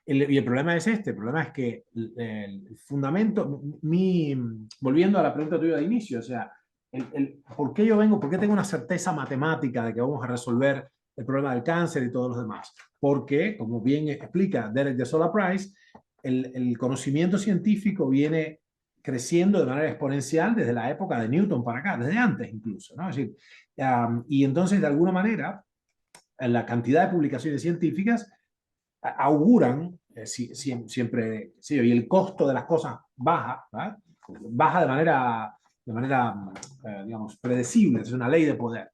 Y el problema es el problema es que el fundamento, volviendo a la pregunta tuya de inicio, o sea, ¿por qué yo vengo? ¿Por qué tengo una certeza matemática de que vamos a resolver el problema del cáncer y todos los demás? Porque, como bien explica Derek de Sola Price, el conocimiento científico viene creciendo de manera exponencial desde la época de Newton para acá, desde antes incluso, ¿no? Es decir, y entonces, de alguna manera, la cantidad de publicaciones científicas auguran siempre, sí, y el costo de las cosas baja, ¿verdad? Baja de manera digamos, predecible, es una ley de poder.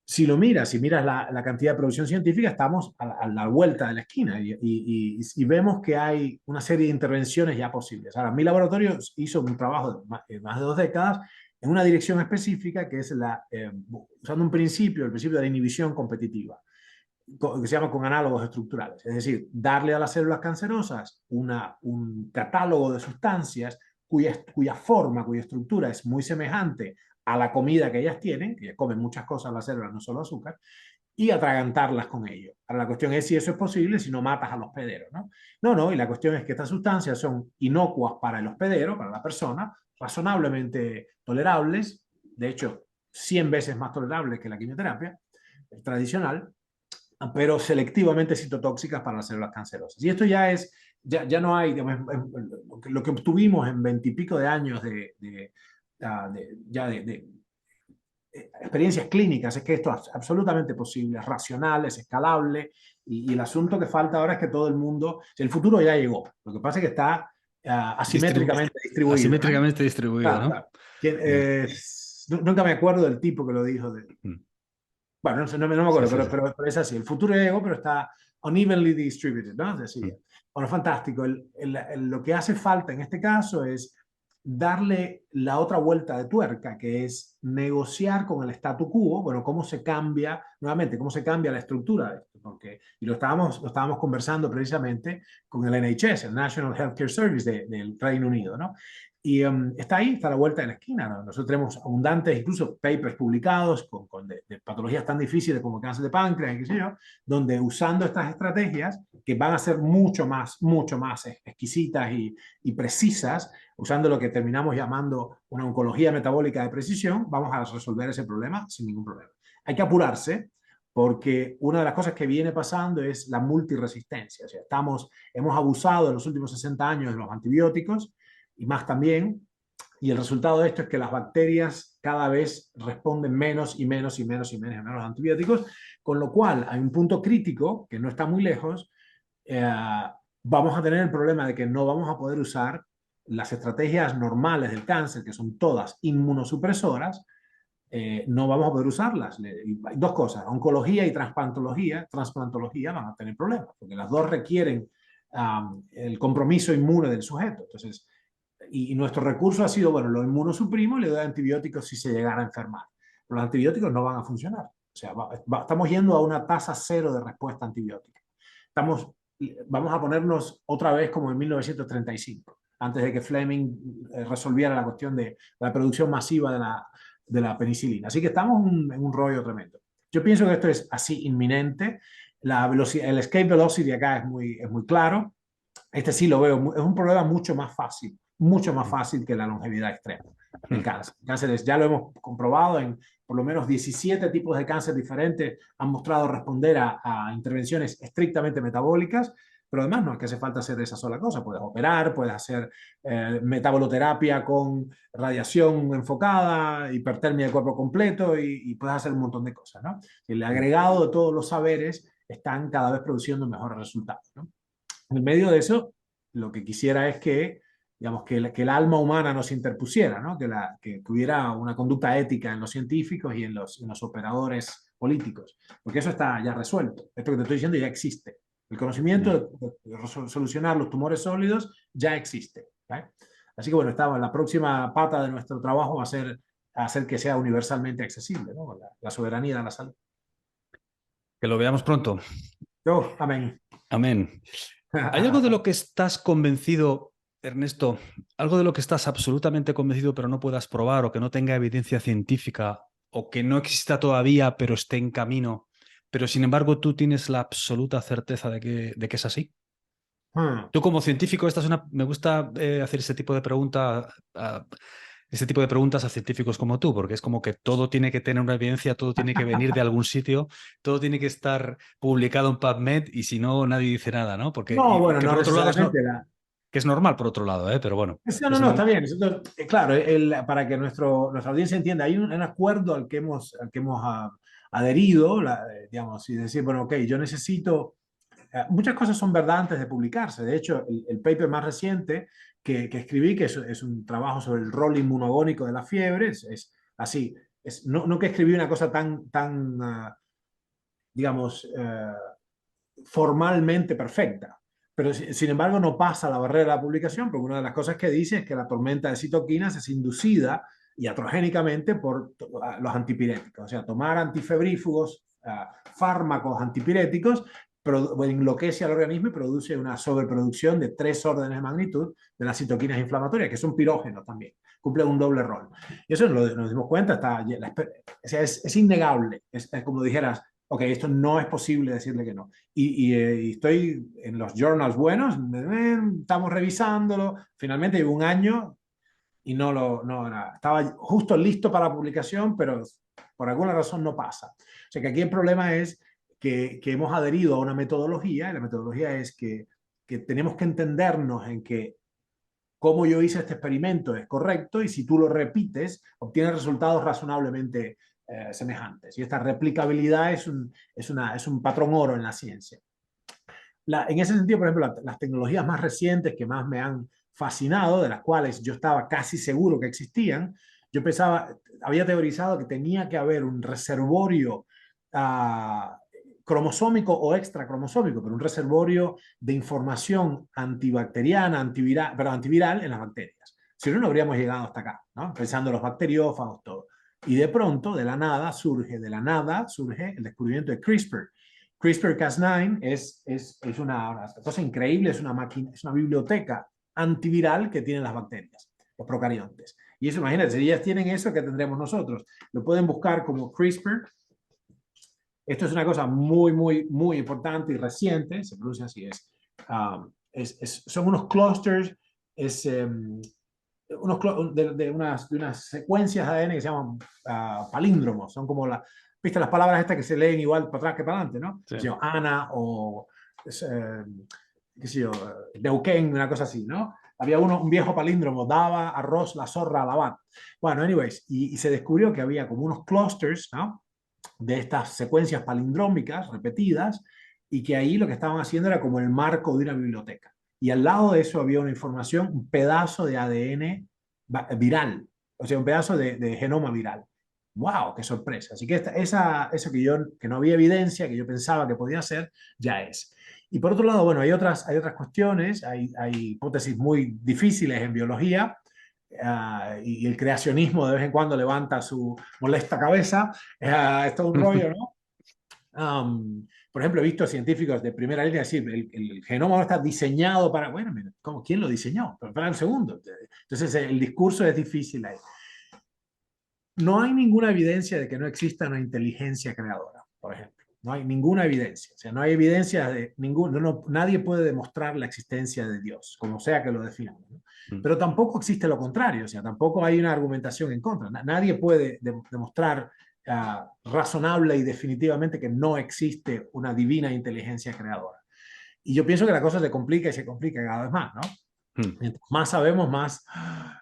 Si miras la cantidad de producción científica, estamos a la vuelta de la esquina y vemos que hay una serie de intervenciones ya posibles. Ahora, mi laboratorio hizo un trabajo de más de 2 décadas en una dirección específica que es usando el principio de la inhibición competitiva que se llama con análogos estructurales, es decir, darle a las células cancerosas un catálogo de sustancias cuya forma, cuya estructura es muy semejante a la comida que ellas tienen, que comen muchas cosas las células, no solo azúcar, y atragantarlas con ello. Ahora la cuestión es si eso es posible, si no matas al hospedero, ¿no? No, no, y la cuestión es que estas sustancias son inocuas para el hospedero, para la persona, razonablemente tolerables, de hecho, 100 veces más tolerables que la quimioterapia tradicional, pero selectivamente citotóxicas para las células cancerosas. Y esto ya no hay, digamos, lo que obtuvimos en 20 y pico de años de experiencias clínicas, es que esto es absolutamente posible, es racional, es escalable, y el asunto que falta ahora es que todo el mundo, el futuro ya llegó, lo que pasa es que está asimétricamente distribuido. Asimétricamente distribuido, Claro, ¿no? claro. Nunca me acuerdo del tipo que lo dijo. Bueno, no me Sí, acuerdo, sí, sí. pero es así. El futuro ya llegó, pero está unevenly distributed, ¿no? Es decir, bueno, fantástico. Lo que hace falta en este caso es darle la otra vuelta de tuerca, que es negociar con el statu quo, bueno, cómo se cambia, nuevamente, cómo se cambia la estructura de esto, y lo estábamos conversando precisamente con el NHS, el National Healthcare Service del Reino Unido, ¿no? Y está ahí, está a la vuelta de la esquina, ¿no? Nosotros tenemos abundantes, incluso papers publicados de patologías tan difíciles como cáncer de páncreas, qué sé yo, donde usando estas estrategias, que van a ser mucho más exquisitas y precisas, usando lo que terminamos llamando una oncología metabólica de precisión, vamos a resolver ese problema sin ningún problema. Hay que apurarse, porque una de las cosas que viene pasando es la multiresistencia. O sea, hemos abusado en los últimos 60 años de los antibióticos, y más también, y el resultado de esto es que las bacterias cada vez responden menos y menos y menos y menos, y menos a los antibióticos, con lo cual hay un punto crítico que no está muy lejos. Vamos a tener el problema de que no vamos a poder usar las estrategias normales del cáncer, que son todas inmunosupresoras, no vamos a poder usarlas. Hay dos cosas, oncología y transplantología van a tener problemas, porque las dos requieren el compromiso inmune del sujeto. Entonces, y nuestro recurso ha sido, bueno, lo inmunosuprimo y le doy antibióticos si se llegara a enfermar. Pero los antibióticos no van a funcionar. O sea, estamos yendo a una tasa cero de respuesta antibiótica. Estamos, vamos a ponernos otra vez como en 1935, antes de que Fleming resolviera la cuestión de la producción masiva de la penicilina. Así que estamos en un rollo tremendo. Yo pienso que esto es así inminente. La velocidad, el escape velocity acá es muy claro. Este sí lo veo, es un problema mucho más fácil que la longevidad extrema. El cáncer. El cáncer ya lo hemos comprobado en por lo menos 17 tipos de cáncer diferentes, han mostrado responder a intervenciones estrictamente metabólicas, pero además no es que hace falta hacer esa sola cosa. Puedes operar, puedes hacer metaboloterapia con radiación enfocada, hipertermia del cuerpo completo y puedes hacer un montón de cosas, ¿no? El agregado de todos los saberes están cada vez produciendo mejores resultados, ¿no? En medio de eso, lo que quisiera es que, digamos, que el alma humana no se interpusiera, ¿no? Que hubiera una conducta ética en los científicos y en los operadores políticos, porque eso está ya resuelto. Esto que te estoy diciendo ya existe. El conocimiento de solucionar los tumores sólidos ya existe. ¿Vale? Así que bueno, la próxima pata de nuestro trabajo va a ser hacer que sea universalmente accesible, ¿no? La soberanía de la salud. Que lo veamos pronto. Yo, amén. Amén. ¿Hay algo de lo que estás convencido, Ernesto, algo de lo que estás absolutamente convencido pero no puedas probar o que no tenga evidencia científica o que no exista todavía pero esté en camino, pero sin embargo tú tienes la absoluta certeza de que es así? Tú como científico, me gusta hacer ese tipo de este tipo de preguntas a científicos como tú, porque es como que todo tiene que tener una evidencia, todo tiene que venir de algún sitio, todo tiene que estar publicado en PubMed y si no, nadie dice nada, ¿no? Porque No, y bueno, que no por otro lado necesariamente. que es normal por otro lado, ¿eh? Pero bueno, No, no, es no, normal. está bien. Claro, para que nuestra audiencia entienda, hay un acuerdo al que hemos adherido, digamos, y decir, bueno, ok, yo necesito. Muchas cosas son verdad antes de publicarse. De hecho, el paper más reciente que escribí, que es un trabajo sobre el rol inmunogónico de la fiebre, es así. No que escribí una cosa tan digamos, formalmente perfecta. Pero sin embargo no pasa la barrera de la publicación, porque una de las cosas que dice es que la tormenta de citoquinas es inducida iatrogénicamente por los antipiréticos. O sea, tomar antifebrífugos, fármacos antipiréticos, enloquece al organismo y produce una sobreproducción de 3 órdenes de magnitud de las citoquinas inflamatorias, que son pirógenos también, cumplen un doble rol. Y eso nos dimos cuenta, es innegable, es como dijeras, ok, esto no es posible decirle que no. Y estoy en los journals buenos, estamos revisándolo, finalmente llevo un año y estaba justo listo para la publicación, pero por alguna razón no pasa. O sea que aquí el problema es que hemos adherido a una metodología, y la metodología es que tenemos que entendernos en que cómo yo hice este experimento es correcto y si tú lo repites, obtienes resultados razonablemente semejantes. Y esta replicabilidad es un patrón oro en la ciencia. En ese sentido, por ejemplo, las tecnologías más recientes que más me han fascinado, de las cuales yo estaba casi seguro que existían, yo pensaba, había teorizado que tenía que haber un reservorio cromosómico o extracromosómico, pero un reservorio de información antibacteriana, antiviral en las bacterias. Si no, no habríamos llegado hasta acá, ¿no? Pensando en los bacteriófagos, todo. Y de pronto, de la nada surge el descubrimiento de CRISPR. CRISPR-Cas9 es una cosa increíble, es una máquina, es una biblioteca antiviral que tienen las bacterias, los procariontes. Y eso, imagínate, si ellas tienen eso, ¿qué tendremos nosotros? Lo pueden buscar como CRISPR. Esto es una cosa muy importante y reciente, se pronuncia así, son unos clusters, de unas secuencias de ADN que se llaman palíndromos, son como ¿viste las palabras estas que se leen igual para atrás que para adelante, ¿no? Sí. Ana o, qué sé yo, Neuquén, una cosa así, ¿no? Había un viejo palíndromo, daba arroz la zorra a lavar. Bueno, anyways, y se descubrió que había como unos clusters, ¿no? De estas secuencias palindrómicas repetidas y que ahí lo que estaban haciendo era como el marco de una biblioteca. Y al lado de eso había una información, un pedazo de ADN viral, o sea, un pedazo de genoma viral. ¡Wow! ¡Qué sorpresa! Así que eso que no había evidencia, que yo pensaba que podía ser, ya es. Y por otro lado, bueno, hay otras cuestiones, hay hipótesis muy difíciles en biología, y el creacionismo de vez en cuando levanta su molesta cabeza. Es todo un rollo, ¿no? Por ejemplo, he visto científicos de primera línea decir, el genoma no está diseñado para, bueno, mira, ¿cómo? ¿Quién lo diseñó? Pero espera un segundo. Entonces, el discurso es difícil ahí. No hay ninguna evidencia de que no exista una inteligencia creadora, por ejemplo. No hay ninguna evidencia. O sea, no hay evidencia de nadie puede demostrar la existencia de Dios, como sea que lo definamos, ¿no? Mm. Pero tampoco existe lo contrario. O sea, tampoco hay una argumentación en contra. Nadie puede demostrar razonable y definitivamente que no existe una divina inteligencia creadora. Y yo pienso que la cosa se complica y se complica cada vez más, ¿no? Mm. Mientras más sabemos,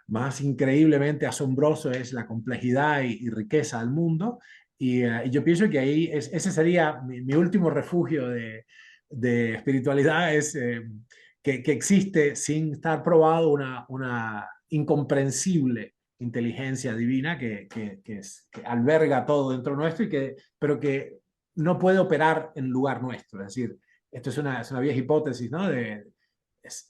más increíblemente asombroso es la complejidad y riqueza del mundo. Y yo pienso que ahí ese sería mi último refugio de espiritualidad, es que existe sin estar probado una incomprensible inteligencia divina que alberga todo dentro nuestro, pero que no puede operar en lugar nuestro. Es decir, esto es una vieja hipótesis, ¿no? Es,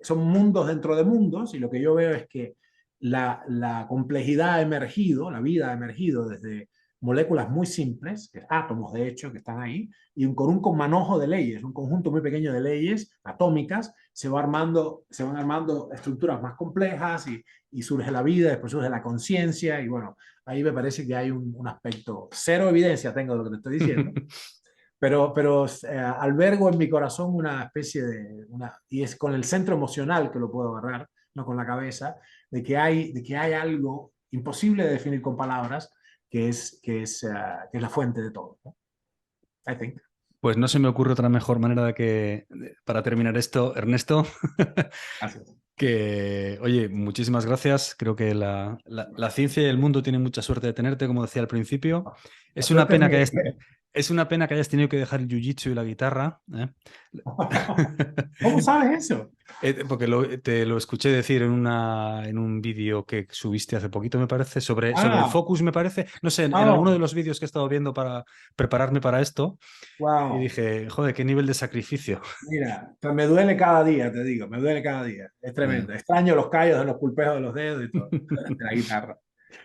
son mundos dentro de mundos, y lo que yo veo es que la complejidad ha emergido, la vida ha emergido desde moléculas muy simples, que átomos de hecho, que están ahí, y con un manojo de leyes, un conjunto muy pequeño de leyes atómicas, se van armando estructuras más complejas, y surge la vida, después surge la conciencia, y bueno, ahí me parece que hay un aspecto, cero evidencia tengo de lo que te estoy diciendo, pero albergo en mi corazón una especie y es con el centro emocional que lo puedo agarrar, no con la cabeza, de que hay algo imposible de definir con palabras, que es la fuente de todo, ¿no? I think. Pues no se me ocurre otra mejor manera para terminar esto, Ernesto, Gracias. que, oye, muchísimas gracias. Creo que la ciencia y el mundo tienen mucha suerte de tenerte, como decía al principio. La Es una suerte es pena mía. que es una pena que hayas tenido que dejar el jiu-jitsu y la guitarra, ¿eh? ¿Cómo sabes eso? Porque te lo escuché decir en un vídeo que subiste hace poquito, me parece, sobre el Ah, focus, me parece. No sé, en alguno de oh, los vídeos que he estado viendo para prepararme para esto, y wow. dije, joder, qué nivel de sacrificio. Mira, pues me duele cada día, te digo, me duele cada día. Es Eh, tremendo. Extraño los callos de los pulpejos de los dedos y todo, de la guitarra.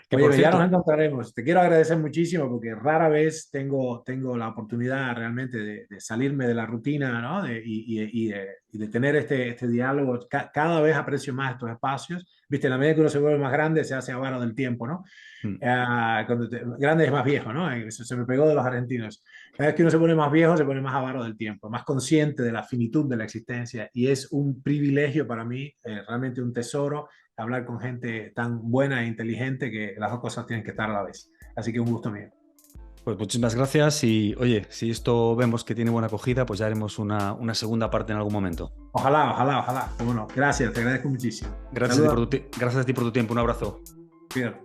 Que Oye, por pues ya nos cierto, encontraremos. Te quiero agradecer muchísimo porque rara vez tengo la oportunidad realmente de salirme de la rutina, ¿no? Y de tener este diálogo. Cada vez aprecio más estos espacios. Viste, en la medida que uno se vuelve más grande, se hace avaro del tiempo, ¿no? mm, Grande es más viejo, ¿no? Eso se me pegó de los argentinos. Cada vez que uno se pone más viejo, se pone más avaro del tiempo, más consciente de la finitud de la existencia. Y es un privilegio para mí, realmente un tesoro, hablar con gente tan buena e inteligente, que las dos cosas tienen que estar a la vez. Así que un gusto mío. pues muchísimas gracias y oye, si esto vemos que tiene buena acogida, pues ya haremos una segunda parte en algún momento. Ojalá, ojalá, ojalá. Bueno, gracias, te agradezco muchísimo. Gracias a ti Saludos. por gracias a ti por tu tiempo, un abrazo. Cuídate.